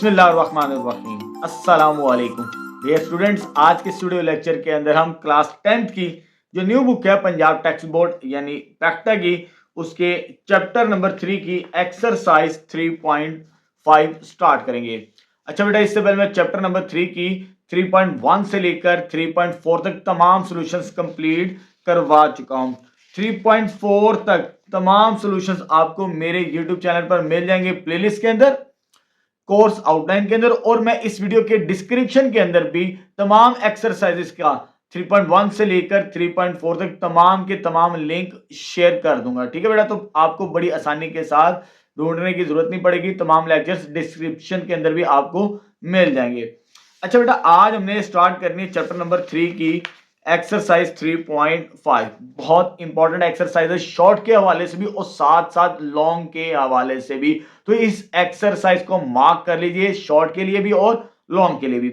बिस्मिल्लाहिर्रहमानिर्रहीम अस्सलामुअलैकुम dear students. आज के स्टूडियो लेक्चर के अंदर हम क्लास 10th की जो न्यू बुक है पंजाब टेक्स्ट बोर्ड यानी पैक्टा की, उसके चैप्टर नंबर 3 की एक्सरसाइज 3.5 स्टार्ट करेंगे। अच्छा बेटा, इससे पहले मैं चैप्टर नंबर 3 की 3.1 से लेकर 3.4 तक तमाम सॉल्यूशंस कंप्लीट करवा चुका हूं। 3.4 तक तमाम सॉल्यूशंस आपको मेरे यूट्यूब चैनल पर मिल जाएंगे प्लेलिस्ट के अंदर, कोर्स आउटलाइन के अंदर, और मैं इस वीडियो के डिस्क्रिप्शन के अंदर भी तमाम एक्सरसाइजेस का 3.1 से लेकर 3.4 तक तमाम के तमाम लिंक शेयर कर दूंगा। ठीक है बेटा, तो आपको बड़ी आसानी के साथ ढूंढने की जरूरत नहीं पड़ेगी, तमाम लेक्चर्स डिस्क्रिप्शन के अंदर भी आपको मिल जाएंगे। अच्छा बेटा, आज हमने स्टार्ट करनी है चैप्टर नंबर 3 की एक्सरसाइज 3.5। बहुत इंपॉर्टेंट एक्सरसाइज है, शॉर्ट के हवाले से भी और साथ साथ लॉन्ग के हवाले से भी। तो इस एक्सरसाइज को मार्क कर लीजिए, शॉर्ट के लिए भी और लॉन्ग के लिए भी।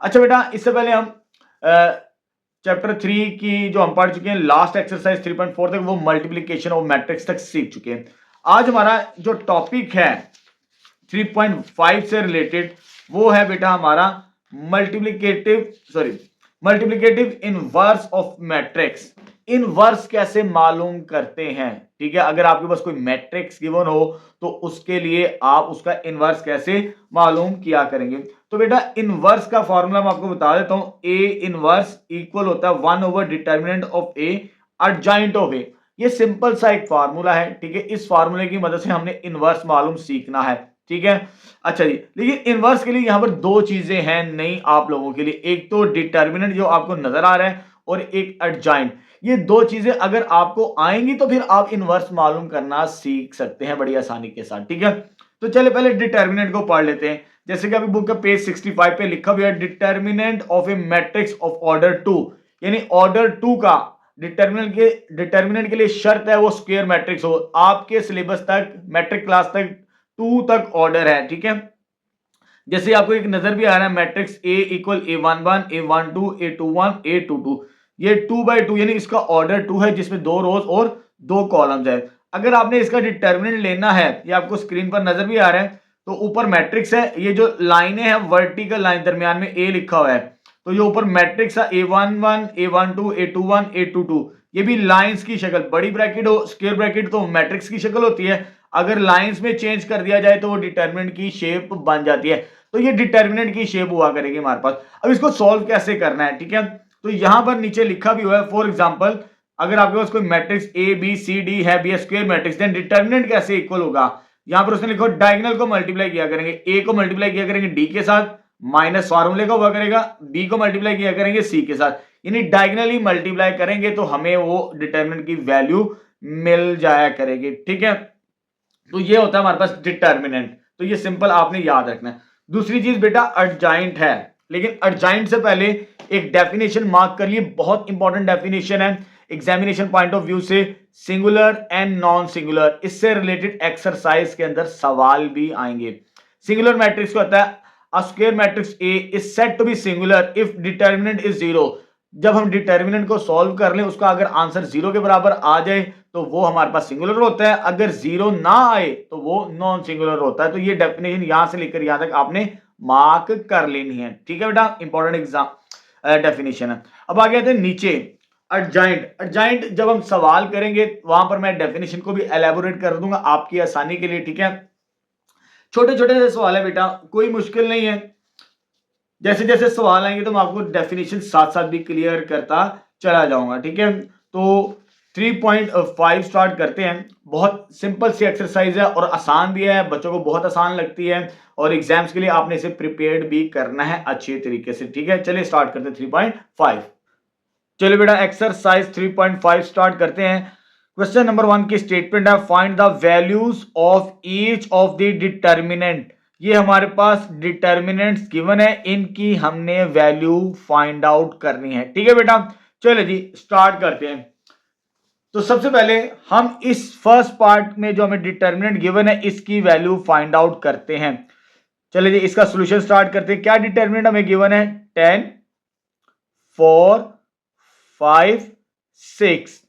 अच्छा बेटा, इससे पहले हम चैप्टर 3 की जो हम पढ़ चुके हैं लास्ट एक्सरसाइज 3.4 तक, वो मल्टीप्लिकेशन ऑफ मैट्रिक्स तक सीख चुके हैं। आज हमारा जो टॉपिक है 3.5 से रिलेटेड वो है बेटा हमारा multiplicative inverse of matrix. Inverse कैसे मालूम करते हैं, ठीक है। अगर आपके पास कोई मैट्रिक्स गिवन हो तो उसके लिए आप उसका इनवर्स कैसे मालूम किया करेंगे। तो बेटा इनवर्स का फॉर्मूला मैं आपको बता देता हूं। ए इनवर्स इक्वल होता है 1 over determinant of A adjoint of A. ये सिंपल सा एक फार्मूला है, ठीक है। इस फार्मूले की मदद से हमने इनवर्स मालूम सीखना है, ठीक है। अच्छा जी, लेकिन इनवर्स के लिए यहां पर दो चीजें हैं नई आप लोगों के लिए। एक तो डिटर्मिनेंट जो आपको नजर आ रहा है और एक एडजॉइंट। ये दो चीजें अगर आपको आएंगी तो फिर आप इनवर्स मालूम करना सीख सकते हैं बड़ी आसानी के साथ, ठीक है। तो चले पहले डिटर्मिनेंट को पढ़ लेते हैं। जैसे कि अभी बुक का पेज 65 पे लिखा हुआ है, determinant of A matrix of order 2, यानी ऑर्डर 2 का डिटर्मिनेंट के लिए शर्त है वो स्क्वायर मैट्रिक्स हो। आपके सिलेबस तक मैट्रिक क्लास तक 2 तक ऑर्डर है, ठीक है। जैसे आपको एक नजर भी आ रहा है matrix A equal A11 A12 A21 A22, ये 2/2 यानी इसका ऑर्डर 2 है जिसमें 2 रोज और 2 कॉलम्स है। अगर आपने इसका डिटर्मिनेंट लेना है, ये आपको स्क्रीन पर नजर भी आ रहा है, तो ऊपर मैट्रिक्स है, ये जो लाइनें हैं वर्टिकल लाइन दरमियान में A लिखा हुआ है, तो ये ऊपर मैट्रिक्स है A11 A12 A21 A22। ये भी लाइंस की शक्ल, बड़ी ब्रैकेट हो स्क्वायर ब्रैकेट तो मैट्रिक्स की शक्ल होती है, अगर लाइंस में चेंज कर दिया जाए तो वो डिटर्मिनेंट की शेप बन जाती है। तो ये डिटर्मिनेंट की शेप हुआ करेगी हमारे पास। अब इसको सॉल्व कैसे करना है, ठीक है। तो यहां पर नीचे लिखा भी हुआ है, फॉर एग्जांपल अगर आपके पास कोई matrix A B C D है, be square matrix, then determinant कैसे इक्वल होगा। यहां पर उसने लिखा डायगोनल को मल्टीप्लाई किया करेंगे, ए को मल्टीप्लाई किया करेंगे डी के साथ, माइनस फार्मूले का हुआ करेगा, बी को मल्टीप्लाई किया करेंगे सी के साथ, यानी डायगोनली मल्टीप्लाई करेंगे तो हमें वो डिटर्मिनेंट की वैल्यू मिल जाया करेगी, ठीक है। तो ये होता है हमारे पास डिटर्मिनेंट, तो ये सिंपल आपने याद रखना है। दूसरी चीज बेटा एडजॉइंट है, लेकिन एडजॉइंट से पहले एक डेफिनेशन मार्क कर लिए, बहुत इंपॉर्टेंट डेफिनेशन है एग्जामिनेशन पॉइंट ऑफ व्यू से, सिंगुलर एंड नॉन सिंगुलर। इससे रिलेटेड एक्सरसाइज के अंदर सवाल भी आएंगे। सिंगुलर मैट्रिक्स को होता है a square matrix A is said to be singular if determinant is 0। जब हम डिटर्मिनेंट को सॉल्व कर लें, उसका अगर आंसर 0 के बराबर आ जाए तो वो हमारे पास सिंगुलर होता है, अगर 0 ना आए तो वो नॉन सिंगुलर होता है। तो ये डेफिनेशन यहां से लेकर यहां तक आपने मार्क कर लेनी है, ठीक है बेटा, इंपॉर्टेंट एग्जाम डेफिनेशन है। अब आगे आते हैं नीचे एडजॉइंट जब हम सवाल करेंगे वहां पर मैं डेफिनेशन को भी एलैबोरेट कर दूंगा आपकी आसानी के लिए, ठीक है। छोटे छोटे से सवाल है बेटा, कोई मुश्किल नहीं है। जैसे जैसे सवाल आएंगे तो मैं आपको डेफिनेशन साथ साथ भी क्लियर करता चला जाऊंगा, ठीक है। तो 3.5 स्टार्ट करते हैं। बहुत सिंपल सी एक्सरसाइज है और आसान भी है, बच्चों को बहुत आसान लगती है और एग्जाम्स के लिए आपने इसे प्रिपेयर्ड भी करना है अच्छे तरीके से, ठीक है। चलिए स्टार्ट करते हैं 3.5। चलिए बेटा एक्सरसाइज 3.5 स्टार्ट करते हैं। क्वेश्चन नंबर 1 की स्टेटमेंट है, find the values of each of the determinant. ये हमारे पास डिटर्मिनेंट्स गिवन है, इनकी हमने वैल्यू फाइंड आउट करनी है, ठीक है बेटा। चलिए जी स्टार्ट करते हैं। तो सबसे पहले हम इस फर्स्ट पार्ट में जो हमें डिटर्मिनेंट गिवन है इसकी वैल्यू फाइंड आउट करते हैं। चलिए जी इसका सॉल्यूशन स्टार्ट करते हैं। क्या डिटर्मिनेंट हमें गिवन है, 10 4 5 6।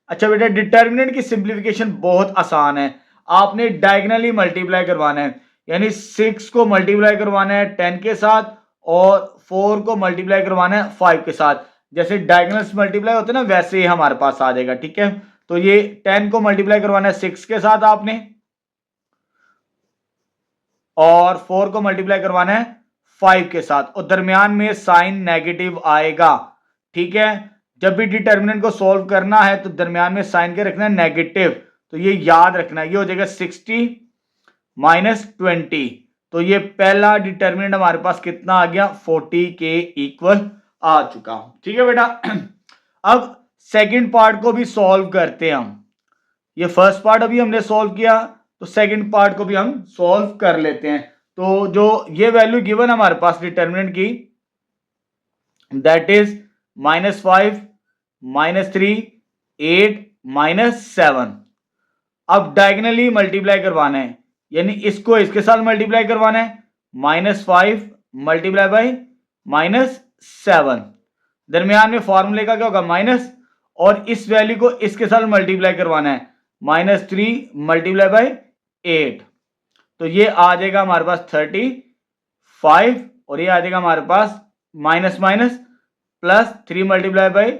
अच्छा बेटा डिटर्मिनेंट की सिंप्लीफिकेशन बहुत आसान है, आपने डायगोनली मल्टीप्लाई करवाना है। यानी 6 को मल्टीप्लाई करवाना है 10 के साथ और 4 को मल्टीप्लाई करवाना है 5 के साथ। जैसे डायगोनल्स मल्टीप्लाई होते हैं ना, वैसे ही हमारे पास आ जाएगा। ठीक है, तो ये 10 को मल्टीप्लाई करवाना है 6 के साथ आपने, और 4 को मल्टीप्लाई करवाना है 5 के साथ, और दरमियान में साइन नेगेटिव आएगा। ठीक है, जब भी डिटर्मिनेंट को सॉल्व करना है तो दरमियान में साइन के रखना है नेगेटिव, तो ये याद रखना है। ये हो जाएगा 60 माइनस 20, तो ये पहला डिटर्मिनेंट हमारे पास कितना आ गया, 40 के इक्वल आ चुका। ठीक है बेटा, अब सेकंड पार्ट को भी सॉल्व करते हैं हम। ये फर्स्ट पार्ट अभी हमने सॉल्व किया, तो सेकंड पार्ट को भी हम सॉल्व कर लेते हैं। तो जो ये वैल्यू गिवन है हमारे पास डिटर्मिनेंट की, दैट इज -5 -3 8 -7। अब डायगोनली मल्टीप्लाई करवाना है, यानी इसको इसके साथ मल्टीप्लाई करवाना है, -5 मल्टीप्लाई बाई -7। दरमियान में फॉर्मूले का क्या होगा, माइनस, और इस वैल्यू को इसके साथ मल्टीप्लाई करवाना है, -3 मल्टीप्लाई बाई 8, तो ये आ जाएगा हमारे पास 35, और ये आ जाएगा हमारे पास minus minus plus 3 multiply by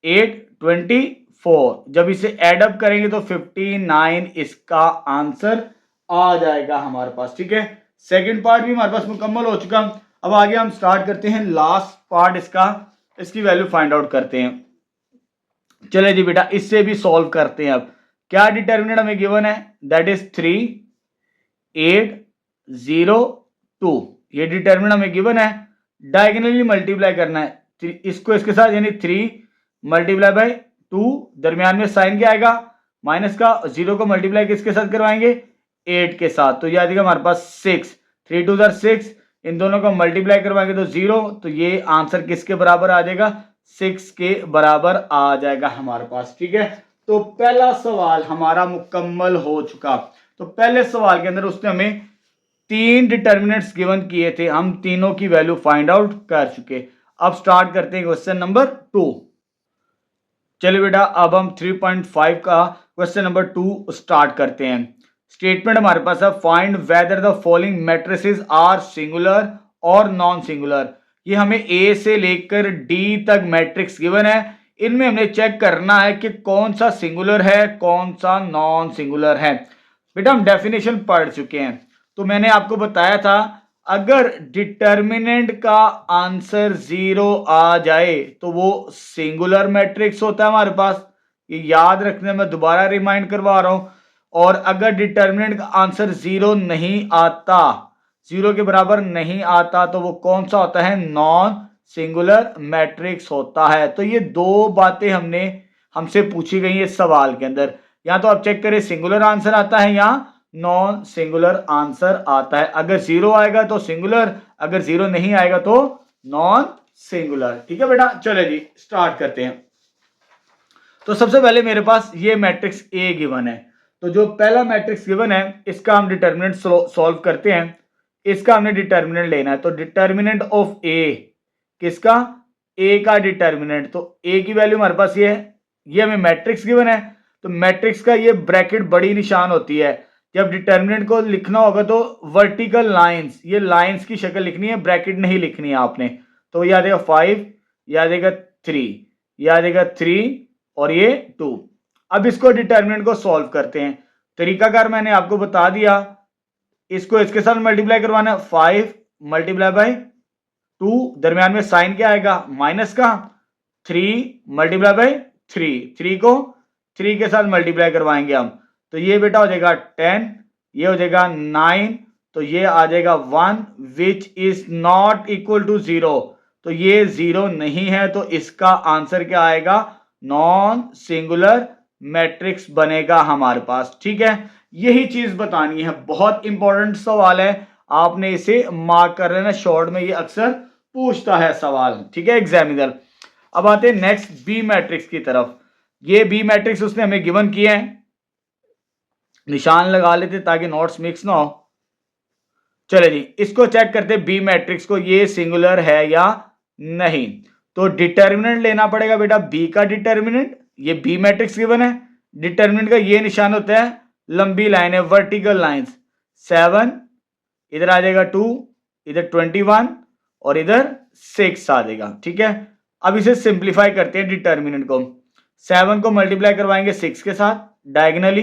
8 24। जब इसे एड अप करेंगे तो 59 इसका आंसर आ जाएगा हमारे पास। ठीक है, सेकंड पार्ट भी हमारे पास मुकम्मल हो चुका। अब आगे हम स्टार्ट करते हैं लास्ट पार्ट इसका, इसकी वैल्यू फाइंड आउट करते हैं। चले जी बेटा, इससे भी सॉल्व करते हैं। अब क्या डिटर्मिनेंट हमें गिवन है, दैट इज 3 8 0 2, ये डिटर्मिनेंट हमें गिवन है। डायगोनली मल्टीप्लाई करना है इसको इसके साथ, यानी 3 मल्टीप्लाई बाई 2, दरमियान में साइन क्या आएगा, माइनस का, 0 को मल्टीप्लाई किसके साथ करवाएंगे, 8 के साथ, तो ये आ जाएगा हमारे पास 6, 3 2 6, इन दोनों को मल्टीप्लाई करवाएंगे तो 0, तो ये आंसर किसके बराबर आ जाएगा, 6 के बराबर आ जाएगा हमारे पास। ठीक है, तो पहला सवाल हमारा मुकम्मल हो चुका। तो पहले सवाल के अंदर उसने हमें 3 डिटर्मिनेंट्स गिवन किए थे, हम तीनों की वैल्यू फाइंड आउट कर चुके। अब स्टार्ट करते हैं क्वेश्चन नंबर 2। चलिए बेटा, अब हम 3.5 का क्वेश्चन नंबर 2 स्टार्ट करते हैं। स्टेटमेंट हमारे पास है, find whether the following matrices are singular और नॉन सिंगुलर। ये हमें ए से लेकर डी तक मैट्रिक्स गिवन है, इनमें हमने चेक करना है कि कौन सा सिंगुलर है कौन सा नॉन सिंगुलर है। बेटा हम डेफिनेशन पढ़ चुके हैं, तो मैंने आपको बताया था अगर डिटर्मिनेंट का आंसर 0 आ जाए तो वो सिंगुलर मैट्रिक्स होता है हमारे पास, ये याद रखने में दोबारा रिमाइंड करवा रहा हूं। और अगर डिटर्मिनेंट का आंसर 0 नहीं आता, 0 के बराबर नहीं आता, तो वो कौन सा होता है, नॉन सिंगुलर मैट्रिक्स होता है। तो ये दो बातें हमसे पूछी गई है इस सवाल के अंदर। या तो आप चेक करें सिंगुलर आंसर आता है या नॉन सिंगुलर आंसर आता है। अगर 0 आएगा तो सिंगुलर, अगर 0 नहीं आएगा तो नॉन सिंगुलर। ठीक है बेटा, चले जी स्टार्ट करते हैं। तो सबसे पहले मेरे पास ये मैट्रिक्स ए गिवन है, तो जो पहला मैट्रिक्स गिवन है इसका हम डिटर्मिनेंट सॉल्व करते हैं। इसका हमने डिटर्मिनेंट लेना है, तो डिटर्मिनेंट ऑफ ए, किसका, ए का डिटर्मिनेंट, तो ए की वैल्यू हमारे पास ये है, ये हमें मैट्रिक्स गिवन है। तो मैट्रिक्स का ये ब्रैकेट बड़ी निशान होती है, जब डिटर्मिनेंट को लिखना होगा तो वर्टिकल लाइंस, ये लाइंस की शक्ल लिखनी है, ब्रैकेट नहीं लिखनी है आपने। तो ये आ जाएगा 5, ये आ जाएगा 3, ये आ जाएगा 3 और ये 2। अब इसको डिटर्मिनेंट को सॉल्व करते हैं। तरीकाकार मैंने आपको बता दिया, इसको इसके साथ मल्टीप्लाई करवाना है, 5 मल्टीप्लाई बाई 2, दरमियान में साइन क्या आएगा, माइनस का, 3 मल्टीप्लाई बाई 3 को 3 के साथ मल्टीप्लाई करवाएंगे हम, तो ये बेटा हो जाएगा 10, ये हो जाएगा 9, तो ये आ जाएगा 1 which is not equal to 0, तो ये 0 नहीं है, तो इसका आंसर क्या आएगा, नॉन सिंगुलर मैट्रिक्स बनेगा हमारे पास। ठीक है, यही चीज बतानी है, बहुत इंपॉर्टेंट सवाल है, आपने इसे मार्क कर लेना, शॉर्ट में ये अक्सर पूछता है सवाल। ठीक है एग्जामिनर। अब आते हैं नेक्स्ट बी मैट्रिक्स की तरफ। ये बी मैट्रिक्स उसने हमें गिवन किए हैं, निशान लगा लेते ताकि नोट्स मिक्स ना हो। चले जी इसको चेक करते बी मैट्रिक्स को, ये सिंगुलर है या नहीं। तो डिटर्मिनेंट लेना पड़ेगा बेटा, बी का डिटर्मिनेंट, ये बी मैट्रिक्स गिवन है, डिटर्मिनेंट का ये निशान होता है लंबी लाइन है, वर्टिकल लाइंस, 7 इधर आ जाएगा 2, इधर 21 और इधर 6 आ जाएगा। ठीक है, अब इसे सिंप्लीफाई करते हैं डिटर्मिनेंट को। 7 को मल्टीप्लाई करवाएंगे 6 के साथ डायगनली,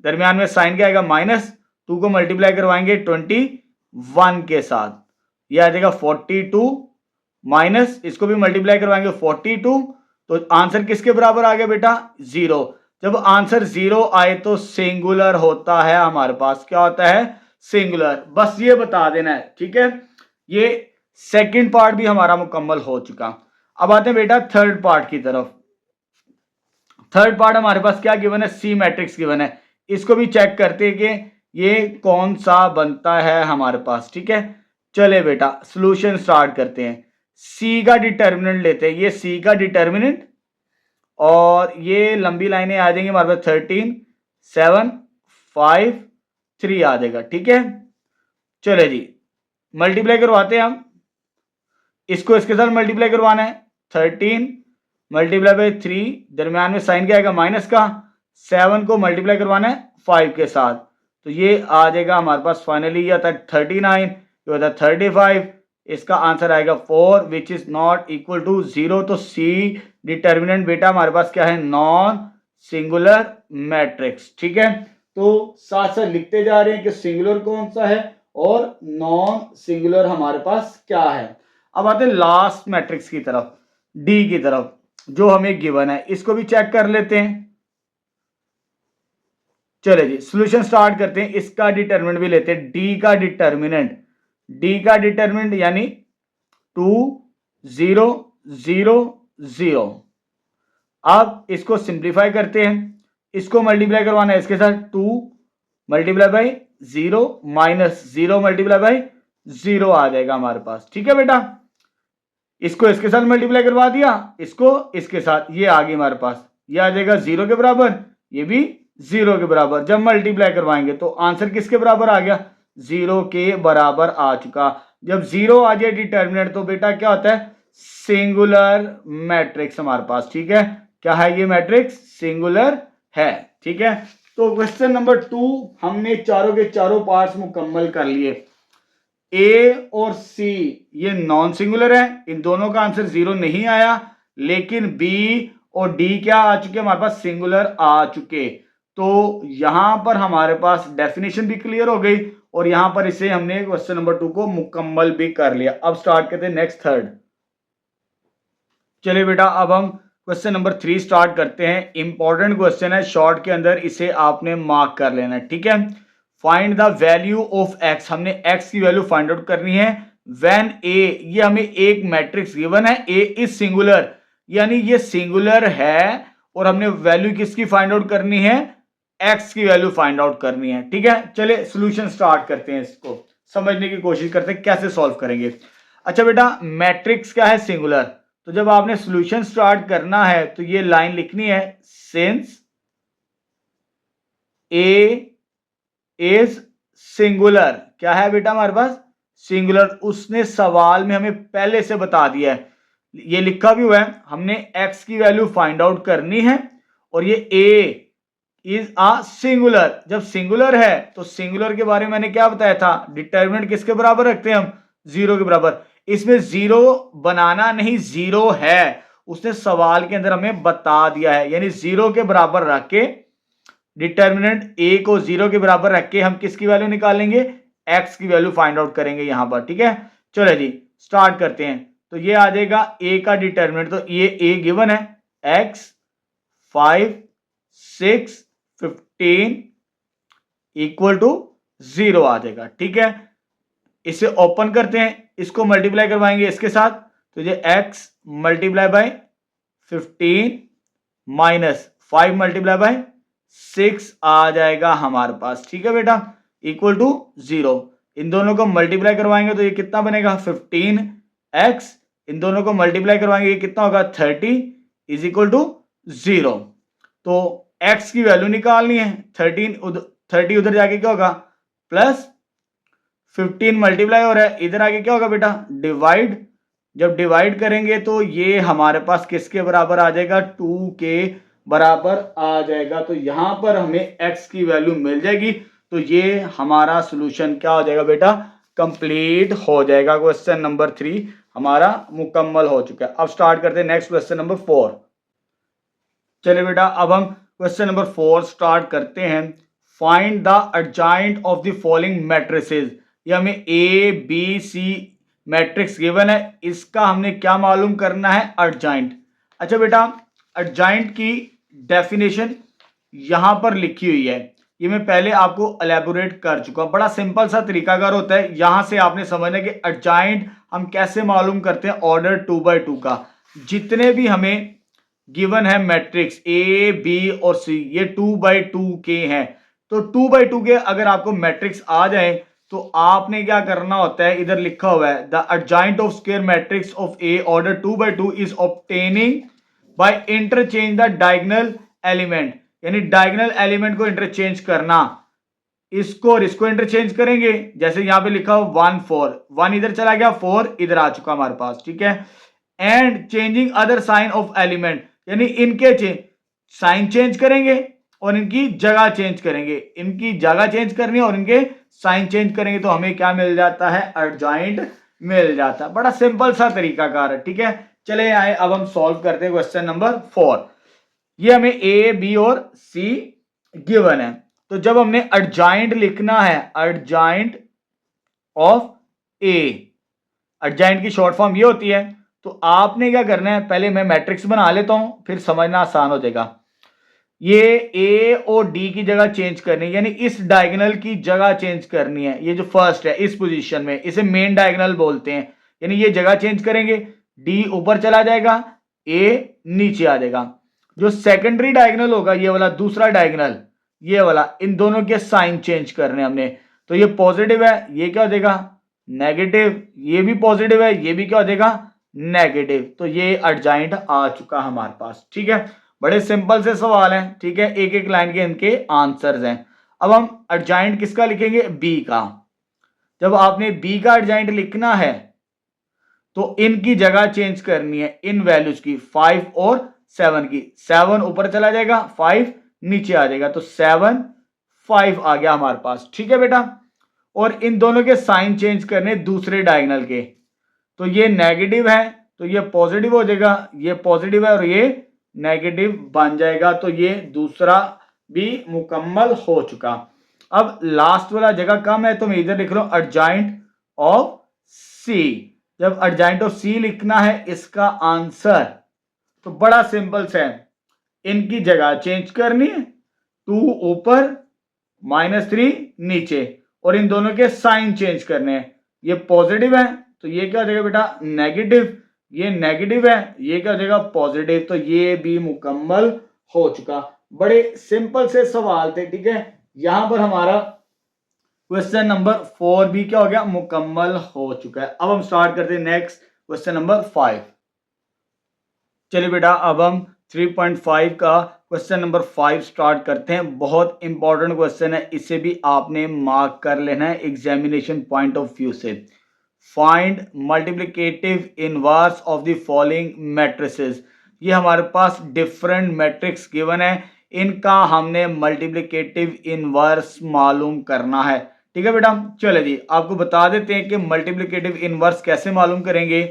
दरमियान में साइन क्या आएगा माइनस, 2 को मल्टीप्लाई करवाएंगे 21 के साथ, ये आ जाएगा 42 माइनस, इसको भी मल्टीप्लाई करवाएंगे 42, तो आंसर किसके बराबर आ गया बेटा 0। जब आंसर 0 आए तो सिंगुलर होता है, हमारे पास क्या होता है सिंगुलर, बस ये बता देना है। ठीक है, ये सेकंड पार्ट भी हमारा मुकम्मल हो चुका। अब आते हैं बेटा थर्ड पार्ट की तरफ। थर्ड पार्ट हमारे पास क्या गिवन है, सी मैट्रिक्स गिवन है। इसको भी चेक करते हैं कि ये कौन सा बनता है हमारे पास। ठीक है, चले बेटा सॉल्यूशन स्टार्ट करते हैं। सी का डिटर्मिनेंट लेते हैं, ये सी का डिटर्मिनेंट, और ये लंबी लाइनें आ जाएंगी हमारे पास 13, 7, 5, 3 आ जाएगा। ठीक है, चले जी मल्टीप्लाई करवाते हैं हम, इसको इसके साथ मल्टीप्लाई करवाना है। 13 मल्टीप्लाई बाई 3, दरमियान में साइन क्या आएगा माइनस का, 7 को मल्टीप्लाई करवाना है 5 के साथ, तो ये आ जाएगा हमारे पास फाइनली ये आता है 39, ये होता है 35, इसका आंसर आएगा 4 which is not equal to 0। तो सी डिटर्मिनेंट बेटा हमारे पास क्या है, नॉन सिंगुलर मैट्रिक्स। ठीक है, तो साथ साथ लिखते जा रहे हैं कि सिंगुलर कौन सा है और नॉन सिंगुलर हमारे पास क्या है। अब आते हैं लास्ट मैट्रिक्स की तरफ, डी की तरफ, जो हमें गिवन है, इसको भी चेक कर लेते हैं। चले जी सॉल्यूशन स्टार्ट करते हैं, इसका डिटरमिनेंट भी लेते हैं। डी का डिटरमिनेंट, डी का डिटरमिनेंट यानी 2 0 0 0। अब इसको सिंप्लीफाई करते हैं, इसको मल्टीप्लाई करवाना है इसके साथ, 2 multiply by 0 minus 0 multiply by 0 आ जाएगा हमारे पास। ठीक है बेटा, इसको इसके साथ मल्टीप्लाई करवा दिया, इसको इसके साथ, ये आ गई हमारे पास, ये आ जाएगा 0 के बराबर, ये भी 0 के बराबर। जब मल्टीप्लाई करवाएंगे तो आंसर किसके बराबर आ गया, 0 के बराबर आ चुका। जब 0 आ जाए डिटर्मिनेंट तो बेटा क्या होता है, सिंगुलर मैट्रिक्स हमारे पास। ठीक है, क्या है ये मैट्रिक्स, सिंगुलर है। ठीक है, तो क्वेश्चन नंबर 2 हमने चारों के चारों पार्ट्स मुकम्मल कर लिए। ए और सी ये नॉन सिंगुलर है, इन दोनों का आंसर 0 नहीं आया, लेकिन बी और डी क्या आ चुके हमारे पास, सिंगुलर आ चुके। तो यहां पर हमारे पास डेफिनेशन भी क्लियर हो गई और यहां पर इसे हमने क्वेश्चन नंबर 2 को मुकम्मल भी कर लिया। अब स्टार्ट करते हैं नेक्स्ट थर्ड। चलिए बेटा अब हम क्वेश्चन नंबर 3 स्टार्ट करते हैं। इंपॉर्टेंट क्वेश्चन है, शॉर्ट के अंदर इसे आपने मार्क कर लेना है। ठीक है, find the value of x, हमने x की वैल्यू फाइंड आउट करनी है व्हेन a, ये हमें एक मैट्रिक्स गिवन है, a इज सिंगुलर, यानी ये सिंगुलर है और हमने वैल्यू किसकी फाइंड आउट करनी है, x की वैल्यू फाइंड आउट करनी है। ठीक है, चले सॉल्यूशन स्टार्ट करते हैं, इसको समझने की कोशिश करते हैं कैसे सॉल्व करेंगे। अच्छा बेटा मैट्रिक्स क्या है, सिंगुलर, तो जब आपने सॉल्यूशन स्टार्ट करना है तो ये लाइन लिखनी है, सिंस a इज सिंगुलर, क्या है बेटा हमारे पास सिंगुलर। उसने सवाल में हमें पहले से बता दिया है, ये लिखा भी हुआ है, हमने x की वैल्यू फाइंड आउट करनी है और ये a इज अ सिंगुलर। जब सिंगुलर है तो सिंगुलर के बारे में मैंने क्या बताया था, डिटरमिनेंट किसके बराबर रखते हैं हम, 0 के बराबर। इसमें 0 बनाना नहीं, 0 है, उसने सवाल के अंदर हमें बता दिया है, यानी 0 के बराबर रख के डिटर्मिनेंट a को 0 के बराबर रख के हम किसकी वैल्यू निकालेंगे, x की वैल्यू फाइंड आउट करेंगे यहां पर। ठीक है, चलो जी स्टार्ट करते हैं। तो ये आ जाएगा a का डिटर्मिनेंट, तो ये a गिवन है, x 5 6 15 इक्वल टू 0 आ जाएगा। ठीक है, इसे ओपन करते हैं, इसको मल्टीप्लाई करवाएंगे इसके साथ, तो ये x multiply by 15 minus 5 multiply by 6 आ जाएगा हमारे पास। ठीक है बेटा, इक्वल टू 0। इन दोनों को मल्टीप्लाई करवाएंगे तो ये कितना बनेगा, 15x, इन दोनों को मल्टीप्लाई करवाएंगे ये कितना होगा, 30 इज इक्वल टू 0। तो x की वैल्यू निकालनी है, 30 उधर जाके क्या होगा, प्लस 15 मल्टीप्लाई हो रहा है, इधर आगे क्या होगा बेटा, डिवाइड। जब डिवाइड करेंगे तो ये हमारे पास किसके बराबर आ जाएगा, 2 के बराबर आ जाएगा। तो यहां पर हमें x की वैल्यू मिल जाएगी। तो ये हमारा सोल्यूशन क्या हो जाएगा बेटा, कंप्लीट हो जाएगा। क्वेश्चन नंबर 3 हमारा मुकम्मल हो चुका है। अब स्टार्ट करते हैं नेक्स्ट क्वेश्चन नंबर 4। चलिए बेटा अब हम क्वेश्चन नंबर 4 स्टार्ट करते हैं। Find the adjoint of the following matrices. ये हमें A B C matrix given है, इसका हमने क्या मालूम करना है, एडजॉइंट। अच्छा बेटा एडजॉइंट की डेफिनेशन यहां पर लिखी हुई है, ये मैं पहले आपको एलैबोरेट कर चुका हूं। बड़ा सिंपल सा तरीकाकार होता है, यहां से आपने समझना कि एडजॉइंट हम कैसे मालूम करते हैं। ऑर्डर 2/2 का जितने भी हमें गिवन है मैट्रिक्स ए बी और सी, ये 2/2 के हैं। तो 2/2 के अगर आपको मैट्रिक्स आ जाए तो आपने क्या करना होता है, इधर लिखा हुआ है the adjoint of square matrix of a order 2/2 is obtaining by interchange the diagonal element, यानी डायगोनल एलिमेंट को इंटरचेंज करना। इसको और इसको इंटरचेंज करेंगे, जैसे यहां पे लिखा हो 1 4, 1 इधर चला गया, 4 इधर आ चुका हमारे पास, ठीक है। And changing other sign of element, यानी इनके साइन चेंज करेंगे और इनकी जगह चेंज करेंगे, इनकी जगह चेंज करनी है और इनके साइन चेंज करेंगे, तो हमें क्या मिल जाता है, एडजॉइंट मिल जाता है। बड़ा सिंपल सा तरीकाकार है, ठीक है। चले आए अब हम सॉल्व करते हैं क्वेश्चन नंबर 4। ये हमें ए बी और सी गिवन है, तो जब हमने एडजॉइंट लिखना है, एडजॉइंट ऑफ ए, एडजॉइंट की शॉर्ट फॉर्म ये होती है। तो आपने क्या करना है, पहले मैं मैट्रिक्स बना लेता हूं फिर समझना आसान हो जाएगा। ये ए और डी की जगह चेंज करनी है, यानी इस डायगोनल की जगह चेंज करनी है। ये जो फर्स्ट है इस पोजीशन में, इसे मेन डायगोनल बोलते हैं, यानी ये जगह चेंज करेंगे, डी ऊपर चला जाएगा, ए नीचे आ जाएगा। जो सेकेंडरी डायगोनल होगा ये वाला दूसरा डायगोनल, ये वाला, इन दोनों के साइन चेंज करने हमने। तो ये पॉजिटिव है, ये क्या हो जाएगा, नेगेटिव, ये भी पॉजिटिव है, ये भी क्या हो जाएगा, नेगेटिव। तो ये एडजॉइंट आ चुका हमारे पास, ठीक है। बड़े सिंपल से सवाल हैं, ठीक है, एक एक लाइन के इनके आंसर्स हैं। अब हम एडजॉइंट किसका लिखेंगे, बी का। जब आपने बी का एडजॉइंट लिखना है तो इनकी जगह चेंज करनी है, इन वैल्यूज की, 5 और 7 की। 7 ऊपर चला जाएगा, 5 नीचे आ जाएगा, तो 7 5 आ गया हमारे पास, ठीक है बेटा। और इन दोनों के साइन चेंज करने दूसरे डायगोनल के, तो ये नेगेटिव है तो ये पॉजिटिव हो जाएगा, ये पॉजिटिव है और ये नेगेटिव बन जाएगा, तो ये दूसरा भी मुकम्मल हो चुका। अब लास्ट वाला जगह कम है तो मैं इधर लिख रहा हूं एडजॉइंट ऑफ सी। जब एडजॉइंट ऑफ सी लिखना है इसका आंसर, तो बड़ा सिंपल से है, इनकी जगह चेंज करनी है, 2 ऊपर -3 नीचे, और इन दोनों के साइन चेंज करने हैं। ये पॉजिटिव है तो ये क्या हो जाएगा बेटा, नेगेटिव, ये नेगेटिव है, ये क्या हो जाएगा, पॉजिटिव। तो ये भी मुकम्मल हो चुका। बड़े सिंपल से सवाल थे, ठीक है। यहां पर हमारा क्वेश्चन नंबर 4 भी क्या हो गया, मुकम्मल हो चुका है। अब हम स्टार्ट करते हैं नेक्स्ट क्वेश्चन नंबर 5। चलिए बेटा अब हम 3.5 का क्वेश्चन नंबर 5 स्टार्ट करते हैं। बहुत इंपॉर्टेंट क्वेश्चन है, इसे भी आपने मार्क कर लेना है एग्जामिनेशन पॉइंट ऑफ व्यू से। Find multiplicative inverse of the following matrices. ये हमारे पास डिफरेंट मैट्रिक्स गिवन है, इनका हमने मल्टीप्लिकेटिव इनवर्स मालूम करना है, ठीक है बेटा। चलो जी आपको बता देते हैं कि मल्टीप्लिकेटिव इनवर्स कैसे मालूम करेंगे।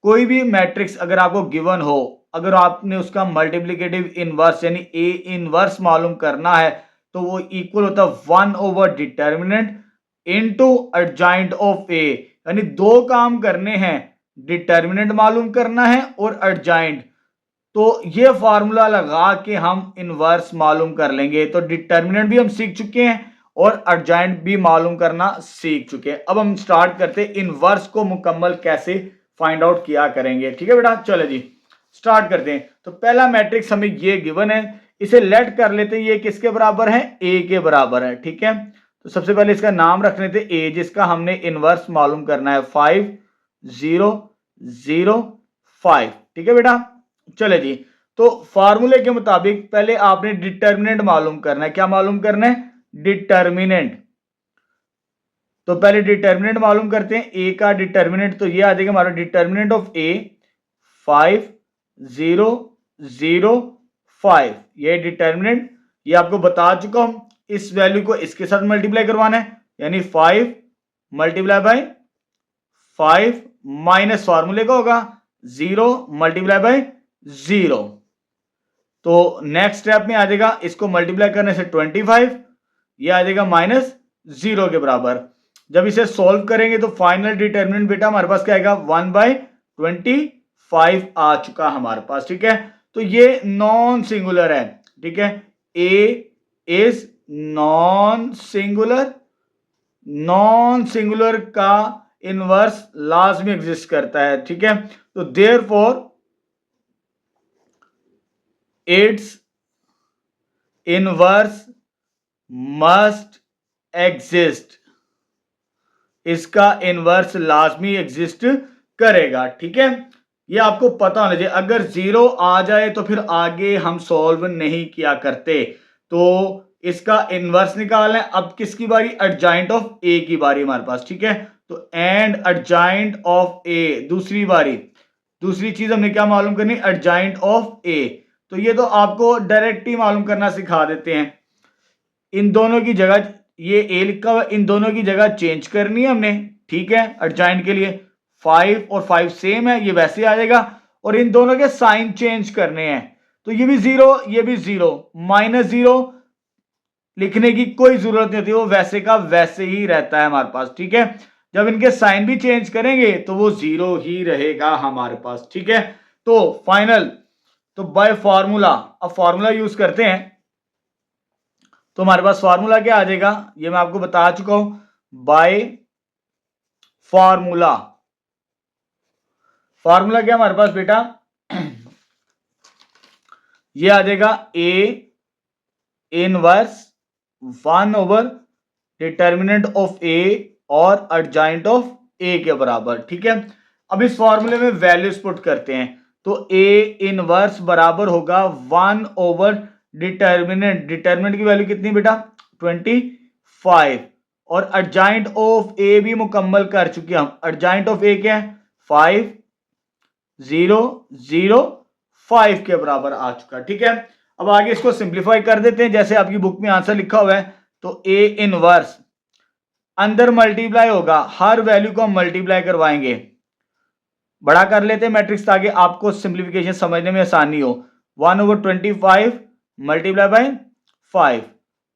कोई भी मैट्रिक्स अगर आपको गिवन हो, अगर आपने उसका मल्टीप्लिकेटिव इनवर्स यानी ए इनवर्स मालूम करना है, तो वो इक्वल होता है 1 over determinant into adjoint of A. यानी दो काम करने हैं, डिटर्मिनेंट मालूम करना है और एडजॉइंट। तो ये फार्मूला लगा के हम इनवर्स मालूम कर लेंगे। तो डिटर्मिनेंट भी हम सीख चुके हैं और एडजॉइंट भी मालूम करना सीख चुके हैं। अब हम स्टार्ट करते हैं इनवर्स को मुकम्मल कैसे फाइंड आउट किया करेंगे, ठीक है बेटा। चलो जी स्टार्ट करते हैं। तो पहला मैट्रिक्स हमें ये गिवन है, इसे लेट कर लेते हैं, ये किसके बराबर है, ए के बराबर है, ठीक है। तो सबसे पहले इसका नाम रख लेते ए, जिसका हमने इनवर्स मालूम करना है 5 0 0 5, ठीक है बेटा। चले जी तो फार्मूले के मुताबिक पहले आपने डिटर्मिनेंट मालूम करना है। क्या मालूम करना है, डिटर्मिनेंट। तो पहले डिटर्मिनेंट मालूम करते हैं, ए का डिटर्मिनेंट, तो ये आ जाएगा हमारा डिटर्मिनेंट ऑफ ए 5 0 0 5, ये डिटर्मिनेंट, ये आपको बता चुका हूं। इस वैल्यू को इसके साथ मल्टीप्लाई करवाना है, यानी 5 मल्टीप्लाई बाय 5 माइनस फार्मूले का होगा 0 मल्टीप्लाई बाय 0। तो नेक्स्ट स्टेप में आ जाएगा, इसको मल्टीप्लाई करने से 25, ये आ जाएगा -0 के बराबर। जब इसे सॉल्व करेंगे तो फाइनल डिटर्मिनेंट बेटा हमारे पास क्या आएगा, 1/25 आ चुका हमारे पास। ठीक है, तो ये नॉन सिंगुलर है। ठीक है, A is non singular, non singular का इनवर्स लाजमी एग्जिस्ट करता है। ठीक है, तो therefore its inverse must exist, इसका इनवर्स लाजमी एग्जिस्ट करेगा। ठीक है, ये आपको पता होना चाहिए। अगर 0 आ जाए तो फिर आगे हम सॉल्व नहीं किया करते। तो इसका इनवर्स निकालना है। अब किसकी बारी, एडजॉइंट ऑफ ए की बारी हमारे पास। ठीक है, तो एंड एडजॉइंट ऑफ ए दूसरी बारी, दूसरी चीज हमने क्या मालूम करनी, एडजॉइंट ऑफ ए। तो ये तो आपको डायरेक्ट ही मालूम करना सिखा देते हैं। इन दोनों की जगह, ये ए लिखा हुआ, इन दोनों की जगह चेंज करनी है हमने। ठीक है, एडजॉइंट के लिए 5 और 5 सेम है, ये वैसे आ जाएगा। और इन दोनों के साइन चेंज करने हैं, तो ये भी 0 ये भी 0, -0 लिखने की कोई जरूरत नहीं होती, वो वैसे का वैसे ही रहता है हमारे पास। ठीक है, जब इनके साइन भी चेंज करेंगे तो वो 0 ही रहेगा हमारे पास। ठीक है, तो फाइनल, तो बाय फार्मूला, अब फार्मूला यूज करते हैं। तो हमारे पास फार्मूला क्या आ जाएगा, ये मैं आपको बता चुका हूं। बाय फार्मूला, फार्मूला क्या हमारे पास बेटा, ये आ जाएगा ए इनवर्स 1 डिटर्मिनेंट ऑफ ए और एडजॉइंट ऑफ ए के बराबर। ठीक है, अब इस फॉर्मूले में वैल्यूज पुट करते हैं। तो ए इनवर्स बराबर होगा 1 डिटर्मिनेंट, डिटर्मिनेंट की वैल्यू कितनी बेटा, 25, और एडजॉइंट ऑफ ए भी मुकम्मल कर चुके हम। एडजॉइंट ऑफ ए क्या है, 5 0 0 5 के बराबर आ चुका। ठीक है, अब आगे इसको सिंप्लीफाई कर देते हैं, जैसे आपकी बुक में आंसर लिखा हुआ है। तो ए इनवर्स अंदर मल्टीप्लाई होगा, हर वैल्यू को हम मल्टीप्लाई करवाएंगे। बड़ा कर लेते हैं मैट्रिक्स ताकि आपको सिंप्लीफिकेशन समझने में आसानी हो। 1/25 multiply by 5,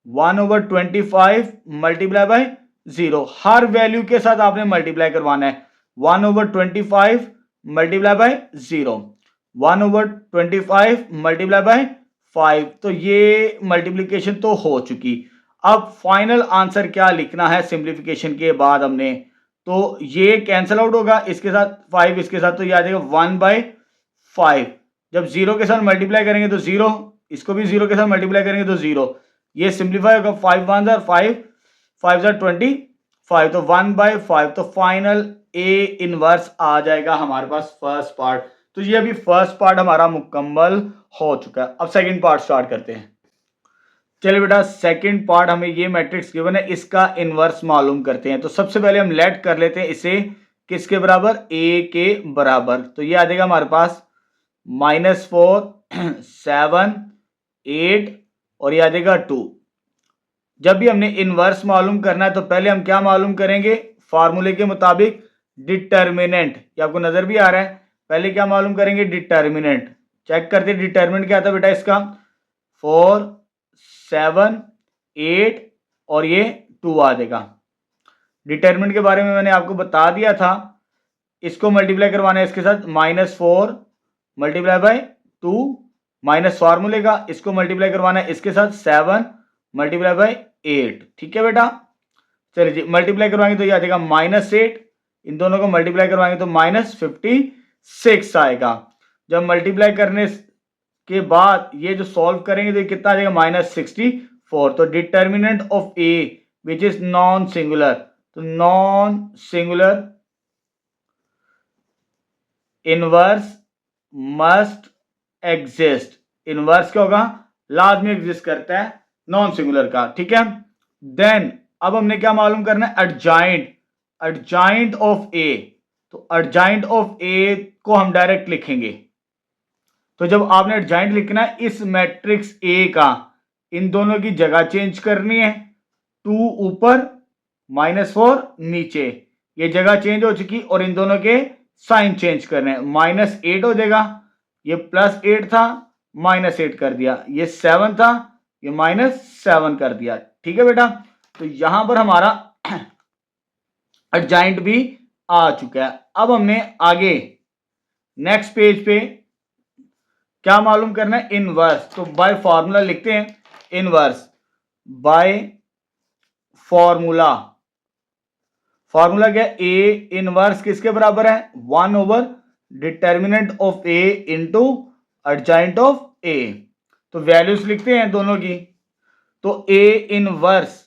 1/25 multiply by 0, her value के साथ आपने मल्टीप्लाई करवाना है। 1/25 मल्टीप्लाई बाय 0, 1/25 मल्टीप्लाई बाय 5, तो ये मल्टीप्लीकेशन तो हो चुकी। अब फाइनल आंसर क्या लिखना है सिंप्लीफिकेशन के बाद हमने, तो ये कैंसिल आउट होगा, इसके साथ 5 इसके साथ, तो ये आ जाएगा 1/5। जब 0 के साथ मल्टीप्लाई करेंगे तो 0, इसको भी 0 के साथ मल्टीप्लाई करेंगे तो 0, ये सिंप्लीफाई होगा, 5 1 जार 5, 5 जार 25, तो 1/5। तो फाइनल ए इनवर्स आ जाएगा हमारे पास फर्स्ट पार्ट। तो ये अभी फर्स्ट पार्ट हमारा मुकम्मल हो चुका है। अब सेकंड पार्ट स्टार्ट करते हैं। चलिए बेटा, सेकंड पार्ट हमें ये मैट्रिक्स गिवन है, इसका इनवर्स मालूम करते हैं। तो सबसे पहले हम लेट कर लेते हैं इसे किसके बराबर, ए के बराबर। तो ये आ जाएगा हमारे पास -4 7 8 और ये आ जाएगा 2। जब भी हमने इनवर्स मालूम करना है तो पहले हम क्या मालूम करेंगे, फार्मूले के मुताबिक डिटर्मिनेंट। ये आपको नजर भी आ रहा है, पहले क्या मालूम करेंगे, डिटर्मिनेंट। चेक करते हैं डिटर्मिनेंट क्या था बेटा इसका, 4 7 8 और ये 2 आ जाएगा। डिटर्मिनेंट के बारे में मैंने आपको बता दिया था, इसको मल्टीप्लाई करवाना है इसके साथ, -4 मल्टीप्लाई बाय 2 माइनस फार्मूले का, इसको मल्टीप्लाई करवाना है इसके साथ 7 मल्टीप्लाई बाय 8। ठीक है बेटा, चलिए जी मल्टीप्लाई करवाएंगे तो ये आ जाएगा -8, इन दोनों को मल्टीप्लाई करवाएंगे तो -56 आएगा। जब मल्टीप्लाई करने के बाद ये जो सॉल्व करेंगे तो ये कितना आ जाएगा, -64। तो determinant of A which is non singular, तो non singular inverse must exist. Inverse क्या होगा, लाजमी एग्जिस्ट करता है नॉन सिंगुलर का। ठीक है, देन अब हमने क्या मालूम करना है, एडजॉइंट, एडजॉइंट ऑफ ए। तो एडजॉइंट ऑफ ए को हम डायरेक्ट लिखेंगे। तो जब आपने एडजॉइंट लिखना है इस मैट्रिक्स ए का, इन दोनों की जगह चेंज करनी है, 2 ऊपर -4 नीचे, ये जगह चेंज हो चुकी और इन दोनों के साइन चेंज करने हैं। -8 हो जाएगा, ये +8 था -8 कर दिया, ये 7 था ये -7 कर दिया। ठीक है बेटा, तो यहां पर हमारा एडजाइंट भी आ चुका है। अब हमने आगे नेक्स्ट पेज पे क्या मालूम करना है, इनवर्स। तो बाय फॉर्मूला लिखते हैं इनवर्स, बाय फॉर्मूला। फॉर्मूला क्या है, ए इनवर्स किसके बराबर है, 1 determinant of A into adjoint of A. तो वैल्यूज लिखते हैं दोनों की। तो ए इनवर्स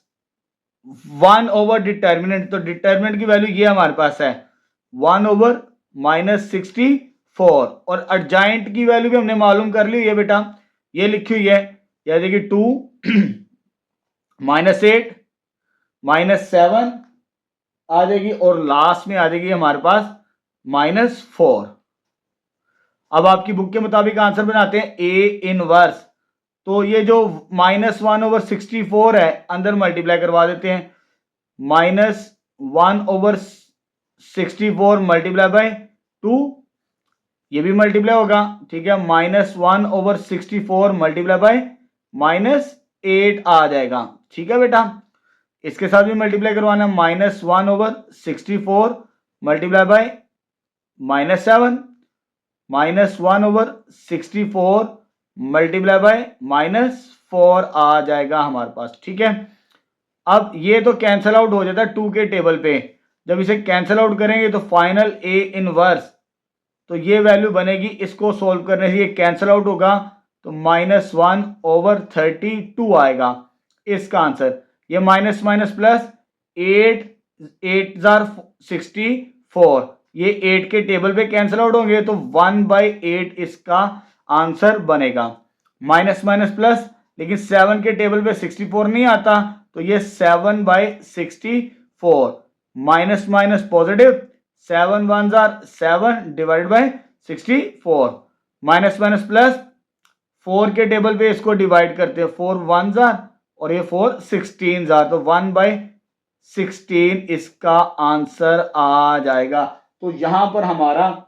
1 डिटर्मिनेंट, तो डिटर्मिनेंट की वैल्यू ये हमारे पास है 1/-64 और एडजाइंट की वैल्यू भी हमने मालूम कर ली है बेटा, ये लिखी हुई है, याद है कि 2 -8 -7 आ जाएगी और लास्ट में आ जाएगी हमारे पास -4। अब आपकी बुक के मुताबिक आंसर बनाते हैं ए इनवर्स। तो ये जो -1/64 है अंदर मल्टीप्लाई करवा देते हैं, -1/64 मल्टीप्लाई बाय 2, ये भी मल्टीप्लाई होगा। ठीक है, -1/64 मल्टीप्लाई बाय -8 आ जाएगा। ठीक है बेटा, इसके साथ भी मल्टीप्लाई करवाना, -1/64 मल्टीप्लाई बाय -7, -1/64 मल्टीप्लाई बाय -4 आ जाएगा हमारे पास। ठीक है, अब ये तो कैंसल आउट हो जाता है 2 के टेबल पे, जब इसे कैंसल आउट करेंगे तो फाइनल ए इनवर्स, तो ये वैल्यू बनेगी, इसको सोल्व करने से ये कैंसल आउट होगा तो -1/32 आएगा इसका आंसर। ये माइनस माइनस प्लस 8/64, ये 8 के टेबल पे कैंसिल आउट होंगे तो 1/8 इसका आंसर बनेगा। माइनस माइनस प्लस, लेकिन 7 के टेबल पे 64 नहीं आता तो ये 7/64, minus minus positive, 7 1 7 divide by 64, minus minus plus, 4 के टेबल पे इसको डिवाइड करते हैं, 4 1 और ये 4 16 तो 1/16 इसका आंसर आ जाएगा। तो यहां पर हमारा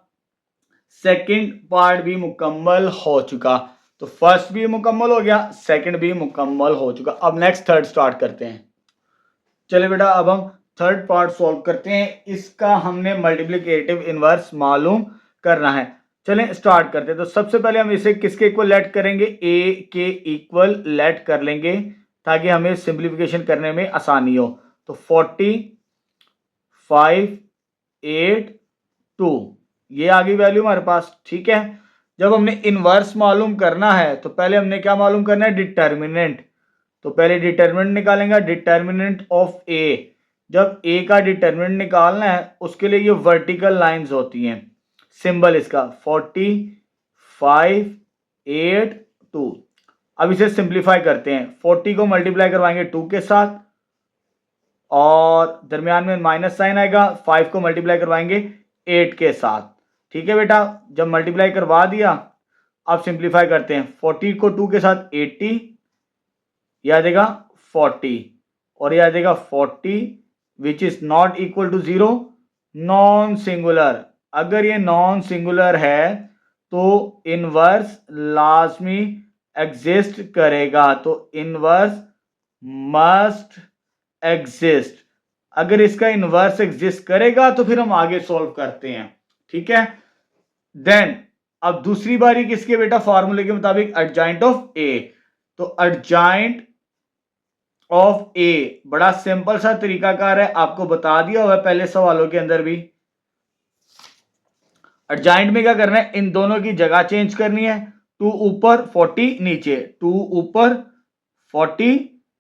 सेकंड पार्ट भी मुकम्मल हो चुका। तो फर्स्ट भी मुकम्मल हो गया, सेकंड भी मुकम्मल हो चुका। अब नेक्स्ट थर्ड स्टार्ट करते हैं। चलिए बेटा, अब हम थर्ड पार्ट सॉल्व करते हैं। इसका हमने मल्टीप्लिकेटिव इनवर्स मालूम करना है। चलें स्टार्ट करते हैं। तो सबसे पहले हम इसे किसके इक्वल लेट करेंगे, ए के इक्वल लेट कर लेंगे ताकि हमें सिंप्लीफिकेशन करने में आसानी हो। तो 40 5 8 2 ये आ गई वैल्यू हमारे पास। ठीक है, जब हमने इनवर्स मालूम करना है तो पहले हमने क्या मालूम करना है, डिटर्मिनेंट। तो पहले डिटर्मिनेंट निकालेंगे, डिटर्मिनेंट ऑफ ए। जब ए का डिटर्मिनेंट निकालना है उसके लिए ये वर्टिकल लाइंस होती हैं, सिंबल इसका 40 5 8 2। अब इसे सिंप्लीफाई करते हैं, 40 को मल्टीप्लाई करवाएंगे 2 के साथ और दरमियान में माइनस साइन आएगा, 5 को मल्टीप्लाई करवाएंगे 8 के साथ। ठीक है बेटा, जब मल्टीप्लाई करवा दिया अब सिंप्लीफाई करते हैं, 40 को 2 के साथ 80, यह आ जाएगा 40 और यह आ जाएगा 40 which is not equal to 0, non singular. अगर ये नॉन सिंगुलर है तो इनवर्स लाजमी एग्जिस्ट करेगा, तो इनवर्स मस्ट एग्जिस्ट। अगर इसका इनवर्स एग्जिस्ट करेगा तो फिर हम आगे सॉल्व करते हैं। ठीक है, देन अब दूसरी बारी किसके बेटा, फॉर्मूले के मुताबिक एडजाइंट ऑफ ए। तो एडजाइंट ऑफ ए बड़ा सिंपल सा तरीकाकार है, आपको बता दिया हुआ है पहले सवालों के अंदर भी। एडजाइंट में क्या करना है, इन दोनों की जगह चेंज करनी है, 2 ऊपर 40 नीचे, 2 ऊपर 40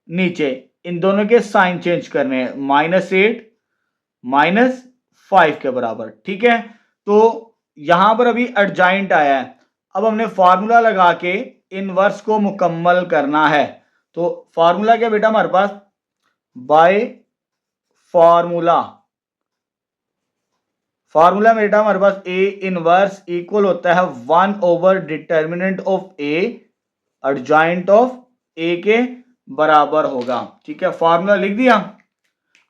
नीचे, इन दोनों के साइन चेंज करने हैं, -8 -5 के बराबर। ठीक है, तो यहां पर अभी एडजाइंट आया है, अब हमने फॉर्मूला लगा के इनवर्स को मुकम्मल करना है। तो फॉर्मूला क्या बेटा हमारे पास, बाय फॉर्मूला। फॉर्मूला में बेटा हमारे पास ए इनवर्स इक्वल होता है 1 determinant of A adjoint of A के बराबर होगा। ठीक है, फार्मूला लिख दिया।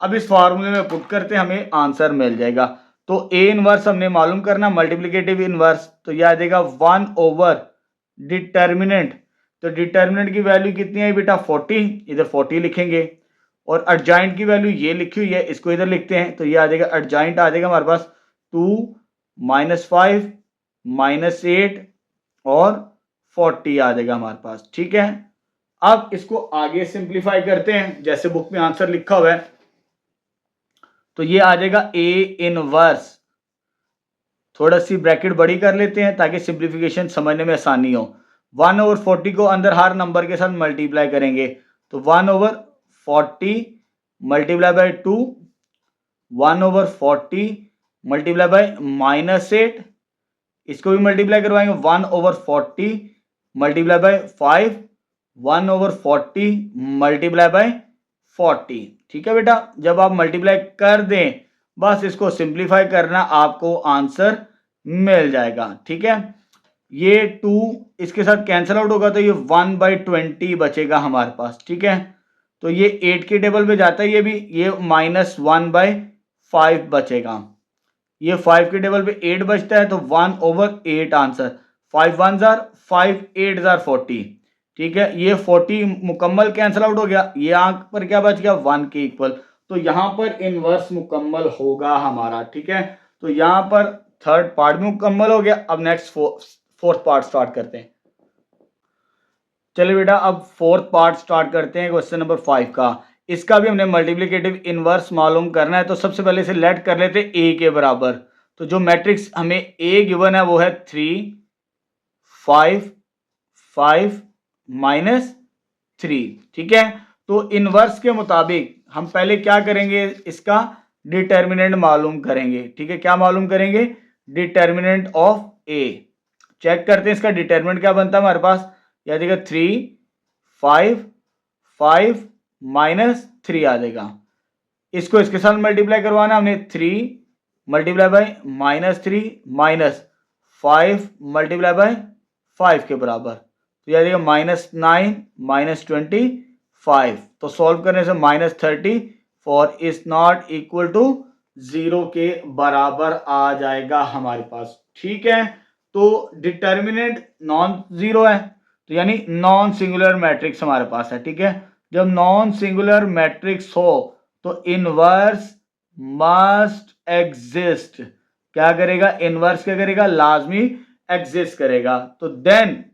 अब इस फार्मूले में पुट करते हमें आंसर मिल जाएगा। तो ए इनवर्स हमने मालूम करना, मल्टीप्लिकेटिव इनवर्स, तो यह आ जाएगा 1 ओवर डिटर्मिनेंट। तो डिटर्मिनेंट की वैल्यू कितनी है बेटा 40, इधर 40 लिखेंगे, और एडजॉइंट की वैल्यू ये लिखी हुई है, इसको इधर लिखते हैं। तो ये आ जाएगा एडजॉइंट आ जाएगा हमारे पास 2 -5 -8 और 40 आ जाएगा हमारे पास। ठीक है, अब इसको आगे सिंप्लीफाई करते हैं जैसे बुक में आंसर लिखा हुआ है। तो ये आ जाएगा ए इनवर्स, थोड़ा सी ब्रैकेट बड़ी कर लेते हैं ताकि सिंप्लीफिकेशन समझने में आसानी हो। 1 ओवर 40 को अंदर हर नंबर के साथ मल्टीप्लाई करेंगे, तो 1 over 40 multiply by 2, 1 over 40 multiply by -8, इसको भी मल्टीप्लाई करवाएंगे, 1 over 40 multiply by 5, 1 over 40 multiply by 40। ठीक है बेटा, जब आप मल्टीप्लाई कर दें बस इसको सिंप्लीफाई करना, आपको आंसर मिल जाएगा। ठीक है, ये 2 इसके साथ कैंसिल आउट होगा तो ये 1/20 बचेगा हमारे पास। ठीक है, तो ये 8 के टेबल पे जाता है, ये भी, ये -1/5 बचेगा। ये 5 के टेबल पे 8 बचता है, तो 1 ओवर 8 आंसर। 5 1 jar 5, 8 jar 40। ठीक है, ये 40 मुकम्मल कैंसिल आउट हो गया, ये आंक पर क्या बच गया 1 के इक्वल, तो यहां पर इनवर्स मुकम्मल होगा हमारा। ठीक है, तो यहां पर थर्ड पार्ट भी मुकम्मल हो गया। अब नेक्स्ट फोर्थ पार्ट स्टार्ट करते हैं। चलिए बेटा, अब फोर्थ पार्ट स्टार्ट करते हैं क्वेश्चन नंबर 5 का। इसका भी हमने मल्टीप्लिकेटिव इनवर्स मालूम करना है, तो सबसे पहले इसे लेट कर लेते हैं ए के बराबर। तो जो मैट्रिक्स हमें ए गिवन है वो है 3 5 5 -3। ठीक है, तो इनवर्स के मुताबिक हम पहले क्या करेंगे, इसका डिटर्मिनेंट मालूम करेंगे। ठीक है, क्या मालूम करेंगे, डिटर्मिनेंट ऑफ ए। चेक करते हैं इसका डिटर्मिनेंट क्या बनता है हमारे पास, यह देखिए 3 5 5 -3 आ जाएगा। इसको इसके साथ मल्टीप्लाई करवाना हमने, 3 मल्टीप्लाई बाय -3 -5 मल्टीप्लाई बाय 5 के बराबर, तो यह देखिए -9 -25। तो सॉल्व करने से -34 इज नॉट इक्वल टू 0 के बराबर आ जाएगा हमारे पास। ठीक है, तो डिटर्मिनेंट नॉन जीरो है, तो यानी नॉन सिंगुलर मैट्रिक्स हमारे पास है। ठीक है, जब नॉन सिंगुलर मैट्रिक्स हो तो इनवर्स मस्ट एग्जिस्ट। क्या करेगा, इनवर्स क्या करेगा, लाजमी एग्जिस्ट करेगा। तो देन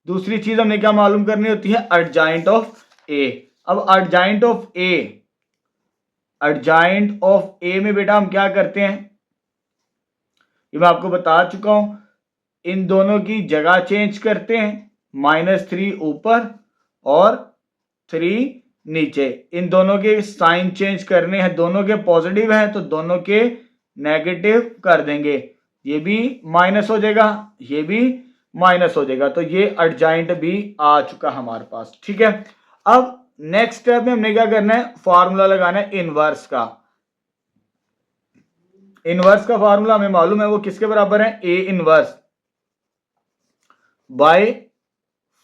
दूसरी चीज हमने क्या मालूम करनी होती है, एडजॉइंट ऑफ ए। अब adjoint of A, adjoint of A में बेटा हम क्या करते हैं, ये मैं आपको बता चुका हूं, इन दोनों की जगह चेंज करते हैं, -3 ऊपर और 3 नीचे, इन दोनों के साइन चेंज करने हैं, दोनों के पॉजिटिव हैं तो दोनों के नेगेटिव कर देंगे, ये भी माइनस हो जाएगा, ये भी माइनस हो जाएगा, तो ये एडजॉइंट भी आ चुका हमारे पास। ठीक है, अब नेक्स्ट स्टेप में हमने क्या करना है, फार्मूला लगाना है इनवर्स का। इनवर्स का फार्मूला हमें मालूम है, वो किसके बराबर है, ए इनवर्स बाय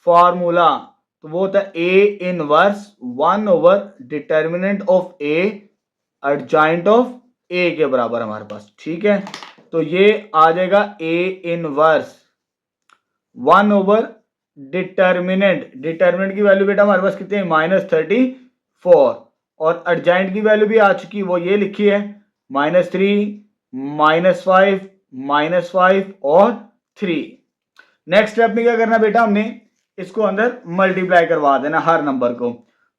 फार्मूला, तो वो होता है A inverse 1 over determinant of A adjoint of A के बराबर हमारे पास। ठीक है, तो ये आ जाएगा ए इनवर्स 1 ओवर डिटर्मिनेंट, डिटर्मिनेंट की वैल्यू बेटा हमारे पास कितनी है, -34, और एडजॉइंट की वैल्यू भी आ चुकी, वो ये लिखी है -3 -5 -5 और 3। नेक्स्ट स्टेप में क्या करना बेटा, हमने इसको अंदर मल्टीप्लाई करवा देना हर नंबर को,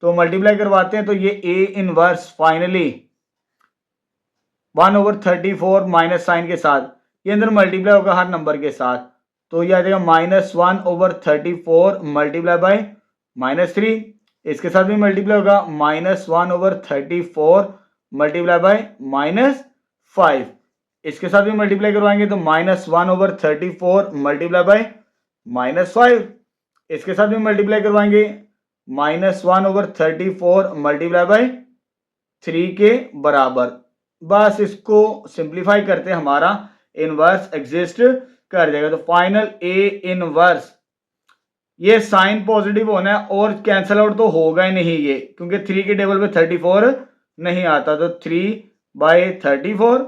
तो मल्टीप्लाई करवाते हैं, तो ये A inverse finally 1 over 34 minus sign के साथ ये अंदर मल्टीप्लाई होगा हर नंबर के साथ, तो ये आ जाएगा -1 ओवर 34 मल्टीप्लाई बाय -3, इसके साथ भी मल्टीप्लाई होगा -1 ओवर 34 मल्टीप्लाई बाय -5, इसके साथ भी मल्टीप्लाई करवाएंगे तो -1 ओवर 34 मल्टीप्लाई बाय -5, इसके साथ भी मल्टीप्लाई करवाएंगे -1 ओवर 34 मल्टीप्लाई बाय 3 के बराबर। बस इसको सिंप्लीफाई करते हमारा इनवर्स एग्जिस्ट कर जाएगा, तो फाइनल ए इनवर्स ये साइन पॉजिटिव होना है और कैंसल आउट तो होगा ही नहीं ये, क्योंकि 3 के टेबल पे 34 नहीं आता, तो 3/34,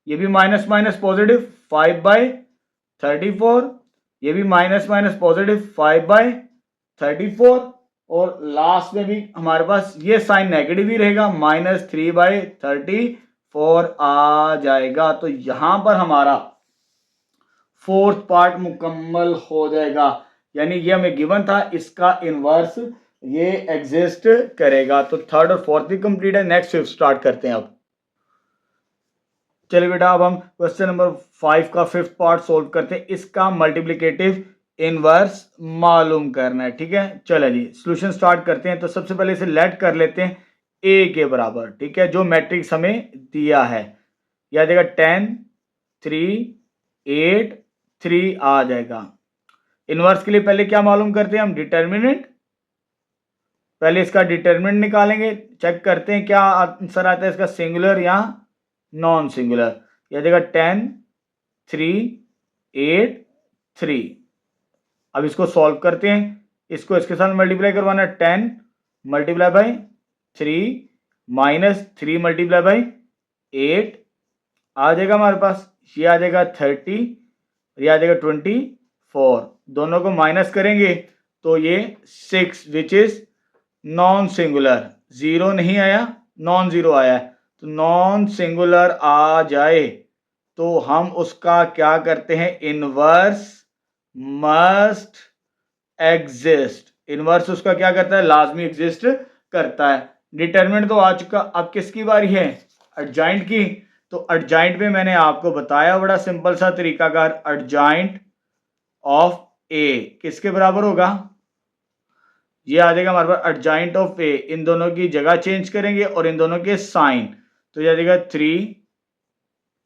ये भी माइनस माइनस पॉजिटिव 5/34, ये भी माइनस माइनस पॉजिटिव 5/34, और लास्ट में भी हमारे पास ये साइन नेगेटिव ही रहेगा, -3/34 आ जाएगा। तो यहां पर हमारा फोर्थ पार्ट मुकम्मल हो जाएगा, यानी ये हमें गिवन था, इसका इनवर्स ये एग्जिस्ट करेगा। तो थर्ड और फोर्थ भी कंप्लीट है। नेक्स्ट फिफ्थ स्टार्ट करते हैं अब। चलिए बेटा, अब हम क्वेश्चन नंबर 5 का फिफ्थ पार्ट सोल्व करते हैं। इसका मल्टीप्लिकेटिव इनवर्स मालूम करना है, ठीक है। चलिए जी, सॉल्यूशन स्टार्ट करते हैं। तो सबसे पहले इसे लेट कर लेते हैं ए के बराबर, ठीक है, जो मैट्रिक्स हमें दिया है। यह आ जाएगा 10 3 8 3 आ जाएगा। इनवर्स के लिए पहले क्या मालूम करते हैं हम, डिटर्मिनेंट। पहले इसका डिटर्मिनेंट निकालेंगे, चेक करते हैं क्या आंसर आता है इसका, सिंगुलर या नॉन सिंगुलर। यह देगा 10 3 8 3। अब इसको सॉल्व करते हैं, इसको इसके साथ मल्टीप्लाई करवाना है, 10 multiply by 3 minus 3 multiply by 8 आ जाएगा हमारे पास। ये आ जाएगा 30, ये आ जाएगा 24। दोनों को माइनस करेंगे तो ये 6 विच इज नॉन सिंगुलर, जीरो नहीं आया, नॉन जीरो आया है। तो नॉन सिंगुलर आ जाए तो हम उसका क्या करते हैं, इनवर्स मस्ट एग्जिस्ट। इनवर्स उसका क्या करता है, लाजमी एग्जिस्ट करता है। डिटरमिनेंट तो आ चुका, अब किसकी बारी है, एडजॉइंट की। तो एडजॉइंट में मैंने आपको बताया बड़ा सिंपल सा तरीकाकार, एडजॉइंट ऑफ ए किसके बराबर होगा, ये आ जाएगा हमारे पास एडजॉइंट ऑफ ए। इन दोनों की जगह चेंज करेंगे और इन दोनों के साइन, तो ये आ जाएगा 3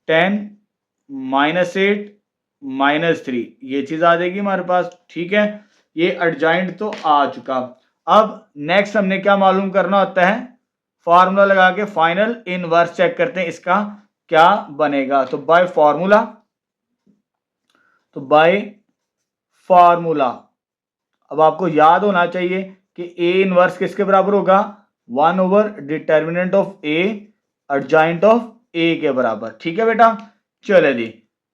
10 -8 -3, ये चीज आ जाएगी हमारे पास, ठीक है। ये एडजॉइंट तो आ चुका। अब नेक्स्ट हमने क्या मालूम करना होता है, फार्मूला लगा के फाइनल इनवर्स चेक करते हैं इसका क्या बनेगा। तो बाय फार्मूला, तो बाय फार्मूला अब आपको याद होना चाहिए कि ए इनवर्स किसके बराबर होगा, 1 determinant of A adjoint of A के बराबर, ठीक है बेटा। चले जी,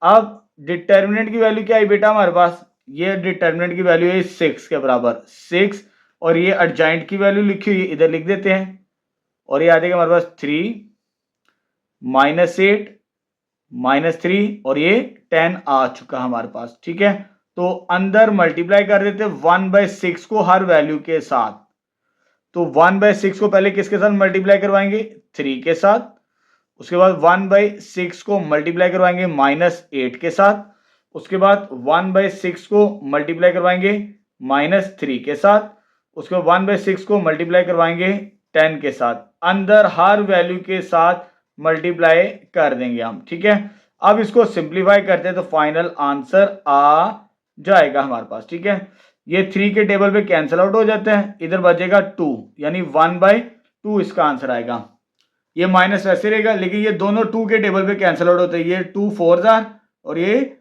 अब डिटर्मिनेंट की वैल्यू क्या है बेटा हमारे पास, ये डिटर्मिनेंट की वैल्यू है 6 के बराबर 6, और ये एडजॉइंट की वैल्यू लिखी हुई इधर लिख देते हैं, और ये आ जाएगा हमारे पास 3 -8 -3, और ये 10 आ चुका हमारे पास, ठीक है। तो अंदर मल्टीप्लाई कर देते 1/6 को हर वैल्यू के साथ। तो 1/6 को पहले किसके साथ मल्टीप्लाई करवाएंगे, 3 के साथ। उसके बाद 1/6 को मल्टीप्लाई करवाएंगे -8 के साथ। उसके बाद 1/6 को मल्टीप्लाई करवाएंगे -3 के साथ। उसके बाद 1/6 को मल्टीप्लाई करवाएंगे 10 के साथ। अंदर हर वैल्यू के साथ मल्टीप्लाई कर देंगे हम, ठीक है। अब इसको सिंप्लीफाई करते हैं तो फाइनल आंसर आ जाएगा हमारे पास, ठीक है। ये 3 के टेबल पे कैंसिल आउट हो जाते हैं, इधर बचेगा 2, यानी 1/2 इसका आंसर आएगा। ये माइनस वैसे रहेगा, लेकिन ये दोनों 2 के टेबल पे कैंसिल आउट होते हैं, ये 2 4 और ये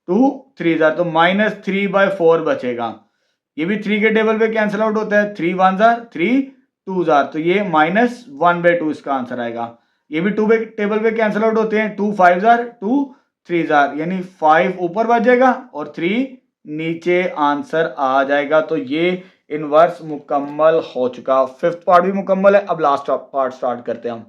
2 3 तो -3/4 बचेगा। ये भी 3 के टेबल पे कैंसिल आउट होता है, 3 1 3 2 तो ये -1/2 इसका आंसर आएगा। ये भी 2 पे टेबल पे कैंसिल आउट होते हैं, 2 5 2 3 यानी 5 ऊपर बचेगा और 3 नीचे आंसर आ जाएगा। तो ये इनवर्स मुकम्मल हो चुका, फिफ्थ पार्ट भी मुकम्मल है। अब लास्ट पार्ट स्टार्ट करते हैं हम।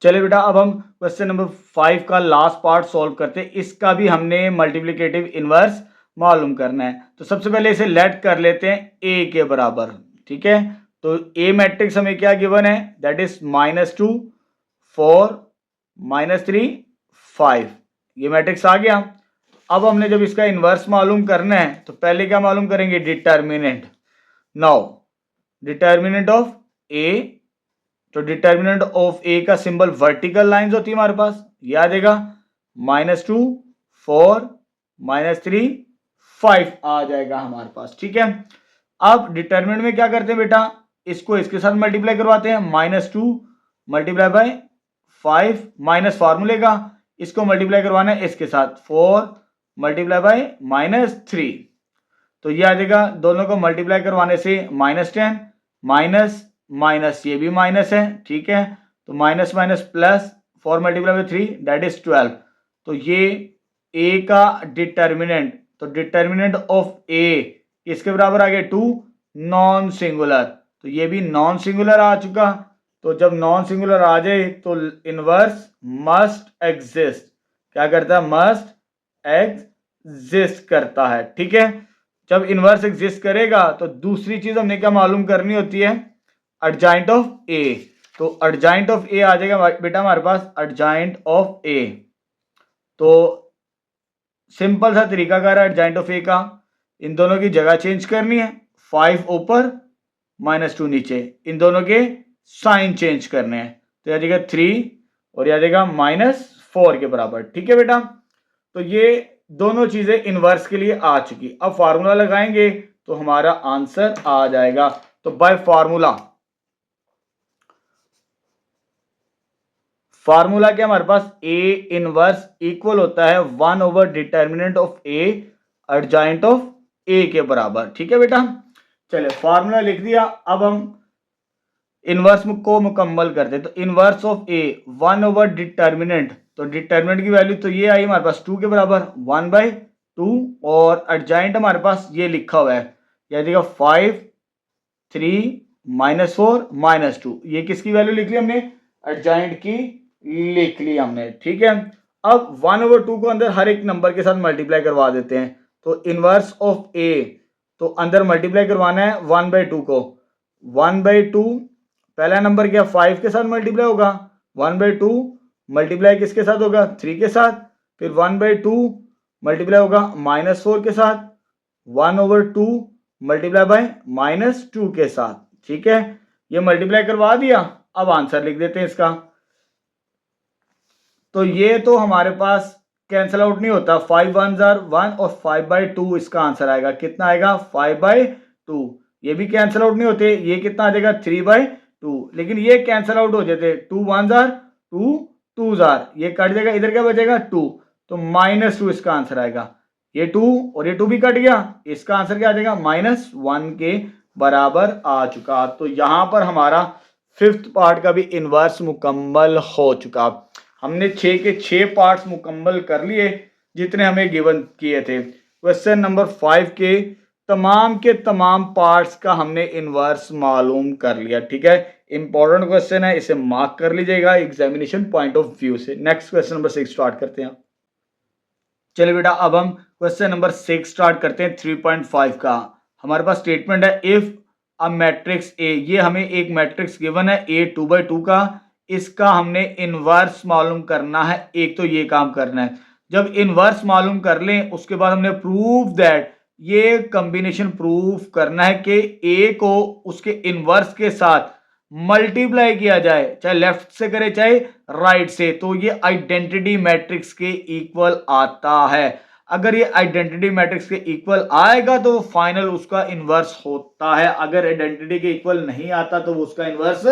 चलिए बेटा, अब हम क्वेश्चन नंबर 5 का लास्ट पार्ट सॉल्व करते हैं। इसका भी हमने मल्टीप्लिकेटिव इनवर्स मालूम करना है। तो सबसे पहले इसे लेट कर लेते हैं ए के बराबर, ठीक है। तो ए मैट्रिक्स हमें क्या गिवन है, दैट इज -2 4 -3 5, ये मैट्रिक्स आ गया। अब हमने जब इसका इनवर्स मालूम करना है तो पहले क्या मालूम करेंगे, determinant. Now determinant of A, तो डिटर्मिनेंट ऑफ ए का सिंबल वर्टिकल लाइंस होती है हमारे पास, ये आ जाएगा -2 4 -3 5 आ जाएगा हमारे पास, ठीक है। अब डिटर्मिनेंट में क्या करते हैं बेटा, इसको इसके साथ मल्टीप्लाई करवाते हैं, -2 मल्टीप्लाई बाय 5 माइनस फार्मूले का, इसको मल्टीप्लाई करवाना है इसके साथ 4 मल्टीप्लाई बाय -3। तो ये आ जाएगा, दोनों को मल्टीप्लाई करवाने से -10 माइनस माइनस, ये भी माइनस है, ठीक है। तो minus minus plus, 4 multiply by 3 that is 12। तो ये ए का डिटर्मिनेंट, तो डिटर्मिनेंट ऑफ ए इसके बराबर आ गया 2 नॉन सिंगुलर, तो ये भी नॉन सिंगुलर आ चुका। तो जब नॉन सिंगुलर आ जाए तो इनवर्स मस्ट एग्जिस्ट, क्या करता है, मस्ट एग्जिस्ट करता है, ठीक है। जब इनवर्स एग्जिस्ट करेगा तो दूसरी चीज हमने क्या मालूम करनी होती है, एडजॉइंट ऑफ ए। तो एडजॉइंट ऑफ ए आ जाएगा बेटा हमारे पास, एडजॉइंट ऑफ ए। तो सिंपल सा तरीका कर रहा है एडजॉइंट ऑफ ए का, इन दोनों की जगह चेंज करनी है, 5 ऊपर -2 नीचे, इन दोनों के साइन चेंज करने हैं। तो यह आ जाएगा 3 और यह आ जाएगा -4 के बराबर, ठीक है बेटा। तो ये दोनों चीजें इनवर्स के लिए आ चुकी। अब फार्मूला लगाएंगे तो हमारा आंसर आ जाएगा। तो बाय फार्मूला क्या हमारे पास, ए इनवर्स इक्वल होता है 1 over determinant of A adjoint of A के बराबर, ठीक है बेटा। चले फार्मूला लिख दिया, अब हम इनवर्स को मुकम्मल करते हैं। तो inverse of A 1 over determinant, तो डिटर्मिनेंट की वैल्यू तो ये आई हमारे पास 2 के बराबर 1/2, और एडजॉइंट हमारे पास ये लिखा हुआ है, यह देखिए 5 3 -4 -2, ये किसकी वैल्यू लिख ली हमने, एडजॉइंट की लिख ली हमने, ठीक है। अब 1/2 को अंदर हर एक नंबर के साथ मल्टीप्लाई करवा देते हैं। तो इनवर्स ऑफ ए, तो अंदर मल्टीप्लाई करवाना है 1/2 को, 1/2 पहला नंबर क्या 5 के साथ मल्टीप्लाई होगा, 1/2 मल्टीप्लाई किसके साथ होगा, 3 के साथ, फिर 1/2 मल्टीप्लाई होगा -4 के साथ, 1/2 मल्टीप्लाई बाय -2 के साथ, ठीक है। ये मल्टीप्लाई करवा दिया, अब आंसर लिख देते हैं इसका। तो ये तो हमारे पास कैंसिल आउट नहीं होता, 5 1 1 और 5/2 इसका आंसर आएगा, कितना आएगा 5/2। ये भी कैंसिल आउट नहीं होते, ये कितना आ जाएगा 3/2, लेकिन ये कैंसिल आउट हो जाते, 2 1 2 2 ये कट जाएगा, इधर क्या बचेगा 2, तो -2 इसका आंसर आएगा। ये 2 और ये 2 भी कट गया, इसका आंसर क्या आ जाएगा -1 के बराबर आ चुका। तो यहां पर हमारा 5th पार्ट का भी इनवर्स मुकम्मल हो चुका। हमने 6 के 6 पार्ट्स मुकम्मल कर लिए जितने हमें गिवन किए थे। क्वेश्चन नंबर 5 के तमाम पार्ट्स का हमने इनवर्स मालूम कर लिया, ठीक है। इंपॉर्टेंट क्वेश्चन है, इसे मार्क कर लीजिएगा एग्जामिनेशन पॉइंट ऑफ व्यू से। नेक्स्ट क्वेश्चन नंबर 6 स्टार्ट करते हैं। चलिए बेटा, अब हम क्वेश्चन नंबर 6 स्टार्ट करते हैं 3.5 का। हमारे पास स्टेटमेंट है, इफ अ मैट्रिक्स ए, ये हमें एक मैट्रिक्स गिवन है ए 2/2 का, इसका हमने इनवर्स मालूम करना है। एक तो ये काम करना है, जब इनवर्स मालूम कर लें उसके बाद हमने प्रूव दैट, ये कॉम्बिनेशन प्रूफ करना है कि ए को उसके इनवर्स के साथ मल्टीप्लाई किया जाए, चाहे लेफ्ट से करे चाहे राइट से, तो ये आइडेंटिटी मैट्रिक्स के इक्वल आता है। अगर ये आइडेंटिटी मैट्रिक्स के इक्वल आएगा तो फाइनल उसका इनवर्स होता है, अगर आइडेंटिटी के इक्वल नहीं आता तो उसका इनवर्स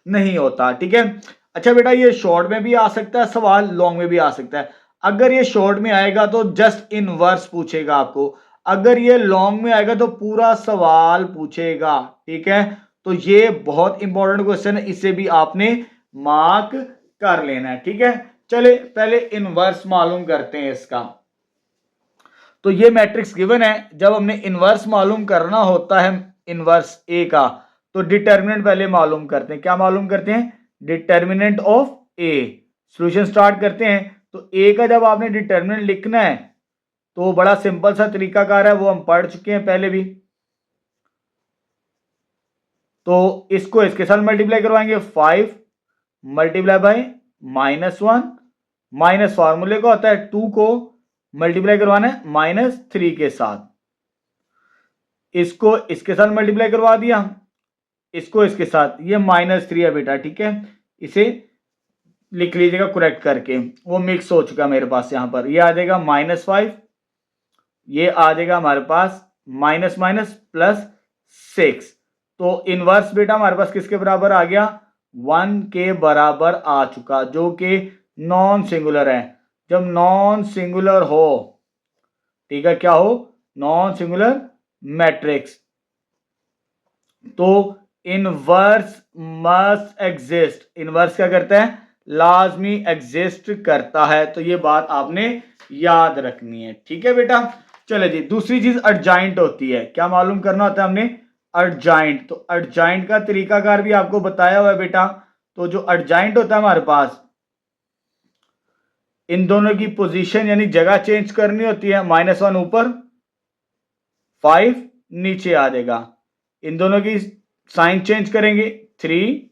नहीं होता, ठीक है। अच्छा बेटा, ये शॉर्ट में भी आ सकता है सवाल, लॉन्ग में भी आ सकता है। अगर ये शॉर्ट में आएगा तो जस्ट इनवर्स पूछेगा आपको, अगर ये लॉन्ग में आएगा तो पूरा सवाल पूछेगा, ठीक है। तो ये बहुत इंपॉर्टेंट क्वेश्चन है, इसे भी आपने मार्क कर लेना है, ठीक है। चले पहले इनवर्स मालूम करते हैं इसका। तो ये मैट्रिक्स गिवन है, जब हमने इनवर्स मालूम करना होता है इनवर्स ए का, तो डिटर्मिनेंट पहले मालूम करते हैं। क्या मालूम करते हैं, determinant of A. Solution start करते हैं। तो ए का जब आपने डिटर्मिनेंट लिखना है तो बड़ा सिंपल सा तरीकाकार है, वो हम पढ़ चुके हैं पहले भी। तो इसको इसके साथ मल्टीप्लाई करवाएंगे, 5 मल्टीप्लाई बाय -1, माइनस फार्मूले का होता है 2 को मल्टीप्लाई करवाना है -3 के साथ, इसको इसके साथ मल्टीप्लाई करवा दिया, इसको इसके साथ, ये -3 है बेटा, ठीक है। इसे लिख लीजिएगा करेक्ट करके, वो मिक्स हो चुका मेरे पास यहाँ पर। ये आ जाएगा -5, ये आ जाएगा हमारे पास -+6। तो इनवर्स बेटा हमारे पास किसके बराबर आ गया, 1 के बराबर आ चुका, जो कि नॉन सिंगुलर है। जब नॉन सिंगुलर हो, ठीक है, क्या हो, नॉन सिंगुलर मैट्रिक्स, तो इनवर्स मस्ट एग्जिस्ट, इनवर्स क्या करता है, लाजमी एग्जिस्ट करता है। तो ये बात आपने याद रखनी है, ठीक है बेटा। चलो जी, दूसरी चीज अर्जाइंट होती है, क्या मालूम करना होता है हमने, अर्जाइंट। तो अर्जाइंट का तरीकाकार भी आपको बताया हुआ है बेटा। तो जो अर्जाइंट होता है हमारे पास, इन दोनों की पोजीशन यानी जगह चेंज करनी होती है, -1 ऊपर 5 नीचे आ जाएगा, इन दोनों की साइन चेंज करेंगे 3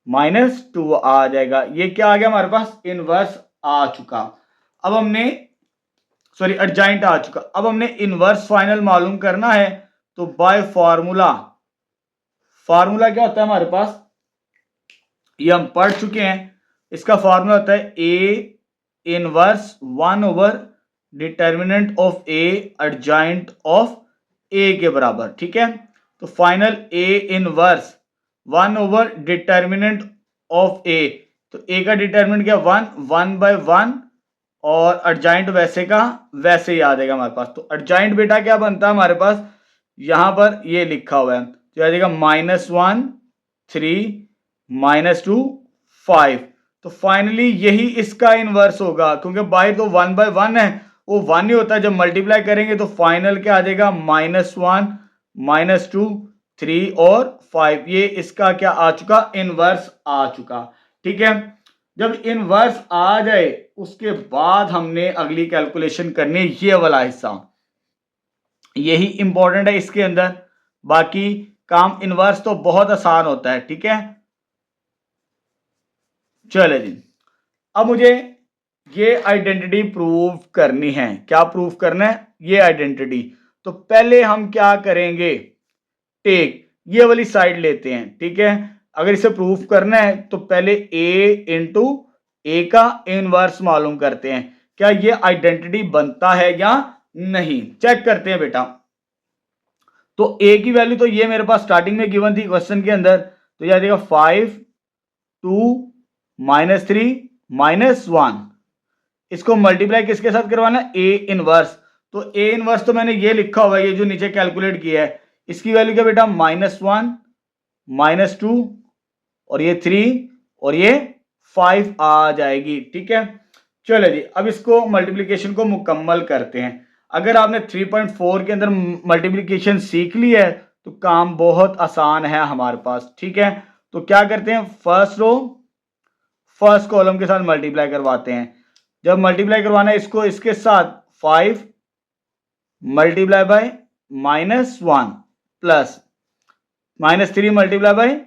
-2 आ जाएगा। ये क्या आ गया हमारे पास, इनवर्स आ चुका। अब हमने सॉरी अर्जाइंट आ चुका। अब हमने इनवर्स फाइनल मालूम करना है, तो बाय फार्मूला, फार्मूला क्या होता है हमारे पास, ये हम पढ़ चुके हैं। इसका फार्मूला होता है A inverse 1 over determinant of A adjoint of A के बराबर, ठीक है। तो final A inverse 1 over determinant of A, तो ए का डिटर्मिनेंट क्या 1/1 और अर्जाइंट वैसे का वैसे ही आ जाएगा हमारे पास। तो अर्जाइंट बेटा क्या बनता है हमारे पास, यहां पर ये लिखा हुआ है, तो आ जाएगा -1 3 -2 5। तो फाइनली यही इसका इनवर्स होगा, क्योंकि बाहर तो 1/1 है, वो 1 ही होता है। जब मल्टीप्लाई करेंगे तो फाइनल क्या आ जाएगा, -1 -2 3 और 5। ये इसका क्या आ चुका, इनवर्स आ चुका, ठीक है। जब इनवर्स आ जाए उसके बाद हमने अगली कैलकुलेशन करनी है, ये वाला हिस्सा, यही इंपॉर्टेंट है इसके अंदर। बाकी काम इनवर्स तो बहुत आसान होता है, ठीक है। चले जी, अब मुझे ये आइडेंटिटी प्रूव करनी है। क्या प्रूव करना है, ये आइडेंटिटी। तो पहले हम क्या करेंगे, टेक ये वाली साइड लेते हैं, ठीक है। अगर इसे प्रूफ करना है तो पहले a इंटू ए का इनवर्स मालूम करते हैं, क्या ये आइडेंटिटी बनता है या नहीं, चेक करते हैं बेटा। तो a की वैल्यू तो ये मेरे पास स्टार्टिंग में गिवन थी क्वेश्चन के अंदर, तो ये आ जाएगा 5 2 -3 -1। इसको मल्टीप्लाई किसके साथ करवाना है, a इनवर्स। तो a इनवर्स तो मैंने ये लिखा हुआ है, ये जो नीचे कैलकुलेट किया है, इसकी वैल्यू क्या बेटा, -1 -2 और ये 3 और ये 5 आ जाएगी, ठीक है। चलो जी, अब इसको मल्टीप्लिकेशन को मुकम्मल करते हैं। अगर आपने 3.4 के अंदर मल्टीप्लिकेशन सीख ली है तो काम बहुत आसान है हमारे पास, ठीक है। तो क्या करते हैं, फर्स्ट रो फर्स्ट कॉलम के साथ मल्टीप्लाई करवाते हैं। जब मल्टीप्लाई करवाना है इसको इसके साथ 5 multiply by -1 plus -3 multiply by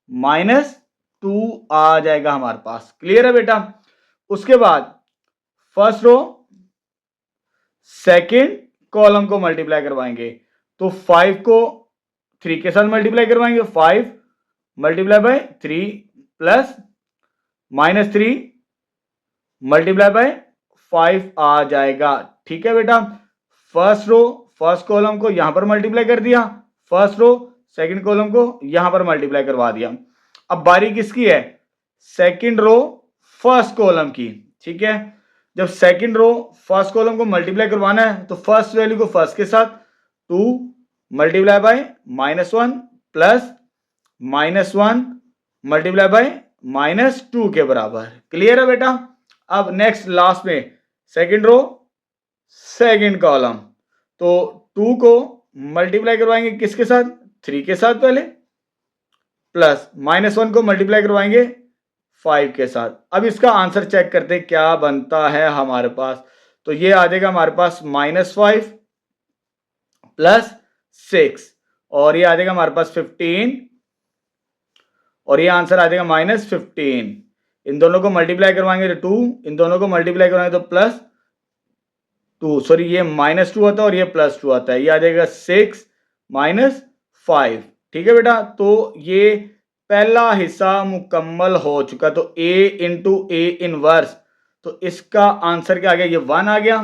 -2 आ जाएगा हमारे पास। क्लियर है बेटा। उसके बाद फर्स्ट रो सेकंड कॉलम को मल्टीप्लाई करवाएंगे, तो 5 को 3 के साथ मल्टीप्लाई करवाएंगे, 5 multiply by 3 plus -3 multiply by 5 आ जाएगा, ठीक है बेटा। फर्स्ट रो फर्स्ट कॉलम को यहां पर मल्टीप्लाई कर दिया, फर्स्ट रो सेकंड कॉलम को यहां पर मल्टीप्लाई करवा दिया। अब बारी किसकी है, सेकंड रो फर्स्ट कॉलम की, ठीक है। जब सेकंड रो फर्स्ट कॉलम को मल्टीप्लाई करवाना है तो फर्स्ट वैल्यू को फर्स्ट के साथ 2 multiply by -1 plus -1 multiply by -2 के बराबर। क्लियर है बेटा। अब नेक्स्ट लास्ट में सेकंड रो सेकंड कॉलम, तो 2 को मल्टीप्लाई करवाएंगे किसके साथ, 3 के साथ पहले, प्लस -1 को मल्टीप्लाई करवाएंगे 5 के साथ। अब इसका आंसर चेक करते हैं क्या बनता है हमारे पास। तो ये आ जाएगा हमारे पास -5 प्लस 6 और ये आ जाएगा हमारे पास 15 और ये आंसर आ जाएगा -15। इन दोनों को मल्टीप्लाई करवाएंगे तो 2, इन दोनों को मल्टीप्लाई करवाएंगे तो +2, सॉरी ये -2 आता है और ये +2 आता है, ये आ जाएगा 6 -5, ठीक है बेटा। तो ये पहला हिस्सा मुकम्मल हो चुका। तो a इंटू ए इनवर्स, तो इसका आंसर क्या आ गया, ये 1 आ गया,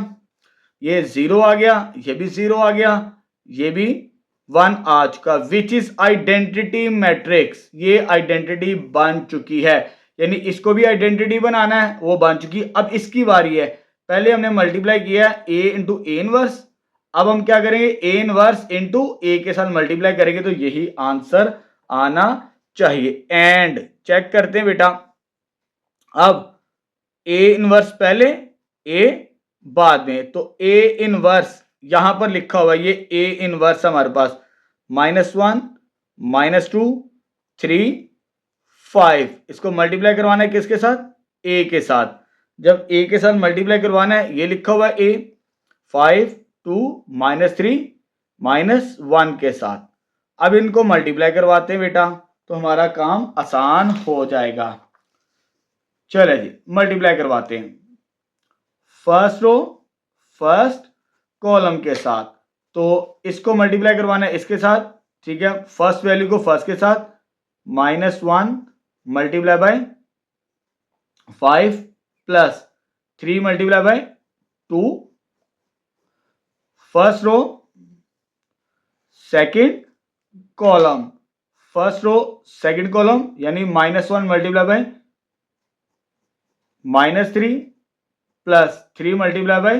ये 0 आ गया, ये भी 0 आ गया, ये भी 1 आ चुका, विच इज आइडेंटिटी मैट्रिक्स। ये आइडेंटिटी बन चुकी है, यानी इसको भी आइडेंटिटी बनाना है, वो बन चुकी। अब इसकी बारी है, पहले हमने मल्टीप्लाई किया a इंटू ए इनवर्स, अब हम क्या करेंगे, ए इनवर्स इंटू ए के साथ मल्टीप्लाई करेंगे तो यही आंसर आना चाहिए। एंड चेक करते हैं बेटा, अब ए इनवर्स पहले, ए बाद में, तो ए इनवर्स यहां पर लिखा हुआ है, ये ए इनवर्स हमारे पास -1 -2 3 5, इसको मल्टीप्लाई करवाना है किसके साथ, ए के साथ। जब ए के साथ मल्टीप्लाई करवाना है, ये लिखा हुआ है ए 5 2 -3 -1 के साथ। अब इनको मल्टीप्लाई करवाते हैं बेटा, तो हमारा काम आसान हो जाएगा। चले जी मल्टीप्लाई करवाते हैं, फर्स्ट रो फर्स्ट कॉलम के साथ, तो इसको मल्टीप्लाई करवाना है इसके साथ, ठीक है, फर्स्ट वैल्यू को फर्स्ट के साथ, -1 multiply by 5 plus 3 multiply by 2, first row second column, first row second column यानी -1 multiply by -3 plus 3 multiply by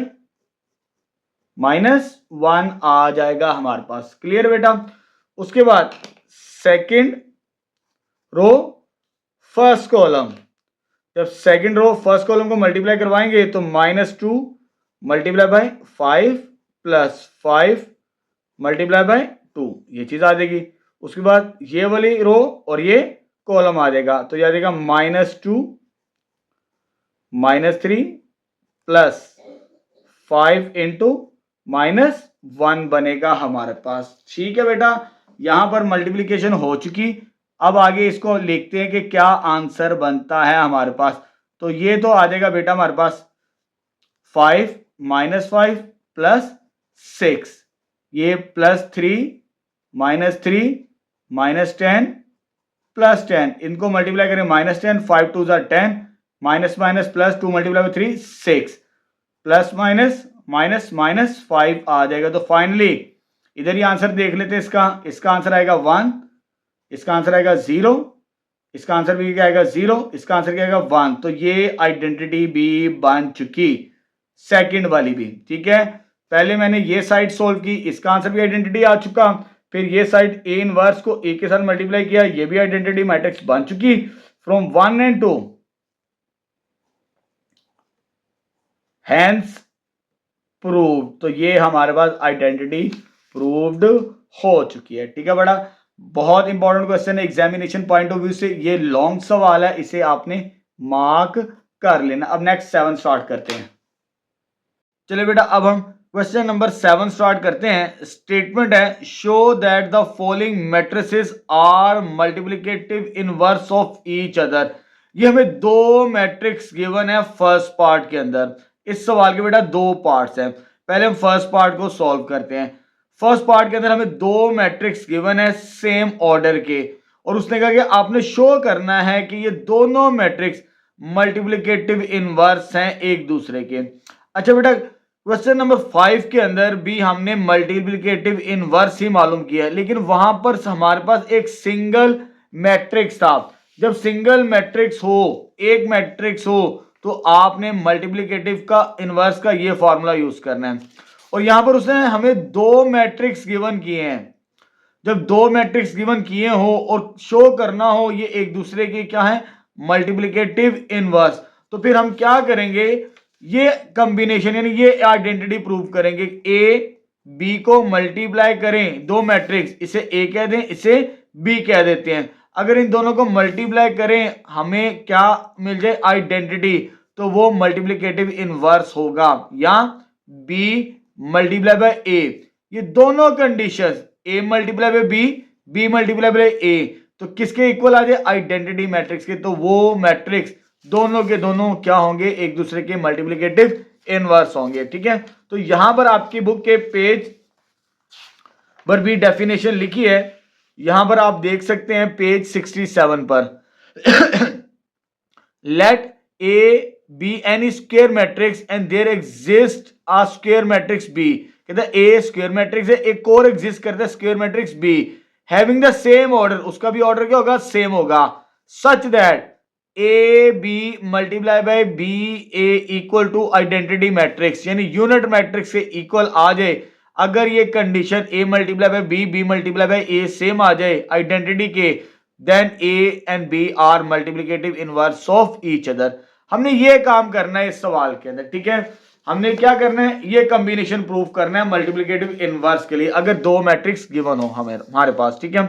-1 आ जाएगा हमारे पास। क्लियर बेटा। उसके बाद सेकंड रो फर्स्ट कॉलम, जब सेकंड रो फर्स्ट कॉलम को मल्टीप्लाई करवाएंगे तो -2 multiply by 5 plus 5 multiply by 2, ये चीज आ जाएगी। उसके बाद ये वाली रो और ये कॉलम आ जाएगा, तो ये आ जाएगा -2 -3 प्लस 5 इंटू -1 बनेगा हमारे पास। ठीक है बेटा, यहां पर मल्टीप्लिकेशन हो चुकी। अब आगे इसको लिखते हैं कि क्या आंसर बनता है हमारे पास। तो ये तो आ जाएगा बेटा हमारे पास 5 -5 प्लस 6, ये +3 -3 -10 प्लस 10, इनको मल्टीप्लाई करें -10, 5 2 10, minus minus plus 2 multiply by 3 6, plus minus minus minus 5 आ जाएगा। तो फाइनली इधर ही आंसर देख लेते हैं इसका आंसर आएगा 1, इसका आंसर आएगा 0, इसका आंसर भी क्या आएगा 0, इसका आंसर क्या आएगा 1। तो ये आइडेंटिटी भी बन चुकी, सेकंड वाली भी। ठीक है, पहले मैंने ये साइड सोल्व की, इसका आंसर भी आइडेंटिटी आ चुका। फिर ये साइड ए इनवर्स को ए के साथ मल्टीप्लाई किया, ये भी आइडेंटिटी मैट्रिक्स बन चुकी फ्रॉम 1 and 2। हैंस प्रूव, तो ये हमारे पास आइडेंटिटी प्रूव्ड हो चुकी है। ठीक है बेटा, बहुत इंपॉर्टेंट क्वेश्चन है एग्जामिनेशन पॉइंट ऑफ व्यू से, ये लॉन्ग सवाल है, इसे आपने मार्क कर लेना। अब नेक्स्ट 7 स्टार्ट करते हैं। चलिए बेटा, अब हम क्वेश्चन नंबर 7 स्टार्ट करते हैं। स्टेटमेंट है, show that the following matrices are multiplicative inverse of each other. ये हमें दो मैट्रिक्स गिवन है फर्स्ट पार्ट के अंदर। इस सवाल के बेटा दो पार्ट्स हैं, पहले हम फर्स्ट पार्ट को सॉल्व करते हैं। फर्स्ट पार्ट के अंदर हमें दो मैट्रिक्स गिवन है सेम ऑर्डर के, और उसने कहा कि आपने शो करना है कि ये दोनों मैट्रिक्स मल्टीप्लिकेटिव इनवर्स हैं एक दूसरे के। अच्छा बेटा, क्वेश्चन नंबर 5 के अंदर भी हमने मल्टीप्लिकेटिव इनवर्स ही मालूम किया, लेकिन वहां पर हमारे पास एक सिंगल मैट्रिक्स था। जब सिंगल मैट्रिक्स हो, एक मैट्रिक्स हो, तो आपने मल्टीप्लिकेटिव का इनवर्स का ये फॉर्मूला यूज करना है। और यहां पर उसने हमें दो मैट्रिक्स गिवन किए हैं। जब दो मैट्रिक्स गिवन किए हो और शो करना हो ये एक दूसरे के क्या है, मल्टीप्लिकेटिव इनवर्स, तो फिर हम क्या करेंगे, ये कॉम्बिनेशन यानी ये आइडेंटिटी प्रूव करेंगे। ए बी को मल्टीप्लाई करें दो मैट्रिक्स, इसे ए कह दें, इसे बी कह देते हैं। अगर इन दोनों को मल्टीप्लाई करें हमें क्या मिल जाए, आइडेंटिटी, तो वो मल्टीप्लिकेटिव इनवर्स होगा, या बी मल्टीप्लाई बाय ए। ये दोनों conditions, A multiply by B, B multiply by A, तो किसके इक्वल आ जाए, आइडेंटिटी मैट्रिक्स के। तो वो मैट्रिक्स दोनों के दोनों क्या होंगे, एक दूसरे के मल्टीप्लिकेटिव इनवर्स होंगे। ठीक है, तो यहां पर आपकी बुक के पेज पर भी डेफिनेशन लिखी है, यहां पर आप देख सकते हैं पेज 67 पर। Let A B any square matrix and there exist a square matrix B. कहता है ए स्क्वायर मैट्रिक्स है, एक और एग्जिस्ट करता है square matrix B, having the same order, उसका भी ऑर्डर क्या होगा, सेम होगा, such that A B multiply by B A equal to identity matrix, यानी यूनिट मैट्रिक्स से इक्वल आ जाए। अगर ये condition a multiply by b multiply by a same आ जाए आइडेंटिटी के, then a and b are multiplicative inverse of each other. हमने ये काम करना है इस सवाल के अंदर, ठीक है। हमने क्या करना है, ये कॉम्बिनेशन प्रूव करना है मल्टीप्लिकेटिव इनवर्स के लिए, अगर दो मैट्रिक्स गिवन हो हमारे पास, ठीक है।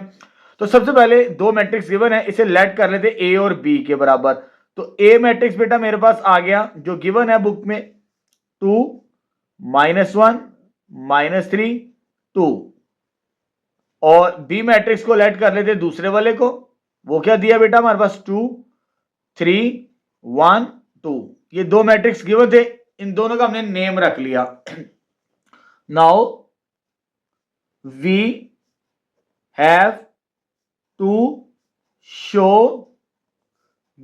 तो सबसे पहले दो मैट्रिक्स गिवन है, इसे लेट कर लेते a और b के बराबर। तो a मैट्रिक्स बेटा मेरे पास आ गया जो गिवन है बुक में, 2 -1 -3 2, और b मैट्रिक्स को लेट कर लेते दूसरे वाले को, वो क्या दिया बेटा हमारे पास 2 3 1 2। ये दो मैट्रिक्स गिवन थे, इन दोनों का हमने नेम रख लिया। Now we have to show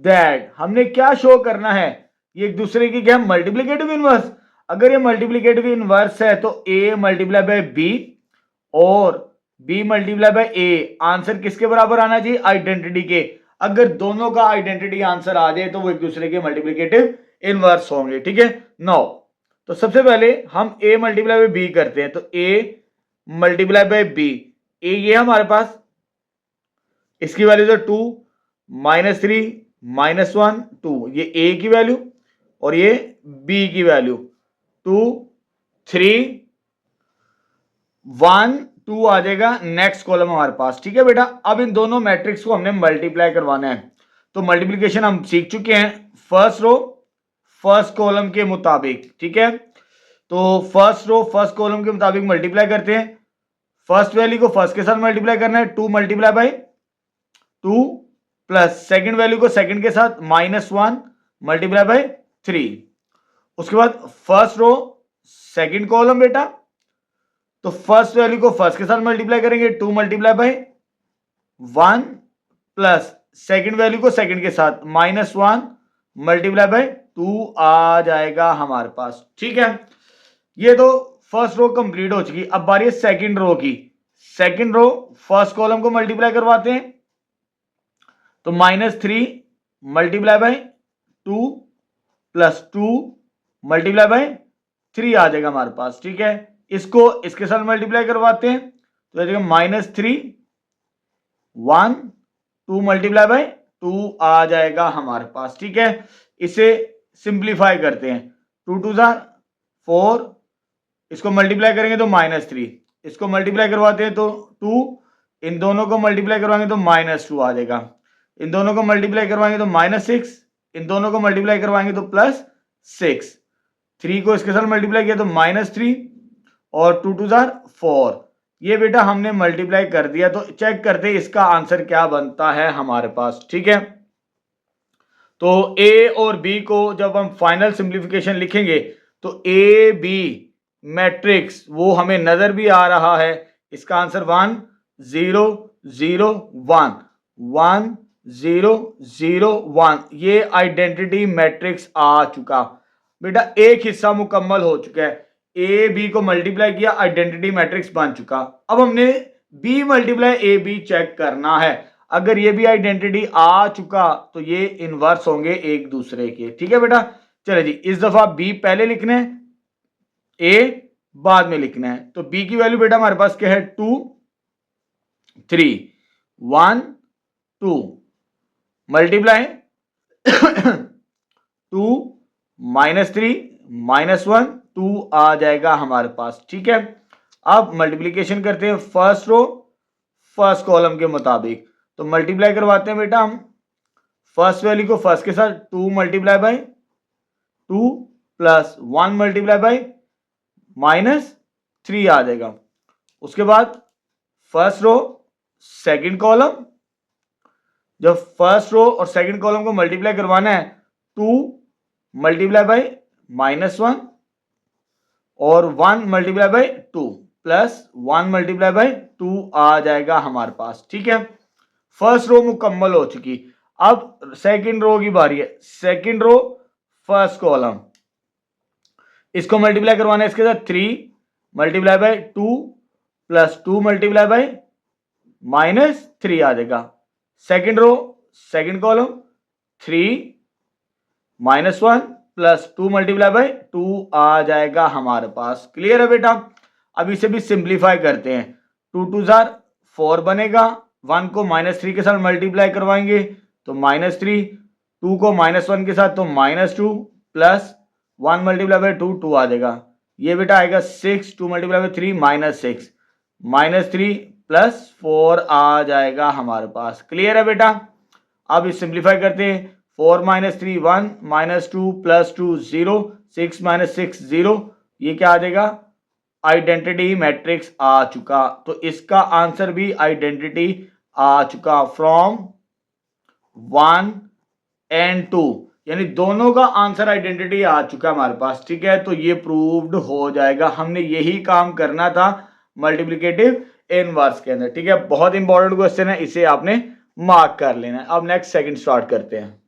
that, हमने क्या शो करना है, ये एक दूसरे की क्या मल्टीप्लिकेटिव इनवर्स। अगर ये मल्टीप्लिकेटिव इनवर्स है तो a मल्टीप्लाई बाय b और b multiply by a answer किसके बराबर आना चाहिए, आइडेंटिटी के। अगर दोनों का आइडेंटिटी आंसर आ जाए तो वो एक दूसरे के मल्टीप्लिकेटिव इनवर्स होंगे, ठीक है। नो, तो सबसे पहले हम a मल्टीप्लाई बाय b करते हैं। तो a multiply by b, a ये हमारे पास, इसकी वैल्यू तो 2 -3 -1 2, ये a की वैल्यू और ये b की वैल्यू 2 3 1 2 आ जाएगा नेक्स्ट कॉलम हमारे पास, ठीक है बेटा। अब इन दोनों मैट्रिक्स को हमने मल्टीप्लाई करवाना है, तो मल्टीप्लिकेशन हम सीख चुके हैं फर्स्ट रो फर्स्ट कॉलम के मुताबिक, ठीक है। तो फर्स्ट रो फर्स्ट कॉलम के मुताबिक मल्टीप्लाई करते हैं। फर्स्ट वैल्यू को फर्स्ट के साथ मल्टीप्लाई करना है, 2 multiply by 2 plus second value को सेकेंड के साथ -1 मल्टीप्लाई बाय 3। उसके बाद फर्स्ट रो सेकेंड कॉलम बेटा, तो फर्स्ट वैल्यू को फर्स्ट के साथ मल्टीप्लाई करेंगे, 2 multiply by 1 plus second value को सेकेंड के साथ -1 मल्टीप्लाई बाय 2 आ जाएगा हमारे पास, ठीक है। ये तो फर्स्ट रो कंप्लीट हो चुकी। अब बारी है सेकेंड रो की। सेकेंड रो फर्स्ट कॉलम को मल्टीप्लाई करवाते हैं, तो -3 multiply by 2 plus 2 multiply by 3 आ जाएगा हमारे पास, ठीक है। इसको इसके साथ मल्टीप्लाई करवाते हैं, तो -3 1 2 मल्टीप्लाई बाय 2 आ जाएगा हमारे पास, ठीक है। इसे सिंप्लीफाई करते हैं, 2 2 4, इसको मल्टीप्लाई करेंगे तो -3, इसको मल्टीप्लाई करवाते हैं तो 2, इन दोनों को मल्टीप्लाई करवाएंगे तो -2 आ जाएगा, इन दोनों को मल्टीप्लाई करवाएंगे तो -6, इन दोनों को मल्टीप्लाई करवाएंगे तो +6, 3 को इसके साथ मल्टीप्लाई किया तो -3 और 2 2 4। ये बेटा हमने मल्टीप्लाई कर दिया, तो चेक करते हैं इसका आंसर क्या बनता है हमारे पास, ठीक है। तो a और b को जब हम फाइनल सिंप्लीफिकेशन लिखेंगे तो a b मैट्रिक्स वो हमें नजर भी आ रहा है। इसका आंसर 1 0 0 1 1 0 0 1, ये आइडेंटिटी मैट्रिक्स आ चुका बेटा। एक हिस्सा मुकम्मल हो चुका है, ए बी को मल्टीप्लाई किया, आइडेंटिटी मैट्रिक्स बन चुका। अब हमने B multiply A B check करना है। अगर ये भी आइडेंटिटी आ चुका तो ये इनवर्स होंगे एक दूसरे के, ठीक है बेटा। चले जी, इस दफा बी पहले लिखना है, ए बाद में लिखना है। तो बी की वैल्यू बेटा हमारे पास क्या है, 2 3 1 2 मल्टीप्लाई 2 -3 -1 2 आ जाएगा हमारे पास, ठीक है। अब मल्टीप्लिकेशन करते हैं फर्स्ट रो फर्स्ट कॉलम के मुताबिक, तो मल्टीप्लाई करवाते हैं बेटा हम फर्स्ट वैल्यू को फर्स्ट के साथ, 2 multiply by 2 plus 1 multiply by -3 आ जाएगा। उसके बाद फर्स्ट रो सेकंड कॉलम, जब फर्स्ट रो और सेकंड कॉलम को मल्टीप्लाई करवाना है, 2 मल्टीप्लाई बाय -1 और 1 multiply by 2 plus 1 multiply by 2 आ जाएगा हमारे पास, ठीक है। फर्स्ट रो मुकम्मल हो चुकी। अब सेकंड रो की बारी है। सेकंड रो फर्स्ट कॉलम, इसको मल्टीप्लाई करवाना है इसके साथ, 3 multiply by 2 plus 2 multiply by -3 आ जाएगा। Second row second column, 3 -1 plus 2 multiply by 2 आ जाएगा हमारे पास। क्लियर है बेटा। अब इसे भी सिंप्लीफाई करते हैं, 2 2 जार 4 बनेगा, 1 को -3 के साथ मल्टीप्लाई करवाएंगे तो -3, 2 को -1 के साथ तो -2 प्लस 1 मल्टीप्लाई बाई 2 2 आ जाएगा। ये बेटा आएगा 6, 2 मल्टीप्लाई बाई 3 -6, -3 प्लस 4 आ जाएगा हमारे पास। क्लियर है बेटा? अब इस सिंप्लीफाई करते हैं, 4 -3 1, -2 प्लस 2 0, 6 -6 0, ये क्या आ जाएगा? आइडेंटिटी मैट्रिक्स आ चुका। तो इसका आंसर भी आइडेंटिटी आ चुका फ्रॉम 1 एंड 2, यानी दोनों का आंसर आइडेंटिटी आ चुका हमारे पास। ठीक है, तो ये प्रूव्ड हो जाएगा। हमने यही काम करना था मल्टीप्लिकेटिव इनवर्स के अंदर। ठीक है, बहुत इंपॉर्टेंट क्वेश्चन है, इसे आपने मार्क कर लेना है। अब नेक्स्ट सेकंड स्टार्ट करते हैं।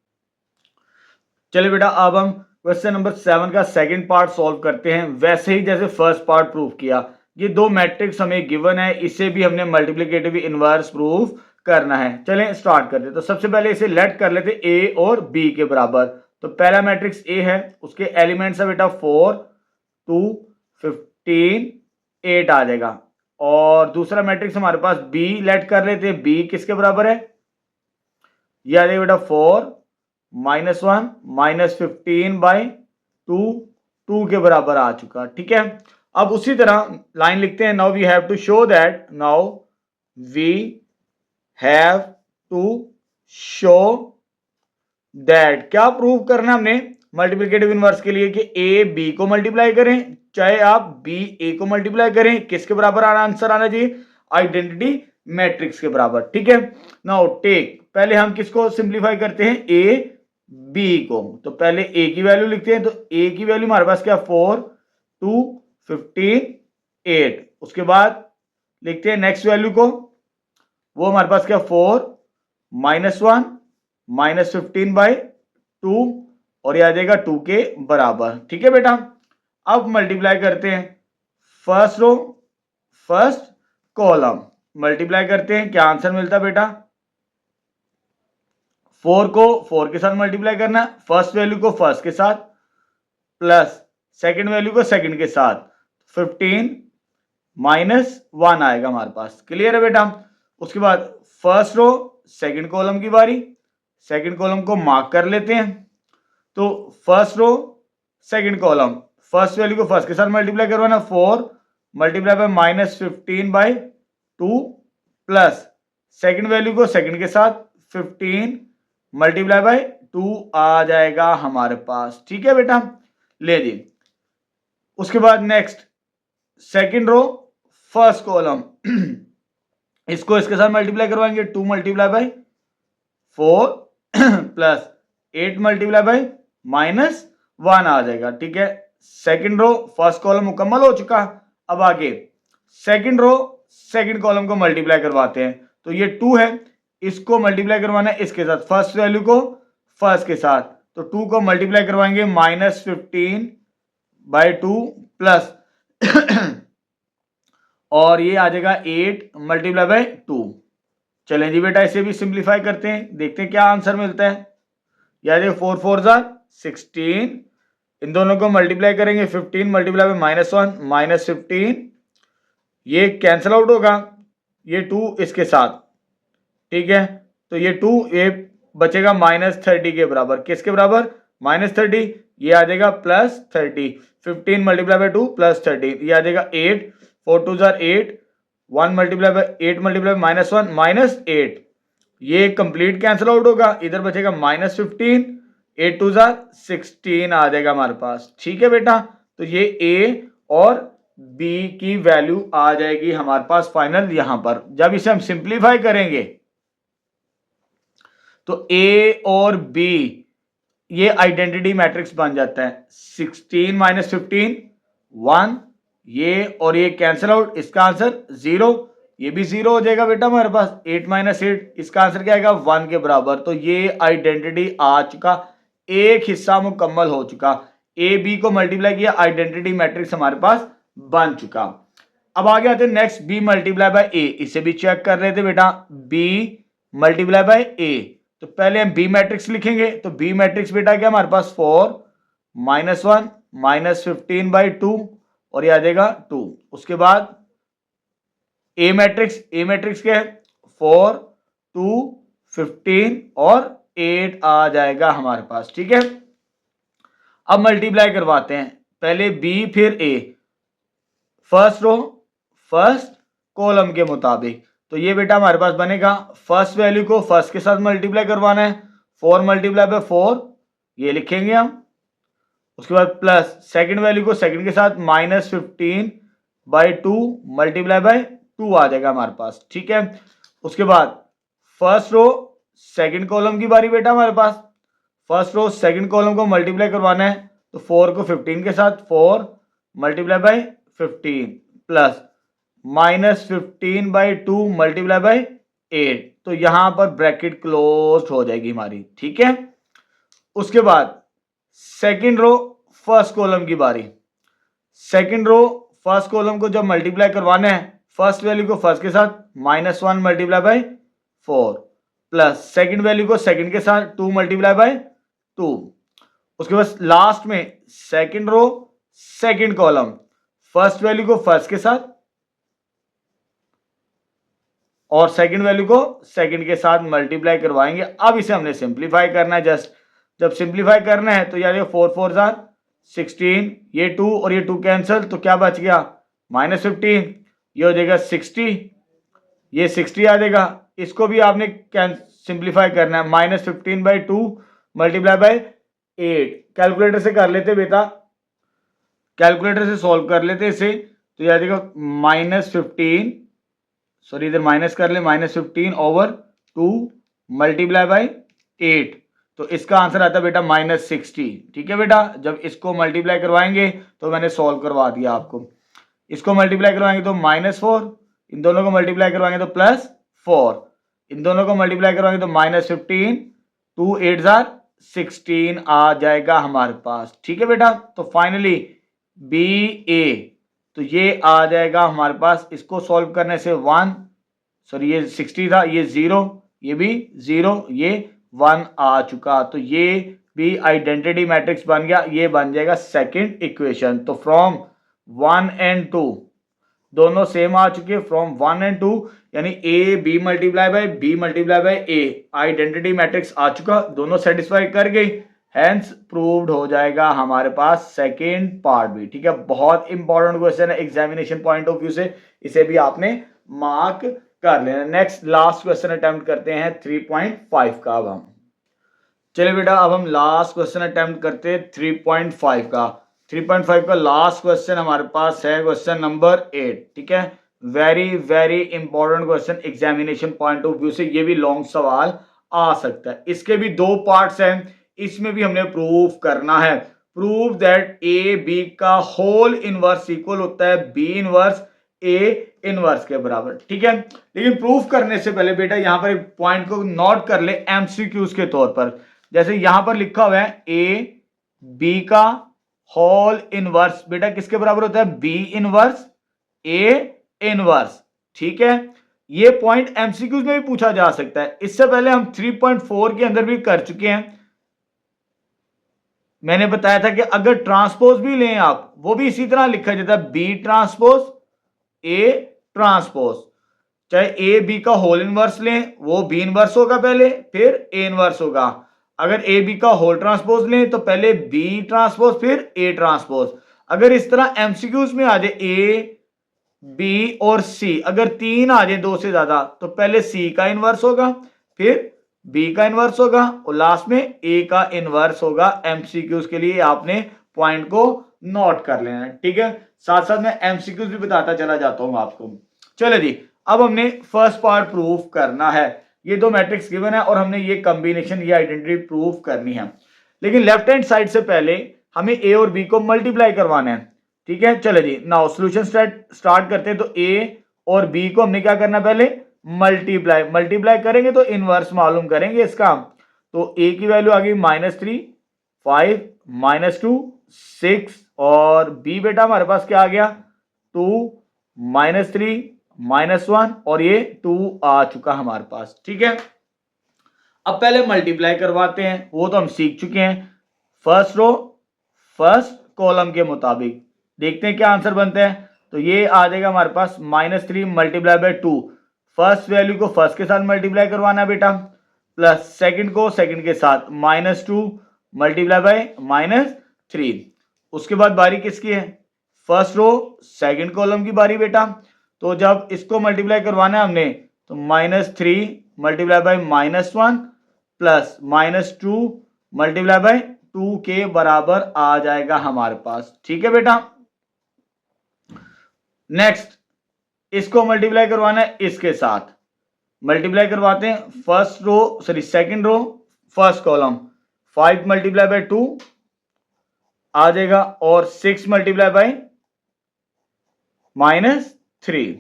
चलिए बेटा, अब हम क्वेश्चन नंबर 7 का सेकंड पार्ट सॉल्व करते हैं, वैसे ही जैसे फर्स्ट पार्ट प्रूव किया। ये दो मैट्रिक्स हमें गिवन है, इसे भी हमने मल्टीप्लिकेटिव इनवर्स प्रूव करना है। चलें स्टार्ट करते हैं। तो सबसे पहले इसे लेट कर लेते ए और बी के बराबर। तो पहला मैट्रिक्स ए है, उसके एलिमेंट्स है बेटा 4 2 15 8 आ जाएगा। और दूसरा मैट्रिक्स हमारे पास बी लेट कर लेते हैं, बी किसके बराबर है? ये आ जाएगा बेटा 4 -1 -15 बाई 2 2 के बराबर आ चुका। ठीक है, अब उसी तरह लाइन लिखते हैं, now we have to show that, now we have to show that, क्या प्रूव करना हमने मल्टीप्लिकेटिव इनवर्स के लिए कि ए बी को मल्टीप्लाई करें, चाहे आप बी ए को मल्टीप्लाई करें, किसके बराबर आंसर आना चाहिए? आइडेंटिटी मैट्रिक्स के बराबर। ठीक है, नाउ टेक, पहले हम किसको सिंप्लीफाई करते हैं? ए बी को। तो पहले ए की वैल्यू लिखते हैं, तो ए की वैल्यू हमारे पास क्या? 4 2 15 8। उसके बाद लिखते हैं नेक्स्ट वैल्यू को, वो हमारे पास क्या? 4 -1 -15 बाई 2, और ये आ जाएगा 2 के बराबर। ठीक है बेटा, अब मल्टीप्लाई करते हैं, first row first column multiply करते हैं, क्या आंसर मिलता है बेटा? 4 को 4 के साथ मल्टीप्लाई करना, फर्स्ट वैल्यू को फर्स्ट के साथ प्लस सेकंड वैल्यू को सेकंड के साथ, 15 -1 आएगा हमारे पास। क्लियर है बेटा? उसके बाद फर्स्ट रो सेकंड कॉलम की बारी, सेकंड कॉलम को मार्क कर लेते हैं। तो first row second column, first value को फर्स्ट के साथ मल्टीप्लाई करवाना, 4 multiply by -15 by 2 plus second value को सेकंड के साथ 15 मल्टीप्लाई बाय 2 आ जाएगा हमारे पास। ठीक है बेटा, ले जी। उसके बाद next second row first column, इसको इसके साथ मल्टीप्लाई करवाएंगे, 2 multiply by 4 plus 8 multiply by -1 आ जाएगा। ठीक है, सेकंड रो फर्स्ट कॉलम मुकम्मल हो चुका। अब आगे सेकंड रो सेकंड कॉलम को मल्टीप्लाई करवाते हैं, तो ये 2 है, इसको मल्टीप्लाई करवाना है इसके साथ, फर्स्ट वैल्यू को फर्स्ट के साथ, तो 2 को मल्टीप्लाई करवाएंगे -15 बाई 2 प्लस और ये आ जाएगा 8 मल्टीप्लाई बाई 2। चलें जी बेटा, इसे भी सिंप्लीफाई करते हैं, देखते हैं क्या आंसर मिलता है। यानी 4 4 16, इन दोनों को मल्टीप्लाई करेंगे, 15 मल्टीप्लाई बाई -1 -15, ये कैंसिल आउट होगा, ये 2 इसके साथ। ठीक है, तो ये 2 ये बचेगा -30 के बराबर, किसके बराबर? -30, ये आ जाएगा +30, 15 मल्टीप्लाई बाई 2 +30, ये आ जाएगा 8, 4 2 8, 1 मल्टीप्लाई बाई 8 मल्टीप्लाई -1 -8, ये कंप्लीट कैंसिल आउट होगा, इधर बचेगा -15, 8 2 16 आ जाएगा हमारे पास। ठीक है बेटा, तो ये ए और बी की वैल्यू आ जाएगी हमारे पास फाइनल यहां पर। जब इसे हम सिंप्लीफाई करेंगे तो ए और बी ये आइडेंटिटी मैट्रिक्स बन जाता है, 16 -15 1, ये और ये कैंसिल आउट, इसका आंसर 0, ये भी 0 हो जाएगा बेटा हमारे पास, 8 -8, इसका आंसर क्या आएगा? 1 के बराबर। तो ये आइडेंटिटी आ चुका, एक हिस्सा मुकम्मल हो चुका, ए बी को मल्टीप्लाई किया, आइडेंटिटी मैट्रिक्स हमारे पास बन चुका। अब आगे आते हैं नेक्स्ट, बी मल्टीप्लाई बाय ए, इसे भी चेक कर रहे थे बेटा, बी मल्टीप्लाई बाय ए। तो पहले हम बी मैट्रिक्स लिखेंगे, तो बी मैट्रिक्स बेटा क्या हमारे पास? 4 -1 -15 बाई 2 और ये आ जाएगा 2। उसके बाद ए मैट्रिक्स क्या है 4 2 15 और 8 आ जाएगा हमारे पास। ठीक है, अब मल्टीप्लाई करवाते हैं, पहले बी फिर ए, फर्स्ट रो फर्स्ट कॉलम के मुताबिक। तो ये बेटा हमारे पास बनेगा, फर्स्ट वैल्यू को फर्स्ट के साथ मल्टीप्लाई करवाना है, 4 मल्टीप्लाई बाय 4 ये लिखेंगे हम। उसके बाद प्लस सेकंड वैल्यू को सेकंड के साथ -15/2 मल्टीप्लाई बाय 2 आ जाएगा हमारे पास। ठीक है, उसके बाद फर्स्ट रो सेकंड कॉलम की बारी बेटा हमारे पास, फर्स्ट रो सेकंड कॉलम को मल्टीप्लाई करवाना है, तो 4 को 15 के साथ 4 multiply by 15 plus -15/2 multiply by 8। तो यहां पर ब्रैकेट क्लोज हो जाएगी हमारी। ठीक है, उसके बाद सेकंड रो फर्स्ट कॉलम की बारी, सेकंड रो फर्स्ट कॉलम को जब मल्टीप्लाई करवाना है, फर्स्ट वैल्यू को फर्स्ट के साथ -1 multiply by 4 plus second value को सेकंड के साथ 2 मल्टीप्लाई बाय 2। उसके बाद लास्ट में second row second column first value को फर्स्ट के साथ और सेकंड वैल्यू को सेकंड के साथ मल्टीप्लाई करवाएंगे। अब इसे हमने सिंप्लीफाई करना है, जस्ट जब सिंप्लीफाई करना है तो यार 4 4 16, ये 2 और ये 2 कैंसिल, तो क्या बच गया -15, ये हो जाएगा 60, ये 60 आ जाएगा। इसको भी आपने सिंप्लीफाई करना है, -15/2 मल्टीप्लाई बाय 8। कैलकुलेटर से कर लेते बेटा, कैलकुलेटर से सॉल्व कर लेते इसे, तो ये आ जाएगा -15, सॉरी इधर माइनस कर ले, -15/2 मल्टीप्लाई बाय 8। तो इसका आंसर आता है बेटा -60। ठीक है बेटा, जब इसको मल्टीप्लाई करवाएंगे तो मैंने सॉल्व करवा दिया आपको, इसको मल्टीप्लाई करवाएंगे तो -4, इन दोनों को मल्टीप्लाई करवाएंगे तो +4, इन दोनों को मल्टीप्लाई करवाएंगे तो -15, 2 8 16 आ जाएगा हमारे पास। ठीक है बेटा, तो फाइनली BA, तो ये आ जाएगा हमारे पास। इसको सॉल्व करने से 1, सॉरी ये 60 था, ये 0, ये भी 0, ये 1 आ चुका। तो ये भी आइडेंटिटी मैट्रिक्स बन गया, ये बन जाएगा सेकंड इक्वेशन। तो फ्रॉम 1 एंड 2 दोनों सेम आ चुके हैं, फ्रॉम 1 एंड 2 यानी A B multiply by A, identity matrix आ चुका, दोनों सेटिस्फाई कर गई, हैंस प्रूव्ड हो जाएगा हमारे पास सेकेंड पार्ट भी। ठीक है, बहुत इंपॉर्टेंट क्वेश्चन है एग्जामिनेशन पॉइंट ऑफ व्यू से, इसे भी आपने मार्क कर लेना। नेक्स्ट लास्ट क्वेश्चन अटेम्प्ट करते हैं 3.5 का। अब हम चलिए बेटा, अब हम लास्ट क्वेश्चन अटेम्प्ट करते हैं 3.5 का। 3.5 का लास्ट क्वेश्चन हमारे पास है क्वेश्चन नंबर 8। ठीक है, very very important question examination point of view से, ये भी लॉन्ग सवाल आ सकता है। इसके भी 2 पार्ट्स हैं, इसमें भी हमने प्रूफ करना है, प्रूव दैट ए बी का होल इनवर्स इक्वल होता है बी इनवर्स ए इनवर्स के बराबर। ठीक है, लेकिन प्रूफ करने से पहले बेटा यहां पर एक पॉइंट को नोट कर ले एमसीक्यूज के तौर पर। जैसे यहां पर लिखा हुआ है ए बी का होल इनवर्स, बेटा किसके बराबर होता है बी इनवर्स ए इनवर्स। ठीक है, ये पॉइंट एमसीक्यूज में भी पूछा जा सकता है, इससे पहले हम 3.4 के अंदर भी कर चुके हैं। मैंने बताया था कि अगर ट्रांसपोज भी लें आप, वो भी इसी तरह लिखा जाता है बी ट्रांसपोज ए ट्रांसपोज। चाहे ए बी का होल इनवर्स लें, वो बी इनवर्स होगा पहले, फिर ए इनवर्स होगा। अगर ए बी का होल ट्रांसपोज लें तो पहले बी ट्रांसपोज फिर ए ट्रांसपोज। अगर इस तरह एमसीक्यूज में आ जाए ए बी और सी, अगर 3 आ जाए 2 से ज्यादा, तो पहले सी का इनवर्स होगा, फिर बी का इनवर्स होगा और लास्ट में ए का इनवर्स होगा। एमसीक्यूज के लिए आपने पॉइंट को नोट कर लेना है। ठीक है, साथ साथ मैं एमसीक्यूज भी बताता चला जाता हूं आपको। चलो जी, अब हमने फर्स्ट पार्ट प्रूफ करना है, ये 2 मैट्रिक्स गिवन है और हमने ये कॉम्बिनेशन, ये आइडेंटिटी प्रूफ करनी है। लेकिन लेफ्ट हैंड साइड से पहले हमें ए और बी को मल्टीप्लाई करवाना है। ठीक है, चलो जी, नाउ सॉल्यूशन स्टार्ट करते हैं। तो ए और बी को हमने क्या करना, पहले मल्टीप्लाई करेंगे तो इनवर्स मालूम करेंगे इसका। तो ए की वैल्यू आ गई -3 5 -2 6 और बी बेटा हमारे पास क्या आ गया 2 -3 -1 और ये 2 आ चुका हमारे पास। ठीक है, अब पहले मल्टीप्लाई करवाते हैं, वो तो हम सीख चुके हैं, फर्स्ट रो फर्स्ट कॉलम के मुताबिक। देखते हैं क्या आंसर बनता है। तो ये आ जाएगा हमारे पास -3 मल्टीप्लाई बाय 2, फर्स्ट वैल्यू को फर्स्ट के साथ मल्टीप्लाई करवाना बेटा, प्लस सेकंड को सेकंड के साथ -2 मल्टीप्लाई बाय -3। उसके बाद बारी किसकी है, फर्स्ट रो सेकंड कॉलम की बारी बेटा। तो जब इसको मल्टीप्लाई करवाना है हमने तो -3 multiply by -1 plus -2 multiply by 2 के बराबर आ जाएगा हमारे पास। ठीक है बेटा। नेक्स्ट इसको मल्टीप्लाई करवाना है इसके साथ, मल्टीप्लाई करवाते हैं, first row sorry second row first column 5 multiply by 2 आ जाएगा और 6 मल्टीप्लाई बाय -3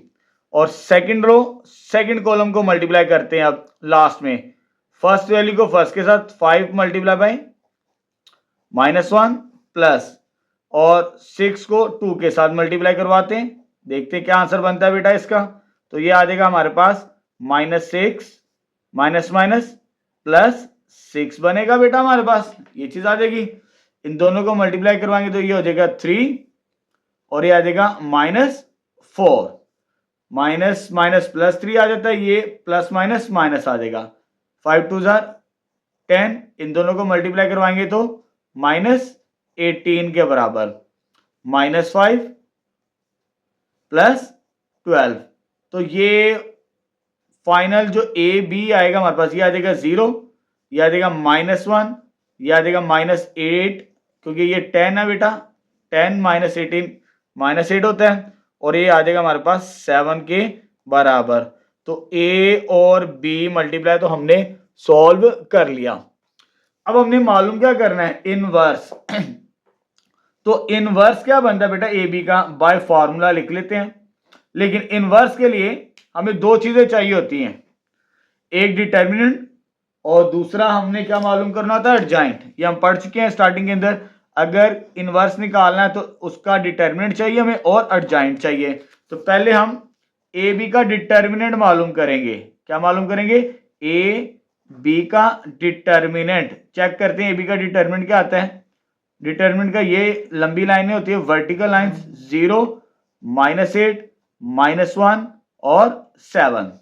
और सेकंड रो सेकंड कॉलम को मल्टीप्लाई करते हैं अब लास्ट में, फर्स्ट वैल्यू को फर्स्ट के साथ 5 मल्टीप्लाई बाय -1 प्लस और 6 को 2 के साथ मल्टीप्लाई करवाते हैं, देखते हैं क्या आंसर बनता है बेटा इसका। तो ये आ जाएगा हमारे पास -6 माइनस माइनस प्लस 6 बनेगा बेटा हमारे पास, ये चीज आ जाएगी। इन दोनों को मल्टीप्लाई करवाएंगे तो ये हो जाएगा 3 और ये आ जाएगा -4, माइनस माइनस प्लस 3 आ जाता है, ये प्लस माइनस माइनस आ जाएगा, 5 2 10, इन दोनों को मल्टीप्लाई करवाएंगे तो -18 के बराबर, -5 प्लस 12। तो ये फाइनल जो ए बी आएगा हमारे पास, ये आ जाएगा 0, ये आ जाएगा -1, ये आ जाएगा -8 क्योंकि ये 10 है बेटा, 10 -18 -8 होता है, और ये आ जाएगा हमारे पास 7 के बराबर। तो ए और बी मल्टीप्लाई तो हमने सॉल्व कर लिया। अब हमने मालूम क्या करना है, इनवर्स। तो इनवर्स क्या बनता है बेटा ए बी का, बाय फॉर्मूला लिख लेते हैं। लेकिन इनवर्स के लिए हमें दो चीजें चाहिए होती हैं, एक डिटर्मिनेंट और दूसरा हमने क्या मालूम करना होता है, एडजॉइंट। ये हम पढ़ चुके हैं स्टार्टिंग के अंदर। अगर इनवर्स निकालना है तो उसका डिटर्मिनेंट चाहिए हमें और एडजॉइंट चाहिए। तो पहले हम ए बी का डिटर्मिनेंट मालूम करेंगे। क्या मालूम करेंगे, ए बी का डिटर्मिनेंट चेक करते हैं। ए बी का डिटर्मिनेंट क्या आता है, डिटर्मिनेंट का ये लंबी लाइनें होती है, वर्टिकल लाइन, 0 -8 -1 और 7।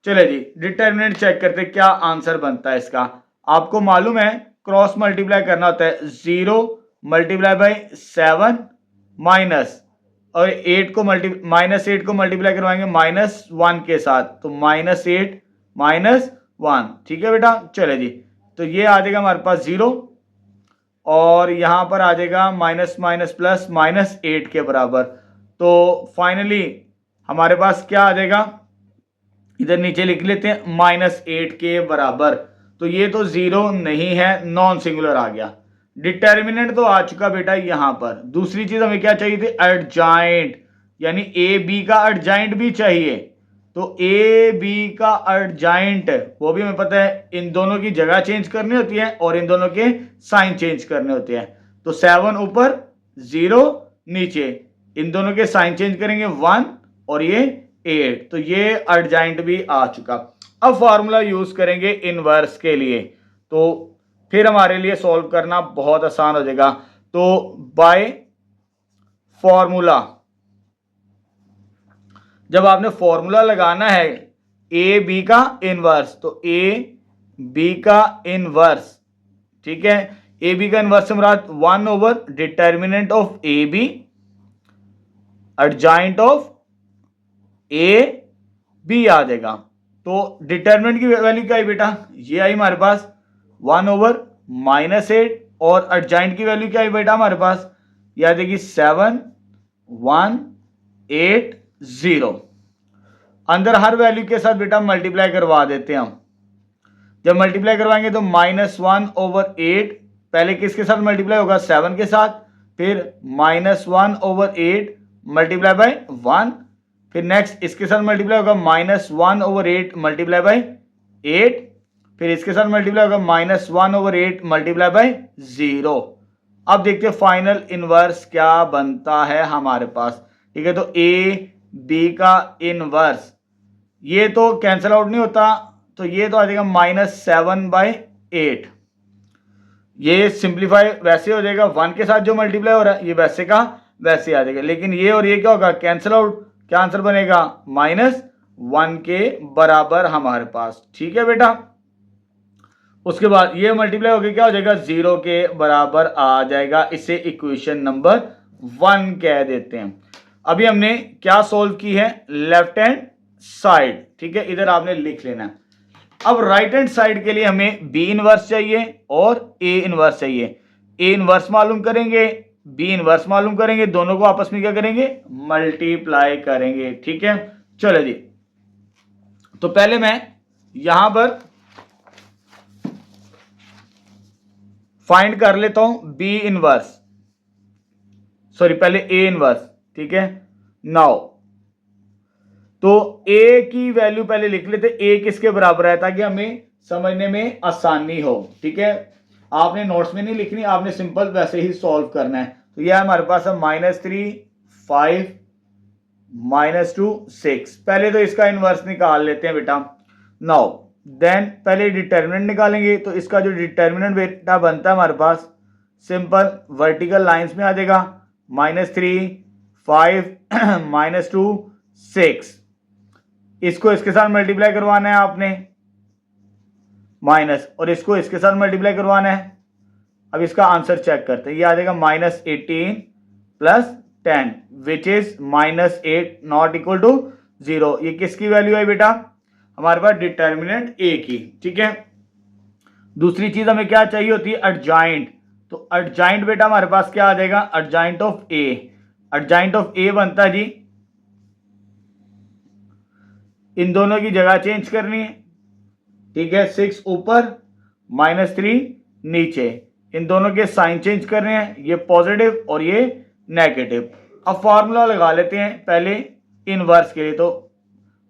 चले जी डिटर्मिनेंट चेक करते क्या आंसर बनता है इसका। आपको मालूम है क्रॉस मल्टीप्लाई करना होता है, 0 मल्टीप्लाई बाय 7 माइनस और 8 को -8 को मल्टीप्लाई करवाएंगे -1 के साथ, तो -8 -1। ठीक है बेटा, चले जी। तो ये आ जाएगा हमारे पास 0 और यहां पर आ जाएगा माइनस माइनस प्लस -8 के बराबर। तो फाइनली हमारे पास क्या आ जाएगा, इधर नीचे लिख लेते हैं -8 के बराबर। तो ये तो 0 नहीं है, नॉन सिंगुलर आ गया। डिटर्मिनेंट तो आ चुका बेटा यहां पर। दूसरी चीज हमें क्या चाहिए थी, एडजॉइंट, यानी ए बी का एडजॉइंट भी चाहिए। तो ए बी का एडजॉइंट वो भी हमें पता है, इन दोनों की जगह चेंज करनी होती है और इन दोनों के साइन चेंज करने होते हैं। तो 7 ऊपर 0 नीचे, इन दोनों के साइन चेंज करेंगे 1 और ये 8, तो ये एडजॉइंट भी आ चुका। अब फॉर्मूला यूज करेंगे इनवर्स के लिए, तो फिर हमारे लिए सॉल्व करना बहुत आसान हो जाएगा। तो बाय फॉर्मूला, जब आपने फॉर्मूला लगाना है ए बी का इनवर्स, तो ए बी का इनवर्स, ठीक है, ए बी का इनवर्स से मुराद 1 over determinant of A B adjoint of A B आ जाएगा। तो डिटर्मिनेंट की वैल्यू क्या है बेटा, ये आई हमारे पास 1 ओवर -8 और एडजॉइंट की वैल्यू क्या है बेटा हमारे पास, ये आ जाएगी 7 1 8 0। अंदर हर वैल्यू के साथ बेटा मल्टीप्लाई करवा देते हैं हम। जब मल्टीप्लाई करवाएंगे तो -1 ओवर 8, पहले किसके साथ मल्टीप्लाई होगा, 7 के साथ, फिर -1 ओवर 8 मल्टीप्लाई बाय 1, फिर नेक्स्ट इसके साथ मल्टीप्लाई होगा -1 ओवर 8 मल्टीप्लाई बाय 8, फिर इसके साथ मल्टीप्लाई होगा -1 ओवर 8 मल्टीप्लाई बाय 0। अब देखते हैं फाइनल इनवर्स क्या बनता है हमारे पास। ठीक है, तो ए बी का इनवर्स, ये तो कैंसिल आउट नहीं होता, तो ये तो आ जाएगा -7/8। ये सिंप्लीफाई वैसे हो जाएगा, 1 के साथ जो मल्टीप्लाई हो रहा है ये वैसे का वैसे आ जाएगा। लेकिन ये और ये क्या होगा, कैंसिल आउट, क्या आंसर बनेगा, -1 के बराबर हमारे पास। ठीक है बेटा, उसके बाद ये मल्टीप्लाई होकर क्या हो जाएगा, 0 के बराबर आ जाएगा। इसे इक्वेशन नंबर 1 कह देते हैं। अभी हमने क्या सोल्व की है, लेफ्ट हैंड साइड। ठीक है, इधर आपने लिख लेना है। अब राइट हैंड साइड के लिए हमें बी इनवर्स चाहिए और ए इनवर्स चाहिए। ए इनवर्स मालूम करेंगे, बी इनवर्स मालूम करेंगे, दोनों को आपस में क्या करेंगे, मल्टीप्लाई करेंगे। ठीक है, चलो जी, तो पहले मैं यहां पर फाइंड कर लेता हूं बी इनवर्स, सॉरी पहले ए इनवर्स। ठीक है, नाउ तो ए की वैल्यू पहले लिख लेते, ए किसके बराबर है, ताकि हमें समझने में आसानी हो। ठीक है, आपने नोट्स में नहीं लिखनी, आपने सिंपल वैसे ही सॉल्व करना है। तो यह हमारे पास है -3 5 -2 6। पहले तो इसका इनवर्स निकाल लेते हैं बेटा। नाउ देन पहले डिटर्मिनेंट निकालेंगे, तो इसका जो डिटर्मिनेंट बेटा बनता है हमारे पास, सिंपल वर्टिकल लाइंस में आ जाएगा, -3 5 -2 6। इसको इसके साथ मल्टीप्लाई करवाना है आपने, माइनस, और इसको इसके साथ मल्टीप्लाई करवाना है। अब इसका आंसर चेक करते हैं, ये आ जाएगा -18 + 10 which is -8 not equal to 0। ये किसकी वैल्यू है बेटा, हमारे पास डिटर्मिनेंट ए की। ठीक है, दूसरी चीज हमें क्या चाहिए होती है, एडजॉइंट। तो एडजॉइंट बेटा हमारे पास क्या आ जाएगा, adjoint of A. Adjoint of A बनता है जी, इन दोनों की जगह चेंज करनी है। ठीक है, 6 ऊपर -3 नीचे, इन दोनों के साइन चेंज करने हैं, ये पॉजिटिव और ये नेगेटिव। अब फॉर्मूला लगा लेते हैं पहले इनवर्स के लिए। तो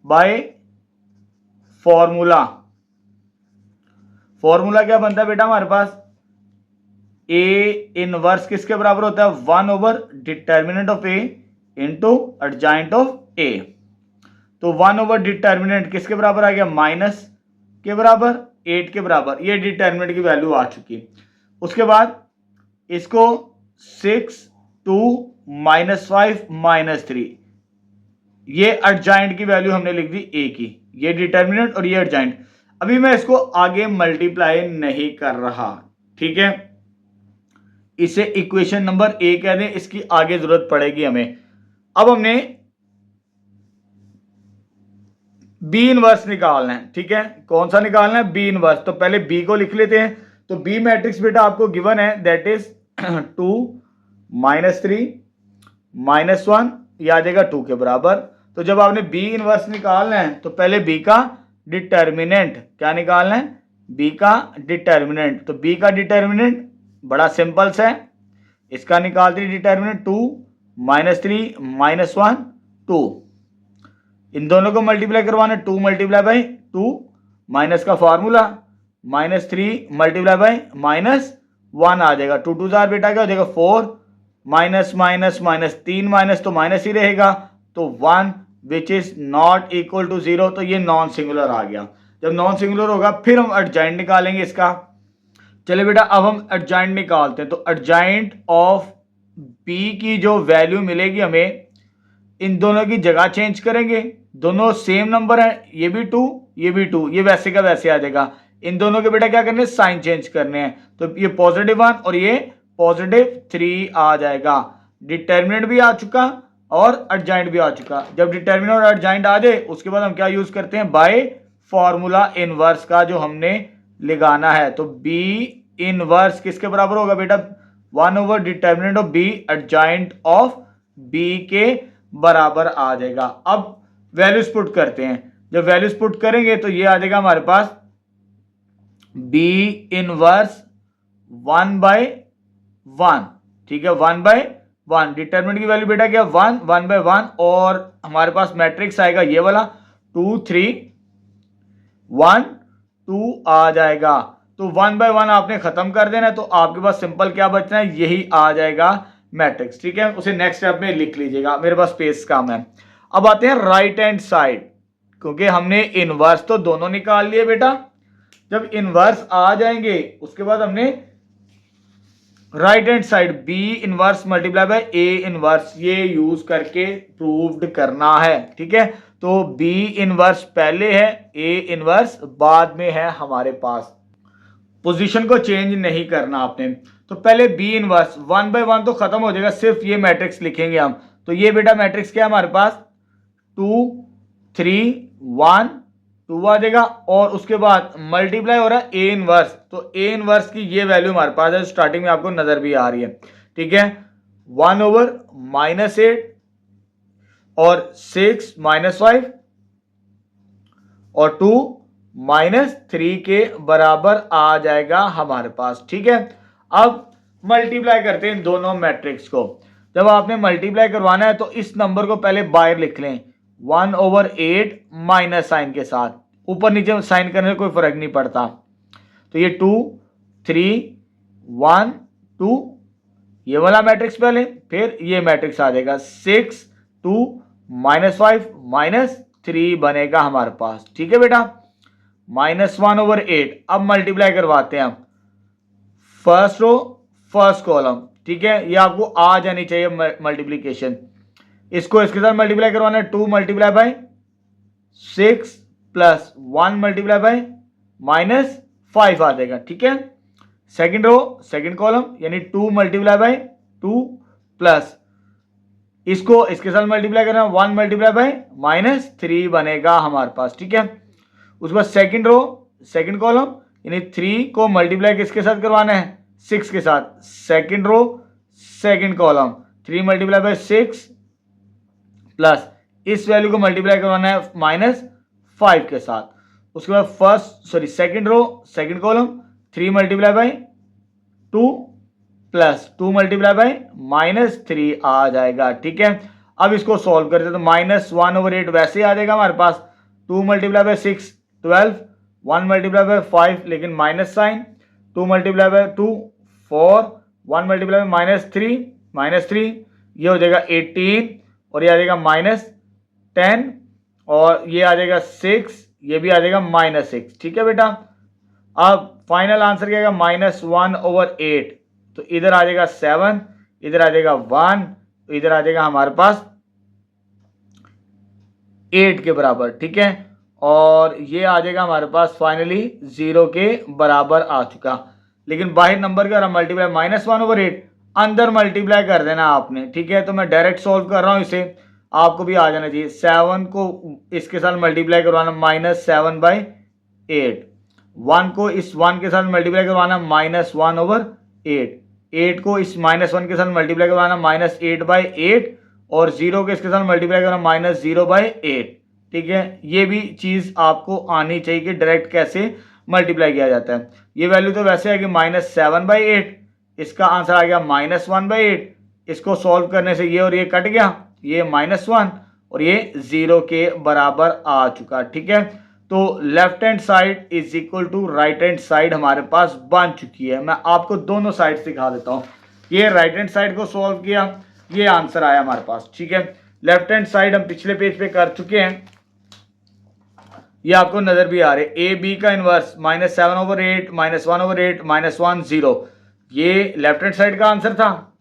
बाय फॉर्मूला, फॉर्मूला क्या बनता है बेटा हमारे पास, ए इनवर्स किसके बराबर होता है, 1 determinant of A into adjoint of A. तो 1 डिटर्मिनेंट किसके बराबर आ गया, माइनस के बराबर 8 के बराबर, ये डिटर्मिनेंट की वैल्यू आ चुकी। उसके बाद इसको 6 2 -5 -3, ये एडजॉइंट की वैल्यू हमने लिख दी ए की, ये डिटर्मिनेंट और ये एडजॉइंट। अभी मैं इसको आगे मल्टीप्लाई नहीं कर रहा। ठीक है, इसे इक्वेशन नंबर ए कह दें, इसकी आगे जरूरत पड़ेगी हमें। अब हमने बी इनवर्स निकालना है। ठीक है, कौन सा निकालना है, बी इनवर्स। तो पहले बी को लिख लेते हैं। तो बी मैट्रिक्स बेटा आपको गिवन है, दैट इज 2 -3 -1, ये आ जाएगा 2 के बराबर। तो जब आपने बी इनवर्स निकालना है तो पहले बी का डिटर्मिनेंट, क्या निकालना है, बी का डिटर्मिनेंट। तो बी का डिटर्मिनेंट बड़ा सिंपल सा है, इसका निकालते हैं डिटर्मिनेंट 2 -3 -1 2, इन दोनों को मल्टीप्लाई करवाना, 2 × 2 माइनस का फॉर्मूला -3 × -1 आ जाएगा। 2 2 जार बेटा क्या हो जाएगा 4, माइनस माइनस माइनस 3 माइनस तो माइनस ही रहेगा, तो 1 which is not equal to 0। तो ये नॉन सिंगुलर आ गया। जब नॉन सिंगुलर होगा फिर हम एडजॉइंट निकालेंगे इसका। चलिए बेटा अब हम एडजॉइंट निकालते हैं। तो एडजॉइंट ऑफ बी की जो वैल्यू मिलेगी हमें, इन दोनों की जगह चेंज करेंगे, दोनों सेम नंबर है, ये भी 2 ये भी 2, ये वैसे का वैसे आ जाएगा। इन दोनों के बेटा क्या करने, साइन चेंज करने हैं। तो ये +1 और ये +3 आ जाएगा। डिटर्मिनेंट भी आ चुका और एडजॉइंट भी आ चुका। जब डिटर्मिनेंट और एडजॉइंट आ जाए उसके बाद हम क्या यूज करते हैं, बाय फॉर्मूला इनवर्स का जो हमने लगाना है। तो बी इनवर्स किसके बराबर होगा बेटा, 1 determinant of B adjoint of B के बराबर आ जाएगा। अब वैल्यूज पुट करते हैं। जब वैल्यूज पुट करेंगे तो ये आ जाएगा हमारे पास बी इनवर्स 1/1। ठीक है, 1/1 डिटर्मिनेंट की वैल्यू बेटा क्या 1 1/1, और हमारे पास मैट्रिक्स आएगा ये वाला 2 3 1 2 आ जाएगा। तो 1/1 आपने खत्म कर देना है, तो आपके पास सिंपल क्या बचना है, यही आ जाएगा मैट्रिक्स। ठीक है, उसे नेक्स्ट स्टेप में लिख लीजिएगा, मेरे पास स्पेस कम है। अब आते हैं राइट हैंड साइड, क्योंकि हमने इनवर्स तो दोनों निकाल लिए बेटा। जब इनवर्स आ जाएंगे उसके बाद हमने right hand side B inverse multiply by A inverse, ये यूज करके प्रूव्ड करना है। ठीक है, तो बी इनवर्स पहले है, ए इनवर्स बाद में है हमारे पास। पोजीशन को चेंज नहीं करना आपने। तो पहले बी इनवर्स 1 बाय 1 तो खत्म हो जाएगा, सिर्फ ये मैट्रिक्स लिखेंगे हम। तो ये बेटा मैट्रिक्स क्या है हमारे पास, 2 3 1 2 आ जाएगा, और उसके बाद मल्टीप्लाई हो रहा है ए इनवर्स, तो ए इनवर्स की ये वैल्यू हमारे पास है, स्टार्टिंग में आपको नजर भी आ रही है। ठीक है, 1/-8 और 6 -5 और 2 -3 के बराबर आ जाएगा हमारे पास। ठीक है, अब मल्टीप्लाई करते हैं इन दोनों मैट्रिक्स को। जब आपने मल्टीप्लाई करवाना है तो इस नंबर को पहले बाहर लिख लें, 1/8 माइनस साइन के साथ, ऊपर नीचे साइन करने से कोई फर्क नहीं पड़ता। तो ये 2 3 1 2, ये वाला मैट्रिक्स पहले, फिर ये मैट्रिक्स आ जाएगा 6 2 -5 -3 बनेगा हमारे पास। ठीक है बेटा, -1/8। अब मल्टीप्लाई करवाते हैं हम, फर्स्ट रो फर्स्ट कॉलम। ठीक है, ये आपको आ जानी चाहिए मल्टीप्लीकेशन। इसको इसके साथ मल्टीप्लाई करवाना है, 2 multiply by 6 plus 1 multiply by -5 आ जाएगा। ठीक है, सेकंड रो सेकंड कॉलम, यानी 2 मल्टीप्लाई बाय 2 प्लस इसको इसके साथ मल्टीप्लाई करना, 1 मल्टीप्लाई बाय -3 बनेगा हमारे पास। ठीक है, उसके बाद सेकंड रो सेकंड कॉलम, यानी 3 को मल्टीप्लाई किसके साथ करवाना है, 6 के साथ। Second row second column, 3 multiply by 6 plus इस वैल्यू को मल्टीप्लाई करवाना है -5 के साथ। उसके बाद second row second column, 3 multiply by 2 plus 2 multiply by -3 आ जाएगा। ठीक है, अब इसको सॉल्व करते हैं तो -1/8 वैसे आ जाएगा हमारे पास, 2 मल्टीप्लाई बाय 6 12, 1 मल्टीप्लाई बाय 5 लेकिन minus sign, 2 multiply by 2 4, 1 multiply by -3 ये हो जाएगा 18, और ये आ जाएगा -10, और ये आ जाएगा 6, ये भी आ जाएगा -6। ठीक है बेटा, अब फाइनल आंसर क्या आएगा, -1/8। तो इधर आ जाएगा 7, इधर आ जाएगा 1, तो इधर आ जाएगा हमारे पास 8 के बराबर। ठीक है, और ये आ जाएगा हमारे पास फाइनली 0 के बराबर आ चुका। लेकिन बाहर नंबर का मल्टीप्लाई -1/8, अंदर मल्टीप्लाई कर देना आपने। ठीक है, तो मैं डायरेक्ट सॉल्व कर रहा हूं इसे, आपको भी आ जाना चाहिए। 7 को इसके साथ मल्टीप्लाई करवाना -7/8, 1 को इस 1 के साथ मल्टीप्लाई करवाना -1/8, 8 को इस -1 के साथ मल्टीप्लाई करवाना -8/8, और 0 के इसके साथ मल्टीप्लाई करना -0/8। ठीक है, ये भी चीज आपको आनी चाहिए कि डायरेक्ट कैसे मल्टीप्लाई किया जाता है। ये वैल्यू तो वैसे है कि -7/8, इसका आंसर आ गया -1/8। इसको सॉल्व करने से ये और ये कट गया, ये -1 और ये 0 के बराबर आ चुका। ठीक है, तो left hand side is equal to right hand side हमारे पास बन चुकी है। मैं आपको दोनों साइड दिखा देता हूं। ये राइट हैंड साइड को सॉल्व किया, ये आंसर आया हमारे पास। ठीक है, लेफ्ट हैंड साइड हम पिछले पेज पे कर चुके हैं, ये आपको नजर भी आ रहे। ए बी का इनवर्स -7/8 -1/8 -1 0, ये लेफ्ट हैंड साइड का आंसर था,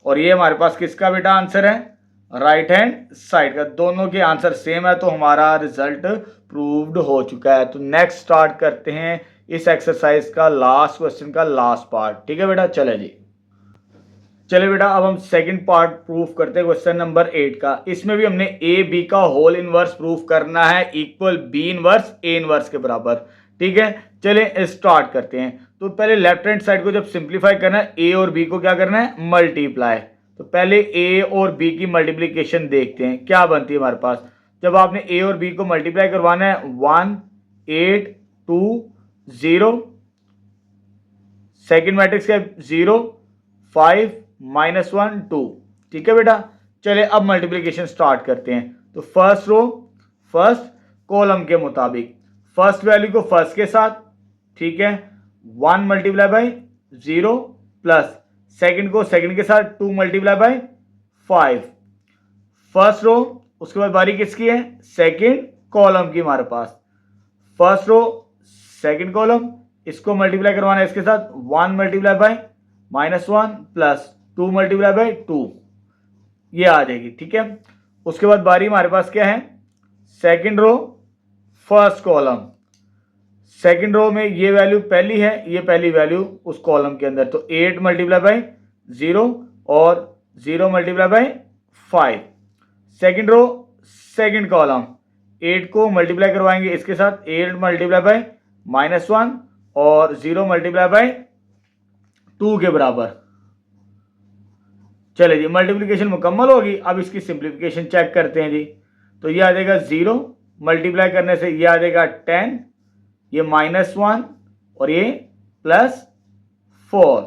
और ये हमारे पास किसका बेटा आंसर है, राइट हैंड साइड का। दोनों के आंसर सेम है, तो हमारा रिजल्ट प्रूव्ड हो चुका है। तो नेक्स्ट स्टार्ट करते हैं इस एक्सरसाइज का लास्ट क्वेश्चन का लास्ट पार्ट। ठीक है बेटा, चले जी, चले बेटा, अब हम सेकंड पार्ट प्रूफ करते हैं क्वेश्चन नंबर 8 का। इसमें भी हमने ए बी का होल इनवर्स प्रूफ करना है equal B inverse A inverse के बराबर। ठीक है, चले स्टार्ट करते हैं। तो पहले लेफ्ट हैंड साइड को जब सिंप्लीफाई करना है, ए और बी को क्या करना है, मल्टीप्लाई। तो पहले ए और बी की मल्टीप्लीकेशन देखते हैं क्या बनती है हमारे पास। जब आपने ए और बी को मल्टीप्लाई करवाना है, 1 8 2 0, सेकेंड मैट्रिक्स का 0 5 -1 2। ठीक है बेटा, चले अब मल्टीप्लीकेशन स्टार्ट करते हैं। तो फर्स्ट रो फर्स्ट कॉलम के मुताबिक फर्स्ट वैल्यू को फर्स्ट के साथ, ठीक है, 1 मल्टीप्लाई बाय 0 प्लस सेकंड को सेकंड के साथ 2 मल्टीप्लाई बाय 5। फर्स्ट रो, उसके बाद बारी किसकी है, सेकंड कॉलम की हमारे पास। फर्स्ट रो सेकंड कॉलम, इसको मल्टीप्लाई करवाना है इसके साथ, 1 multiply by -1 plus 2 multiply by 2, ये आ जाएगी। ठीक है, उसके बाद बारी हमारे पास क्या है, second row first column. Second row में ये वैल्यू पहली है, ये पहली वैल्यू उस कॉलम के अंदर, तो 8 मल्टीप्लाई बाई 0 और 0 multiply by 5। Second row second column, 8 को मल्टीप्लाई करवाएंगे इसके साथ, 8 मल्टीप्लाई बाई -1 और 0 मल्टीप्लाई बाई 2 के बराबर। चलिए जी, मल्टीप्लिकेशन मुकम्मल होगी। अब इसकी सिंप्लीफिकेशन चेक करते हैं जी। तो ये आ जाएगा 0 मल्टीप्लाई करने से ये आ जाएगा 10, ये -1 और ये +4,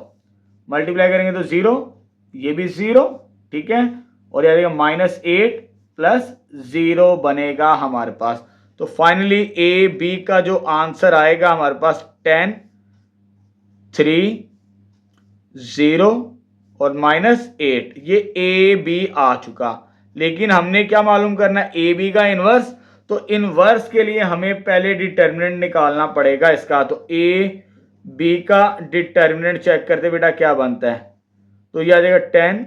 मल्टीप्लाई करेंगे तो 0, ये भी 0। ठीक है, और ये आ जाएगा -8 प्लस 0 बनेगा हमारे पास। तो फाइनली ए बी का जो आंसर आएगा हमारे पास 10, 3, 0 और -8, ये ए बी आ चुका। लेकिन हमने क्या मालूम करना है, ए बी का इनवर्स। तो इनवर्स के लिए हमें पहले डिटर्मिनेंट निकालना पड़ेगा इसका। तो ए बी का डिटर्मिनेंट चेक करते बेटा क्या बनता है, तो ये आ जाएगा 10,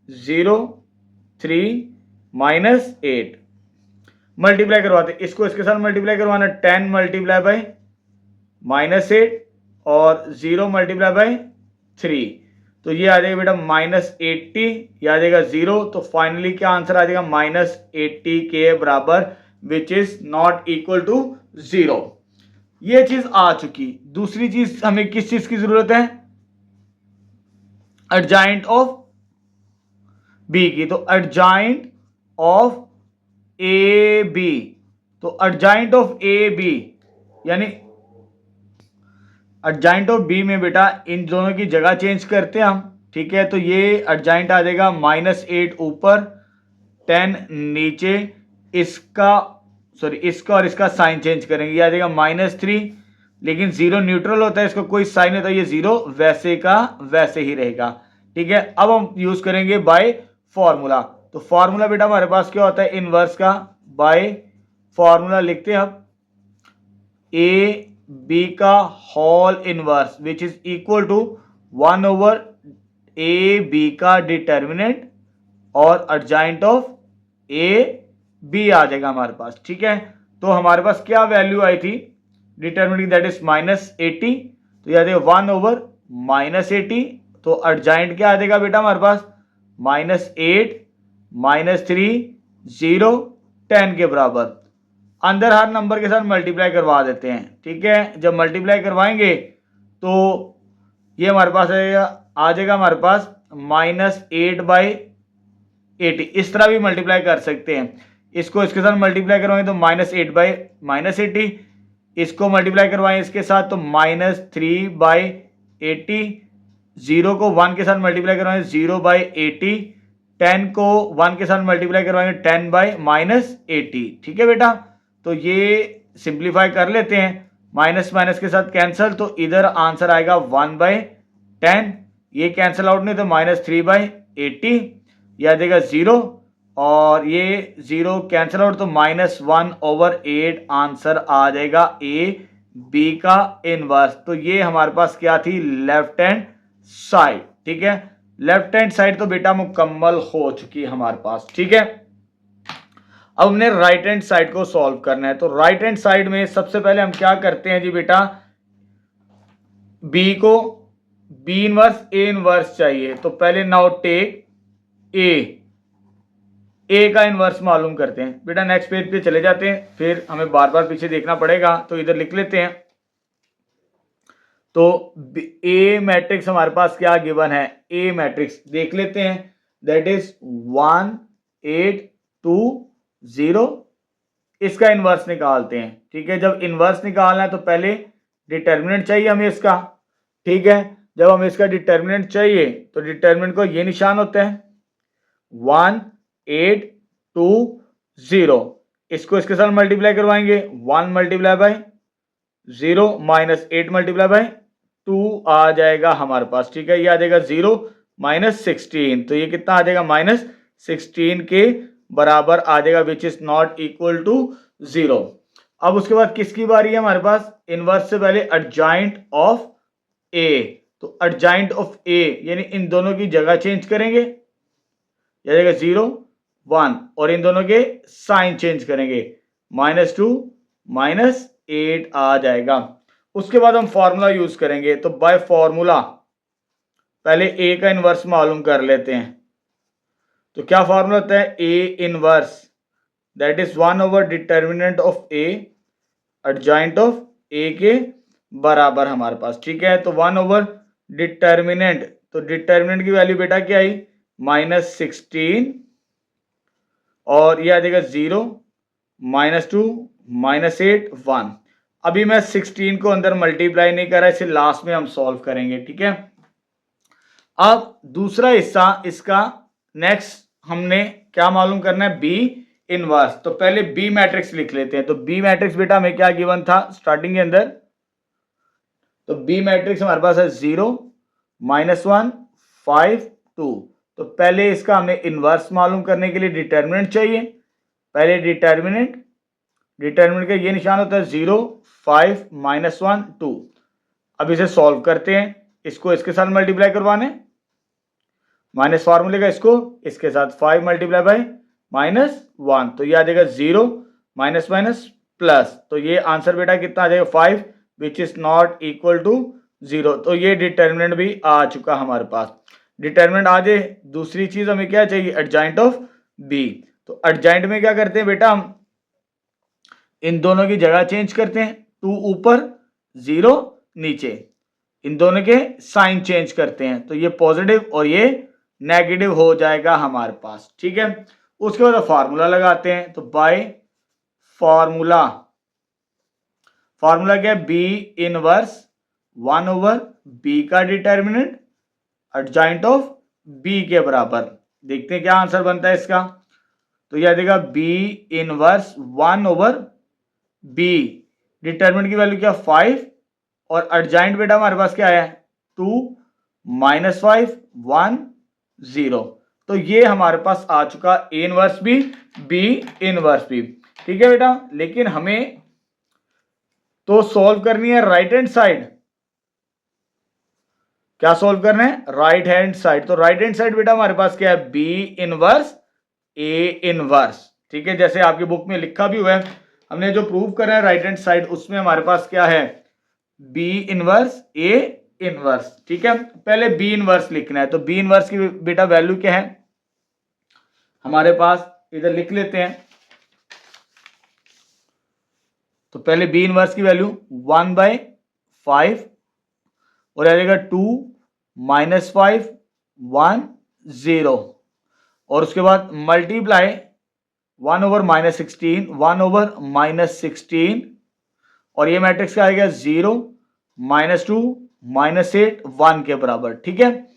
0, 3, -8। मल्टीप्लाई करवाते, इसको इसके साथ मल्टीप्लाई करवाना, 10 मल्टीप्लाई बाई -8 और 0 मल्टीप्लाई बाई 3, तो ये आ जाएगा बेटा -80, ये आ जाएगा 0। तो फाइनली क्या आंसर आ जाएगा, -80 के बराबर, which is not equal to 0। ये चीज आ चुकी। दूसरी चीज हमें किस चीज की जरूरत है, एडजाइंट ऑफ बी की। तो एडजाइंट ऑफ ए बी, तो एडजाइंट ऑफ ए बी यानी एडजाइंट ऑफ बी में बेटा इन दोनों की जगह चेंज करते हैं हम। ठीक है, तो ये एडजाइंट आ जाएगा -8 ऊपर, 10 नीचे, इसका इसका और इसका साइन चेंज करेंगे, ये आ जाएगा -3, लेकिन 0 न्यूट्रल होता है, इसका कोई साइन होता है, ये 0 वैसे का वैसे ही रहेगा। ठीक है, अब हम यूज करेंगे बाय फॉर्मूला। तो फॉर्मूला बेटा हमारे पास क्या होता है, इनवर्स का। बाय फॉर्मूला लिखते हैं अब, ए बी का whole inverse which is equal to 1 over A B का डिटर्मिनेंट और एडजाइंट ऑफ ए बी आ जाएगा हमारे पास। ठीक है, तो हमारे पास क्या वैल्यू आई थी डिटर्मिनेंट, दैट इज -80, तो यह आ जाएगा 1 ओवर -80। तो एडजाइंट क्या आ जाएगा बेटा हमारे पास, -8, -3, 0, 10 के बराबर। अंदर हर नंबर के साथ मल्टीप्लाई करवा देते हैं। ठीक है, जब मल्टीप्लाई करवाएंगे तो ये हमारे पास आ जाएगा हमारे पास -8/80। इस तरह भी मल्टीप्लाई कर सकते हैं, इसको इसके साथ मल्टीप्लाई करवाएंगे तो -8/80, इसको मल्टीप्लाई करवाएं इसके साथ तो -3/80, 0 को 1 के साथ मल्टीप्लाई करवाएंगे 0/80, 10 को 1 के साथ मल्टीप्लाई करवाएंगे 10/-80। ठीक है बेटा, तो ये सिंप्लीफाई कर लेते हैं, माइनस माइनस के साथ कैंसिल, तो इधर आंसर आएगा 1/10, ये कैंसिल आउट नहीं तो -3/80, ये आ जाएगा 0 और ये 0 कैंसिल आउट तो -1/8 आंसर आ जाएगा ए बी का इनवर्स। तो ये हमारे पास क्या थी, लेफ्ट हैंड साइड। ठीक है, लेफ्ट हैंड साइड तो बेटा मुकम्मल हो चुकी है हमारे पास। ठीक है, अब हमने राइट हैंड साइड को सॉल्व करना है। तो राइट हैंड साइड में सबसे पहले हम क्या करते हैं जी बेटा, बी को बी इनवर्स ए इनवर्स चाहिए, तो पहले नाउ टेक ए का इनवर्स मालूम करते हैं। बेटा नेक्स्ट पेज पे चले जाते हैं, फिर हमें बार बार पीछे देखना पड़ेगा, तो इधर लिख लेते हैं। तो ए मैट्रिक्स हमारे पास क्या गिवन है, ए मैट्रिक्स देख लेते हैं, दैट इज 1 8 2 0। इसका इनवर्स निकालते हैं। ठीक है, जब इनवर्स निकालना है तो पहले डिटर्मिनेंट चाहिए हमें इसका। ठीक है, जब हमें इसका डिटर्मिनेंट चाहिए तो डिटर्मिनेंट को ये निशान होता है 1 8 2 0, इसको इसके साथ मल्टीप्लाई करवाएंगे 1 मल्टीप्लाई बाय 0 -8 मल्टीप्लाई बाय 2 आ जाएगा हमारे पास। ठीक है, ये आ जाएगा 0 -16, तो ये कितना आ जाएगा -16 के बराबर आ जाएगा, which is not equal to 0। अब उसके बाद किसकी बारी है हमारे पास, इनवर्स से पहले एडजाइंट ऑफ ए। तो एडजॉइंट ऑफ ए यानी इन दोनों की जगह चेंज करेंगे, जाएगा 0 1 और इन दोनों के साइन चेंज करेंगे, -2 -8 आ जाएगा। उसके बाद हम फॉर्मूला यूज करेंगे। तो बाय फॉर्मूला पहले ए का इनवर्स मालूम कर लेते हैं। तो क्या फॉर्मूला होता है, A inverse that is 1 over determinant of A adjoint of A के बराबर हमारे पास, ठीक है। तो 1 ओवर डिटर्मिनेंट, तो डिटर्मिनेंट की वैल्यू बेटा क्या आई -16 और ये आ जाएगा 0 -2 -8 1। अभी मैं 16 को अंदर मल्टीप्लाई नहीं कर रहा, इसे लास्ट में हम सॉल्व करेंगे, ठीक है। अब दूसरा हिस्सा इसका नेक्स्ट हमने क्या मालूम करना है, बी इनवर्स। तो पहले बी मैट्रिक्स लिख लेते हैं। तो बी मैट्रिक्स बेटा हमें क्या गिवन था स्टार्टिंग के अंदर, तो बी मैट्रिक्स हमारे पास है 0 -1 5 2। तो पहले इसका हमें इनवर्स मालूम करने के लिए डिटर्मिनेंट चाहिए। पहले डिटर्मिनेंट का ये निशान होता है 0 5 -1 2। अब इसे सॉल्व करते हैं, इसको इसके साथ मल्टीप्लाई करवाने, माइनस फार्मूले का इसको इसके साथ 5 मल्टीप्लाई बाय -1, तो ये आ जाएगा 0 माइनस माइनस प्लस। तो ये आंसर बेटा कितना आ जाएगा 5 which is not equal to 0। तो ये डिटर्मिनेंट भी आ चुका हमारे पास। डिटर्मिनेंट आ जाए, दूसरी चीज हमें क्या चाहिए, एडजॉइंट ऑफ बी। तो एडजॉइंट में क्या करते हैं बेटा, हम इन दोनों की जगह चेंज करते हैं, 2 ऊपर 0 नीचे, इन दोनों के साइन चेंज करते हैं, तो ये पॉजिटिव और ये नेगेटिव हो जाएगा हमारे पास, ठीक है। उसके बाद फार्मूला लगाते हैं। तो बाय फार्मूला क्या है, बी इनवर्स 1 ओवर बी का डिटर्मिनेंट एडजॉइंट ऑफ बी के बराबर। देखते हैं क्या आंसर बनता है इसका। तो यह देगा B inverse 1 over B, determinant की वैल्यू क्या 5 और एडजॉइंट बेटा हमारे पास क्या है 2 -5 1 0। तो ये हमारे पास आ चुका ए इनवर्स भी बी इनवर्स भी, ठीक है बेटा। लेकिन हमें तो सॉल्व करनी है राइट हैंड साइड। क्या सॉल्व करना है, राइट हैंड साइड। तो राइट हैंड साइड बेटा हमारे पास क्या है, बी इनवर्स ए इनवर्स, ठीक है। जैसे आपकी बुक में लिखा भी हुआ है, हमने जो प्रूव कर रहे हैं राइट हैंड साइड, उसमें हमारे पास क्या है, बी इनवर्स ए इनवर्स, ठीक है। पहले बी इनवर्स लिखना है। तो बी इनवर्स की बेटा वैल्यू क्या है हमारे पास, इधर लिख लेते हैं। तो पहले बी इनवर्स की वैल्यू 1/5 और आ जाएगा 2 -5 1 0 और उसके बाद मल्टीप्लाई 1 ओवर -16 1 ओवर -16 और ये मैट्रिक्स क्या आएगा 0 -2 -8 1 के बराबर, ठीक है।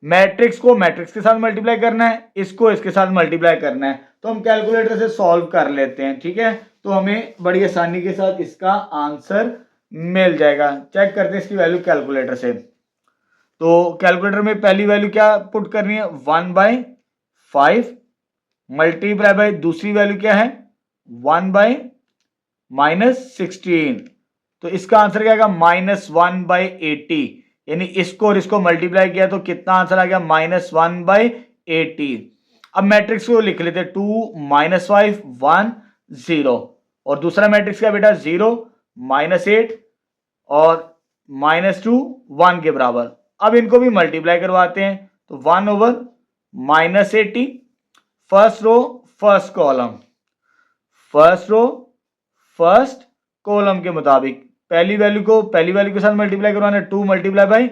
मैट्रिक्स को मैट्रिक्स के साथ मल्टीप्लाई करना है, इसको इसके साथ मल्टीप्लाई करना है। तो हम कैलकुलेटर से सॉल्व कर लेते हैं, ठीक है। तो हमें बड़ी आसानी के साथ इसका आंसर मिल जाएगा। चेक करते हैं इसकी वैल्यू कैलकुलेटर से। तो कैलकुलेटर में पहली वैल्यू क्या पुट करनी है, 1/5 मल्टीप्लाई बाय दूसरी वैल्यू क्या है 1/-16। तो इसका आंसर क्या आएगा -1/80, यानी इसको और इसको मल्टीप्लाई किया तो कितना आंसर आ गया -1/80। अब मैट्रिक्स को लिख लेते 2 -5 1 0 और दूसरा मैट्रिक्स क्या बेटा 0 -8 और -2 1 के बराबर। अब इनको भी मल्टीप्लाई करवाते हैं। तो 1 over -80 first row first column के मुताबिक पहली वैल्यू के साथ मल्टीप्लाई करवाना है 2 multiply by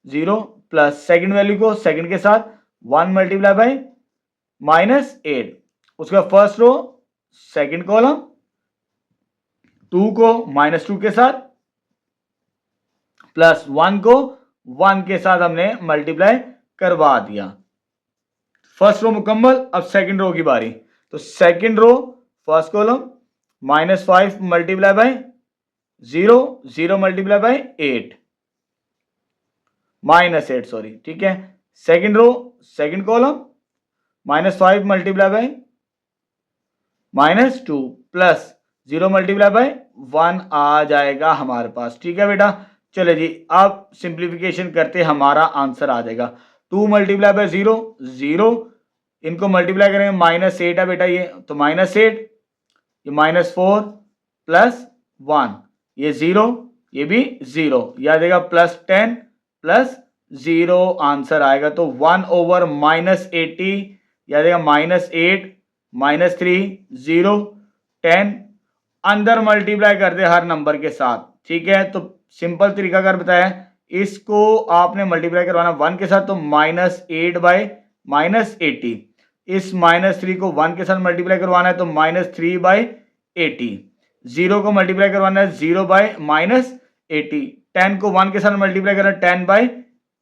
0 plus second value को सेकंड के साथ 1 मल्टीप्लाई बाय -8। उसके बाद फर्स्ट रो सेकंड कॉलम 2 को -2 के साथ प्लस 1 को 1 के साथ हमने मल्टीप्लाई करवा दिया। फर्स्ट रो मुकम्मल। अब सेकंड रो की बारी। तो second row first column -5 multiply by 0 0 multiply by 8 -8 sorry, ठीक है। Second row second column -5 multiply by -2 plus 0 multiply by 1 आ जाएगा हमारे पास, ठीक है बेटा। चले जी, आप सिंप्लीफिकेशन करते हमारा आंसर आ जाएगा 2 मल्टीप्लाई बाय 0 0, इनको मल्टीप्लाई करेंगे -8 है बेटा ये, तो -8, ये -4 प्लस 1, ये 0, ये भी 0, याद आएगा +10 प्लस 0 आंसर आएगा। तो 1/-80 याद आएगा -8 -3 0 10, अंदर मल्टीप्लाई कर दे हर नंबर के साथ, ठीक है। तो सिंपल तरीका कर बताया, इसको आपने मल्टीप्लाई करवाना 1 के साथ, तो -8/-80, इस -3 को 1 के साथ मल्टीप्लाई करवाना है तो -3/80, 0 को मल्टीप्लाई करवाना है 0/-80, 10 को 1 के साथ मल्टीप्लाई करना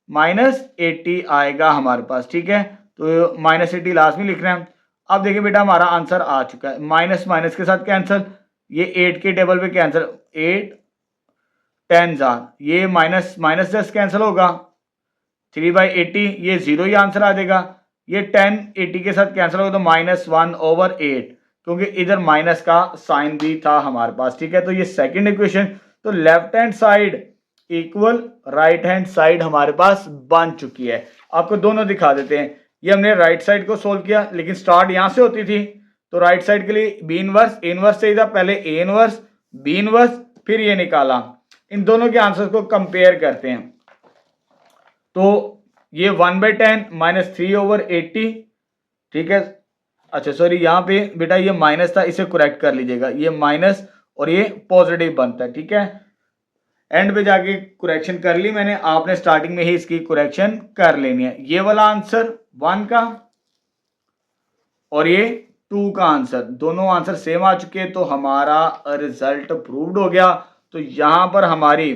10/-80 आएगा हमारे पास, ठीक है। तो -80 लास्ट में लिखना है। अब देखिए बेटा हमारा आंसर आ चुका है, माइनस माइनस के साथ कैंसिल, ये 8 के टेबल पे कैंसिल, 8 10 जार, ये माइनस माइनस जस्ट कैंसिल होगा, 3/80, ये 0 ही आंसर आ जाएगा। ये 10 80 के साथ कैंसिल होगा तो -1/8, क्योंकि इधर माइनस का साइन भी था हमारे पास, ठीक है। तो ये सेकंड इक्वेशन, तो left hand side equal right hand side हमारे पास बन चुकी है। आपको दोनों दिखा देते हैं। ये हमने राइट साइड को सोल्व किया, लेकिन स्टार्ट यहां से होती थी, तो राइट साइड के लिए बी इनवर्स, ए इनवर्स चाहिए था, पहले ए इनवर्स बी इनवर्स, फिर ये निकाला। इन दोनों के आंसर को कंपेयर करते हैं, तो ये 1/10 -3/80, ठीक है। अच्छा सॉरी, यहाँ पे बेटा ये माइनस था, इसे करेक्ट कर लीजिएगा, ये माइनस और ये पॉजिटिव बनता है, ठीक है। एंड पे जाके करेक्शन कर ली मैंने, आपने स्टार्टिंग में ही इसकी करेक्शन कर लेनी है। ये वाला आंसर 1 का और ये 2 का आंसर, दोनों आंसर सेम आ चुके हैं, तो हमारा रिजल्ट प्रूव्ड हो गया। तो यहां पर हमारी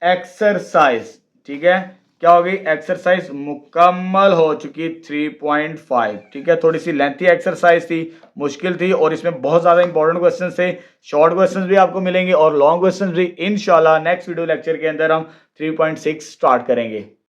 एक्सरसाइज, ठीक है, क्या होगी, एक्सरसाइज मुकम्मल हो चुकी 3.5, ठीक है। थोड़ी सी लेंथी एक्सरसाइज थी, मुश्किल थी, और इसमें बहुत ज़्यादा इंपॉर्टेंट क्वेश्चन थे। शॉर्ट क्वेश्चंस भी आपको मिलेंगे और लॉन्ग क्वेश्चंस भी। इंशाल्लाह नेक्स्ट वीडियो लेक्चर के अंदर हम 3.6 स्टार्ट करेंगे।